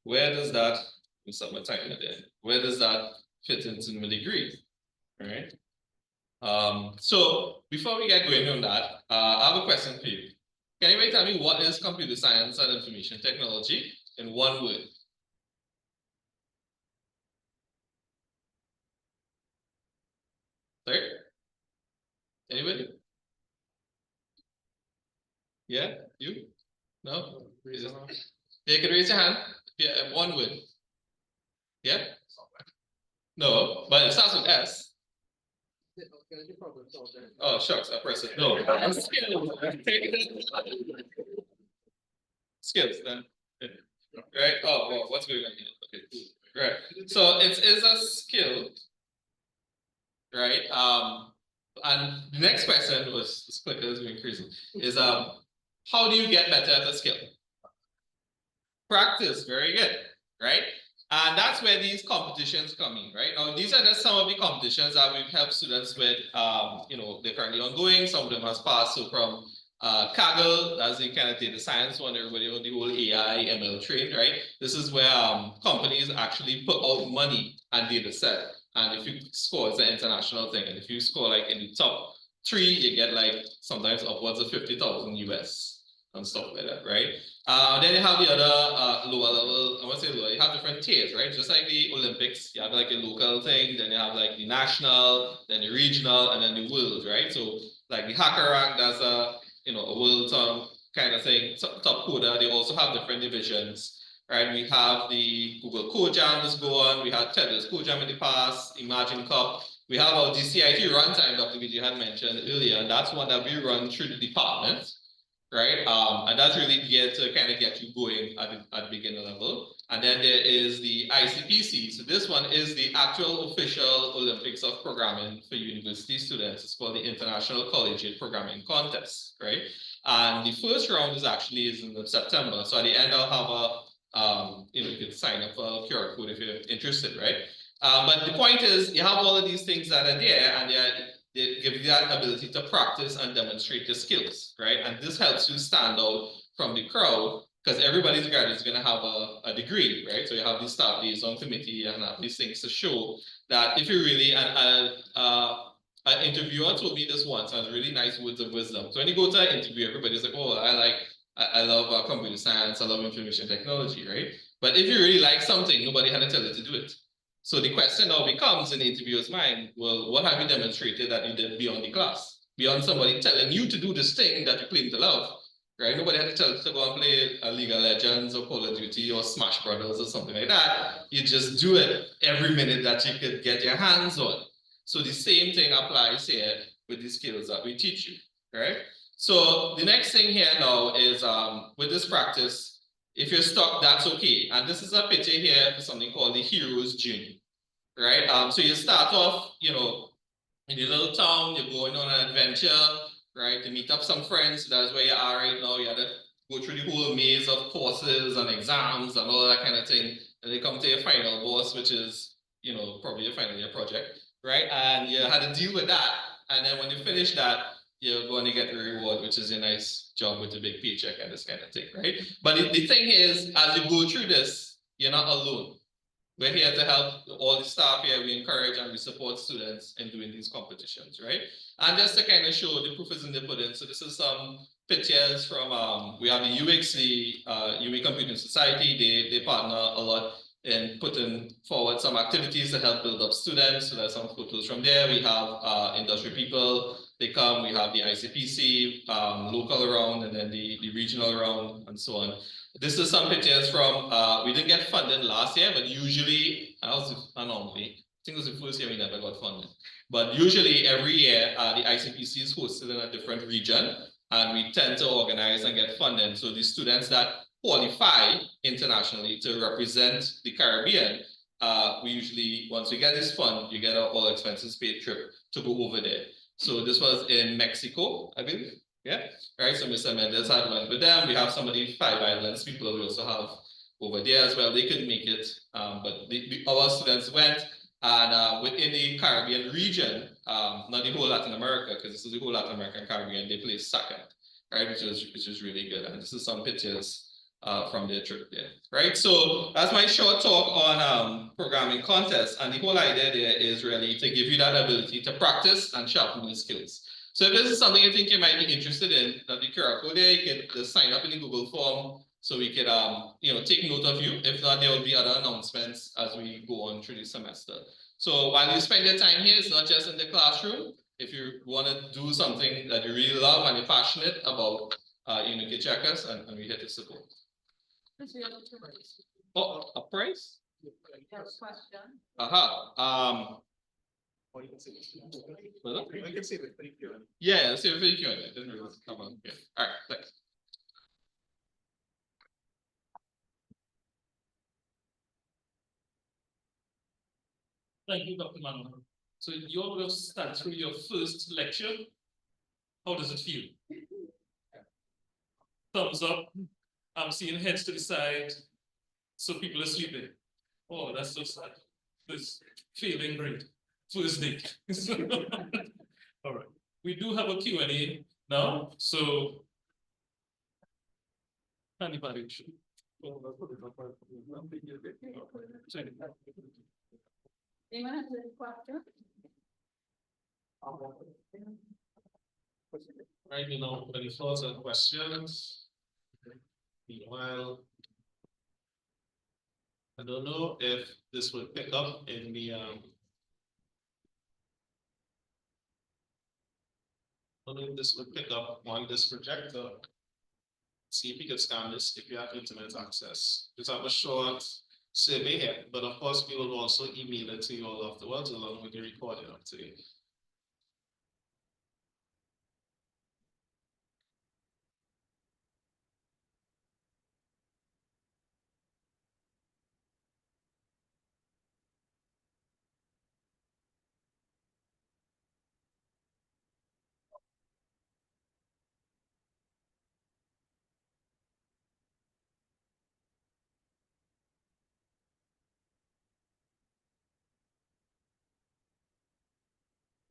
where does that, in summertime again, where does that fit into my degree? All right. So before we get going on that, I have a question for you. Can anybody tell me what is computer science and information technology in one word? Sorry? Anybody? Yeah, you? No? Yeah, you can raise your hand. Yeah, one word. Yeah? No, but it starts with S. Oh, shucks, I pressed it. No. Skills, then. Right? Oh, well, what's going on here? Okay, right. So it is a skill right? And the next question was, this clicker is going crazy, is how do you get better at a skill? Practice, very good, right? And that's where these competitions come in, right? Now, these are just some of the competitions that we've helped students with, they're currently ongoing. Some of them has passed. So from Kaggle, that's the kind of data science one, everybody on the whole AI, ML train, right? This is where companies actually put out money and data set. And if you score, it's an international thing. And if you score like in the top 3, you get like sometimes upwards of 50,000 US and stuff like that, right? Then you have the other lower level, I want to say lower, you have different tiers, right? Just like the Olympics, you have like a local thing, then you have like the national, then the regional, and then the world, right? So like the hacker rank, that's a world kind of thing, top coder. They also have different divisions, right? We have the Google Code Jam that's go on, we had Tether's Code Jam in the past, Imagine Cup. We have our DCIT runtime, Dr. Vijay had mentioned earlier, and that's one that we run through the department. Right, and that's really geared to kind of get you going at the beginner level. And then there is the ICPC. So this one is the actual official Olympics of programming for university students. It's called the International Collegiate Programming Contest, right? And the first round is in September. So at the end, I'll have you can sign up for a QR code if you're interested, right? But the point is, you have all of these things that are there, and they give you that ability to practice and demonstrate your skills, right? And this helps you stand out from the crowd because everybody's graduate is going to have a degree, right? So you have these staff liaison committee and have these things to show that if you really, an interviewer told me this once, and really nice words of wisdom. So when you go to an interview, everybody's like, oh, I love computer science, I love information technology, right? But if you really like something, nobody had to tell you to do it. So the question now becomes in the interviewer's mind, well, what have you demonstrated that you did beyond the class? Beyond somebody telling you to do this thing that you claim to love, right? Nobody had to tell you to go and play League of Legends or Call of Duty or Smash Brothers or something like that. You just do it every minute that you could get your hands on. So the same thing applies here with the skills that we teach you, right? So the next thing here now is with this practice, if you're stuck, that's okay. And this is a picture here for something called the hero's journey, right? So you start off, in a little town, you're going on an adventure, right? You meet up some friends, that's where you are right now. You have to go through the whole maze of courses and exams and all that kind of thing. And they come to your final boss, which is, probably your final year project, right? And you had to deal with that. And then when you finish that, you're going to get the reward, which is a nice job with a big paycheck and this kind of thing, right? But the thing is, as you go through this, you're not alone. We're here to help all the staff here. We encourage and we support students in doing these competitions, right? And just to kind of show the proof is in the pudding. So this is some pictures from, we have the UX, the UA Computing Society. They partner a lot in putting forward some activities to help build up students. So there's some photos from there. We have industry people. They come, we have the ICPC, local round, and then the regional round, and so on. This is some pictures from, we didn't get funded last year, but usually, anomaly, I think it was the first year we never got funded. But usually every year, the ICPC is hosted in a different region, and we tend to organize and get funded. So the students that qualify internationally to represent the Caribbean, we usually, once we get this fund, you get an all expenses paid trip to go over there. So this was in Mexico, I believe. Yeah, right. So Mr. Mendes had one with them. We have some of the 5 islands people we also have over there as well. They couldn't make it, but our students went. And within the Caribbean region, not the whole Latin America, because this is the whole Latin American Caribbean, they placed second, right? Which is really good. And this is some pictures from their trip there, right? So that's my short talk on programming contests. And the whole idea there is really to give you that ability to practice and sharpen your skills. So if this is something you think you might be interested in, that the QR code there, you can just sign up in the Google form so we could take note of you. If not, there will be other announcements as we go on through the semester. So while you spend your time here, it's not just in the classroom. If you want to do something that you really love and you're passionate about, you can check us and we're here to support. Oh, a prize? Question. Or you can see this. You can see the Q&A. Yeah, let's see the Q&A. Didn't really come on. Yeah. All right, thanks. Thank you, Dr. Manohar. So you're going to start through your first lecture. How does it feel? Thumbs up. I'm seeing heads to the side. So people are sleeping. Oh, that's so sad. This feeling great. First day. All right. We do have a Q&A now. So anybody should. Anyone has a question? Right, any further questions? Meanwhile, I don't know if this will pick up in the I don't know if this will pick up on this projector. See if you can scan this if you have internet access. Just have a short survey here, but of course we will also email it to you all afterwards along with the recording of today.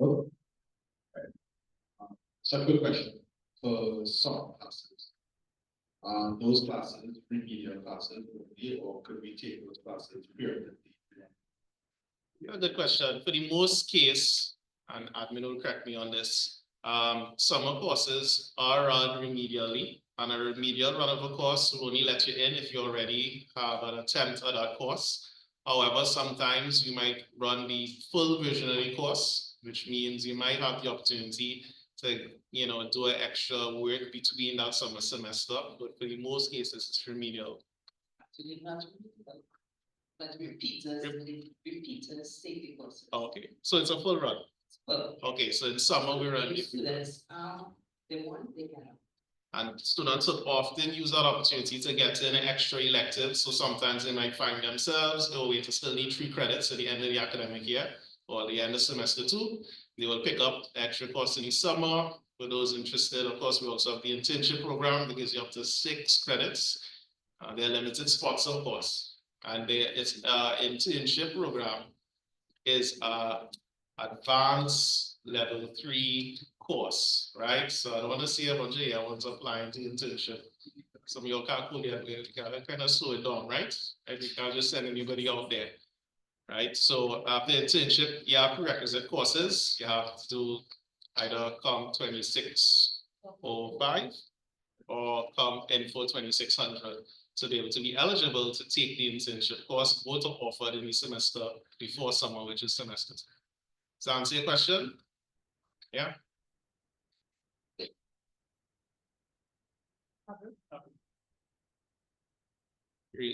Oh. So good question. For some classes, those classes, remedial classes, or could we take those classes periodically? Yeah, good question. For the most case, and admin will correct me on this, summer courses are run remedially, and a remedial run of a course will only let you in if you already have an attempt at that course. However, sometimes you might run the full version of the course, which means you might have the opportunity to, do an extra work between that summer semester, but for the most cases, it's remedial. But repeaters safety courses. Okay, so it's a full run. Okay, so in summer we run. Students, they can. And students will often use that opportunity to get in an extra elective. So sometimes they might find themselves, oh, wait, to still need 3 credits at the end of the academic year or the end of semester 2. They will pick up extra course in the summer. For those interested, of course, we also have the internship program that gives you up to 6 credits. They're limited spots, of course. And its internship program is advanced level 3 course, right? So I don't want to see a bunch of young ones applying to internship. Some of you can't pull it, we can kind of slow it down, right? I think I'll just send anybody out there, right? So after internship, you have prerequisite courses. You have to do either come 2605 or come N4 2600 to be able to be eligible to take the internship course. Both are offered in the semester before summer, which is semester 2. Does that answer your question? Yeah.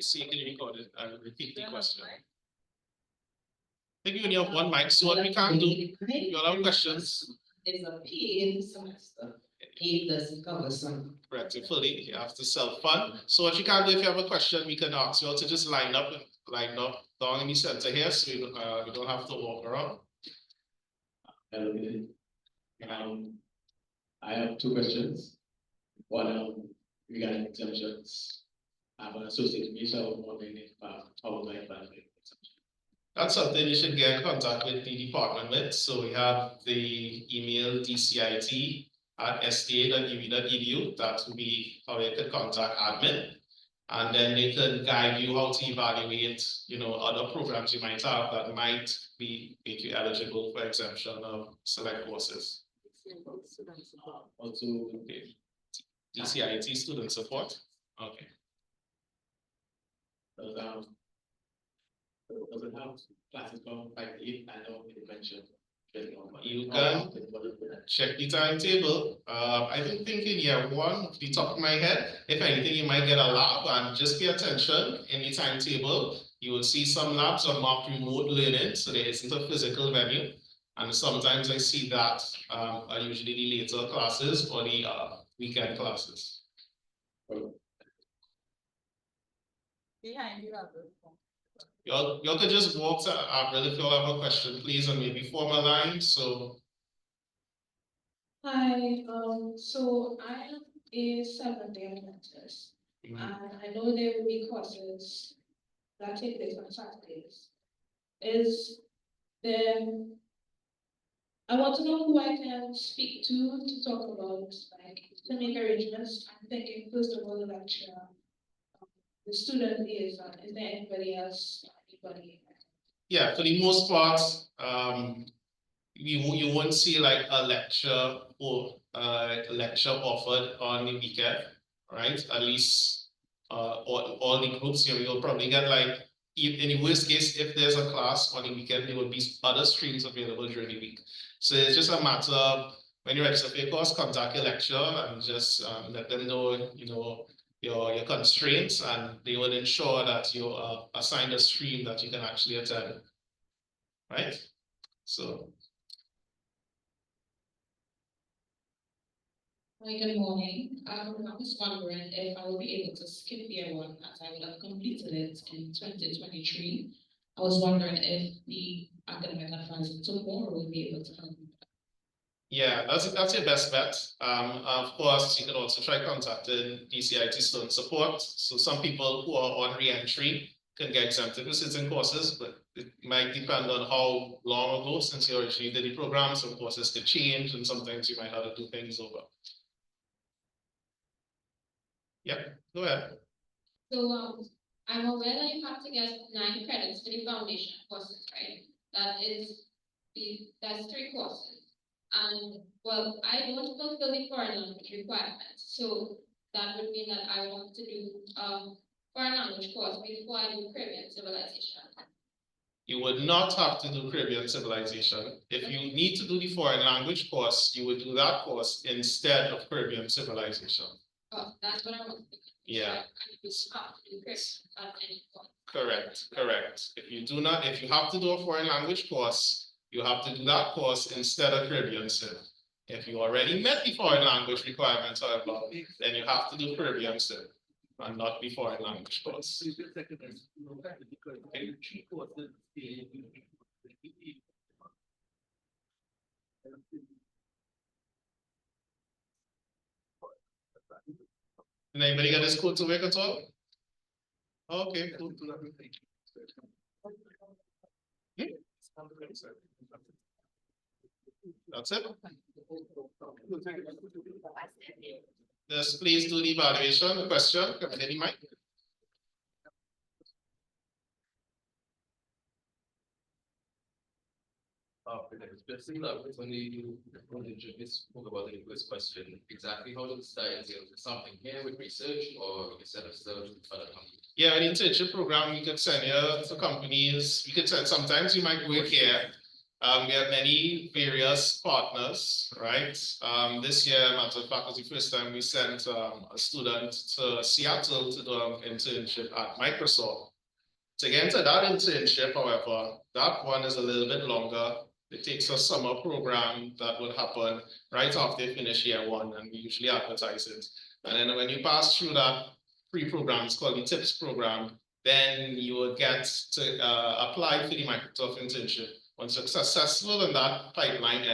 See, can you record it? I will repeat the question. I think you only have one mic, so what we can do, you all have questions. It's a paid semester. Paid doesn't cover some. Practically, you have to self-fund. So what you can do, if you have a question, we can ask you all to just line up down in the center here, so we don't have to walk around. I have 2 questions. One regarding exemptions. I have an associate me, so I'm wondering if how would I plan exemption? That's something you should get in contact with the department with. So we have the email dcit@sta.ub.edu. That would be how you could contact admin. And then they could guide you how to evaluate, other programs you might have that might make you eligible for exemption of select courses. Also, okay. DCIT student support. Okay. Does it have classes from 5 to 8? I know you mentioned. You can check the timetable. I don't think in year 1, off the top of my head, if anything, you might get a lab, and just pay attention in the timetable. You will see some labs are marked remote learning, so there isn't a physical venue. And sometimes I see that are usually the later classes or the weekend classes. Behind you, Y'all could just walk to Avril if y'all have a question, please, and maybe form a line, so. Hi, so I am a seventh-day Adventist, and I know there will be courses that take place on Saturdays. Is there, I want to know who I can speak to talk about, like, to make arrangements. I'm thinking, first of all, the lecturer, the student liaison. Is there anybody else, anybody? Yeah, for the most part, you won't see like a lecture or lecture offered on the weekend, right? At least all the groups, you'll probably get like, in the worst case, if there's a class on the weekend, there will be other streams available during the week. So it's just a matter of when you register for your course, contact your lecturer and just let them know, your constraints, and they will ensure that you are assigned a stream that you can actually attend. Right? So. Hi, good morning. I was wondering if I would be able to skip year one as I would have completed it in 2023. I was wondering if the academic advisor tomorrow would be able to help me. Yeah, that's your best bet. Of course, you can also try contacting DCIT Student Support. So some people who are on re-entry can get exempted for certain courses, but it might depend on how long ago since you originally did the program. Some courses could change, and sometimes you might have to do things over. Yeah, go ahead. So I'm aware that you have to get 9 credits for the foundation courses, right? That's 3 courses. And well, I don't fulfill the foreign language requirements. So that would mean that I want to do foreign language course before I do Caribbean civilization. You would not have to do Caribbean civilization. If you need to do the foreign language course, you would do that course instead of Caribbean civilization. Oh, that's what I want. Yeah. Correct. If you have to do a foreign language course, you have to do that course instead of Caribbean Civ. If you already met the foreign language requirements, however, then you have to do Caribbean Civ and not the foreign language course. Did anybody get this code to work at all? Okay, cool. That's it. Just please do the evaluation. The question, any mic? Just when you spoke about the first question, exactly how does that entail? Something here with research, or instead of search with other companies? Yeah, an internship program, we could send you to companies. We could send, sometimes you might work here. We have many various partners, right? This year, matter of fact, was the first time we sent a student to Seattle to do an internship at Microsoft. To get into that internship, however, that one is a little bit longer. It takes a summer program that would happen right after you finish year one, and we usually advertise it. And then when you pass through that pre-program, it's called the TIPS program, then you would get to apply for the Microsoft internship. Once you're successful in that pipeline,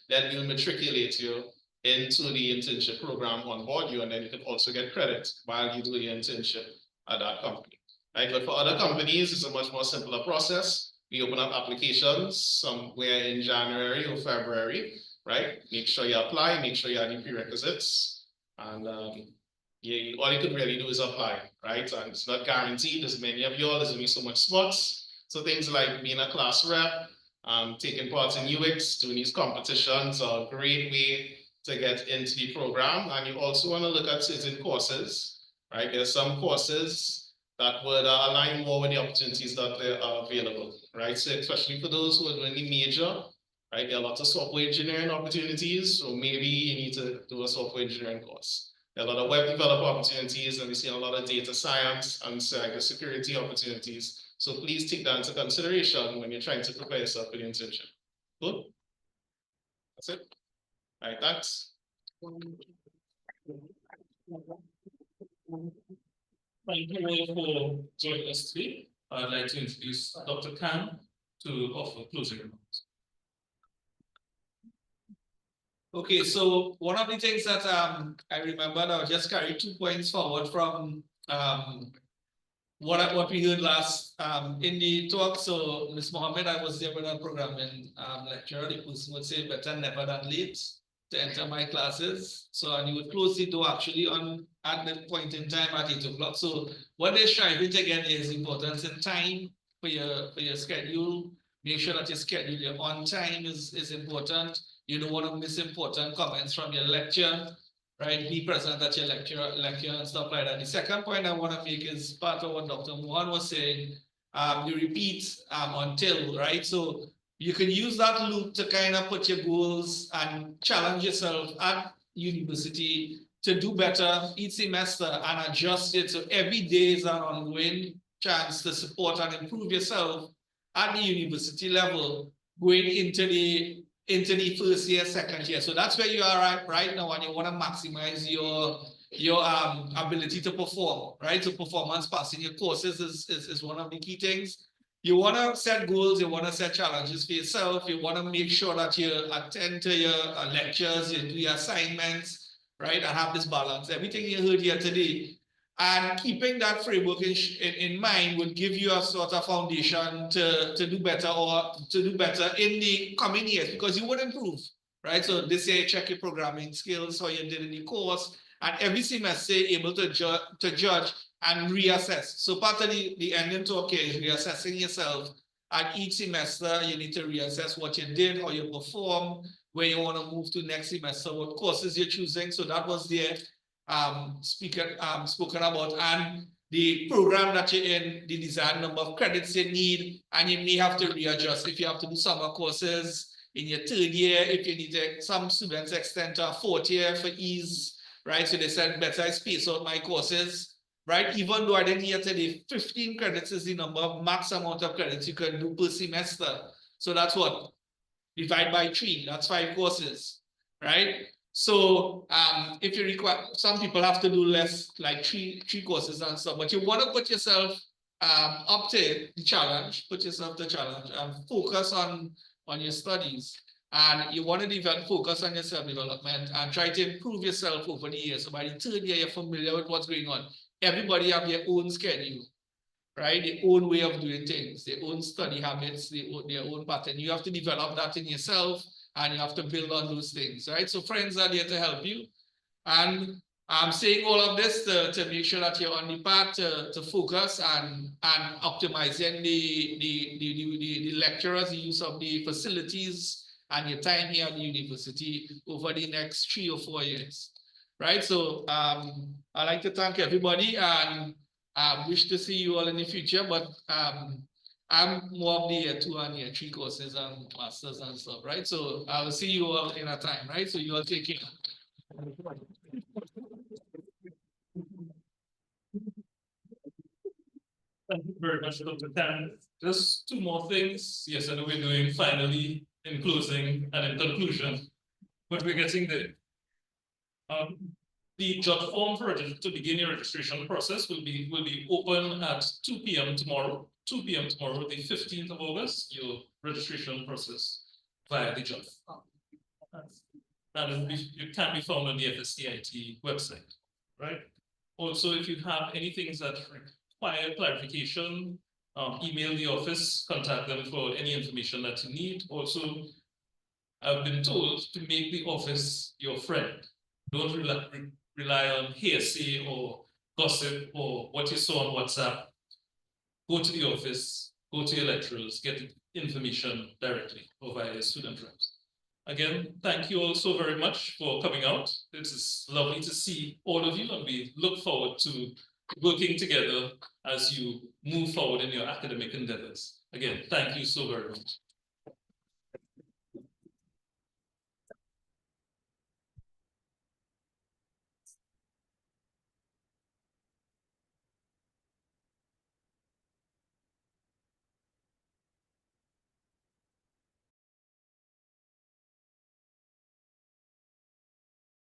then we'll matriculate you into the internship program on board you, and then you can also get credit while you do your internship at that company. Right? But for other companies, it's a much more simpler process. We open up applications somewhere in January or February, right? Make sure you apply, make sure you have the prerequisites, and all you can really do is apply, right? And it's not guaranteed. There's many of you all, there's only so much spots. So things like being a class rep, taking part in UX, doing these competitions are a great way to get into the program. And you also want to look at certain courses, right? There's some courses that would align more with the opportunities that are available, right? So especially for those who are doing the major, right? There are a lot of software engineering opportunities, so maybe you need to do a software engineering course. There are a lot of web developer opportunities, and we see a lot of data science and cybersecurity opportunities. So please take that into consideration when you're trying to prepare yourself for the internship. Good? That's it. All right, thanks. Thank you all for joining us today. I'd like to introduce Dr. Khan to offer closing remarks. Okay, so one of the things that I remembered, I'll just carry 2 points forward from what we heard last in the talk. So Ms. Mohammed, I was there with our programming lecturer. The person would say better never than late to enter my classes. So and you would close the door actually at that point in time at 8 o'clock. So what they're striving to get is importance in time for your schedule. Make sure that your schedule, your on time is important. You don't want to miss important comments from your lecture, right? Be present at your lecture and stuff like that. The second point I want to make is part of what Dr. Mohan was saying. You repeat until, right? So you can use that loop to kind of put your goals and challenge yourself at university to do better each semester and adjust it. So every day is an ongoing chance to support and improve yourself at the university level going into the first year, second year. So that's where you are right now, and you want to maximize your ability to perform, right? So performance passing your courses is one of the key things. You want to set goals, you want to set challenges for yourself, you want to make sure that you attend to your lectures, you do your assignments, right? And have this balance. Everything you heard here today, and keeping that framework in mind would give you a sort of foundation to do better in the coming years, because you would improve, right? So this year, check your programming skills, how you did in the course, and every semester able to judge and reassess. So part of the ending talk here is reassessing yourself. At each semester, you need to reassess what you did, how you perform, where you want to move to next semester, what courses you're choosing. So that was there. Spoken about, and the program that you're in, the desired number of credits you need, and you may have to readjust if you have to do summer courses in your 3rd year, if you need to, some students extend to a 4th year for ease, right? So they said, better I space out my courses, right? Even though I didn't hear today, 15 credits is the number of max amount of credits you can do per semester. So that's what? Divide by 3, that's 5 courses, right? So if you require, some people have to do less, like three courses and stuff, but you want to put yourself up to the challenge, put yourself the challenge and focus on your studies. And you want to focus on your self-development and try to improve yourself over the years. So by the 3rd year, you're familiar with what's going on. Everybody have their own schedule, right? Their own way of doing things, their own study habits, their own pattern. You have to develop that in yourself. And you have to build on those things, right? So friends are there to help you. And I'm saying all of this to make sure that you're on the path to focus and optimizing the lecturers, the use of the facilities and your time here at the university over the next 3 or 4 years, right? So I'd like to thank everybody and I wish to see you all in the future, but I'm more of the year 2 and year 3 courses and masters and stuff, right? So I will see you all in a time, right? So you all take care. Thank you very much, Dr. Khan. Just 2 more things. Yes, I know we're doing finally in closing and in conclusion, but we're getting there. The jot form to begin your registration process will be open at 2 p.m. tomorrow. 2 p.m. tomorrow, the 15th of August, your registration process via the jot form. And it can be found on the FSCIT website, right? Also, if you have any things that require clarification, email the office, contact them for any information that you need. Also, I've been told to make the office your friend. Don't rely on hearsay or gossip or what you saw on WhatsApp. Go to the office, go to your lecturers, get the information directly or via your student reps. Again, thank you all so very much for coming out. It is lovely to see all of you, and we look forward to working together as you move forward in your academic endeavors. Again, thank you so very much.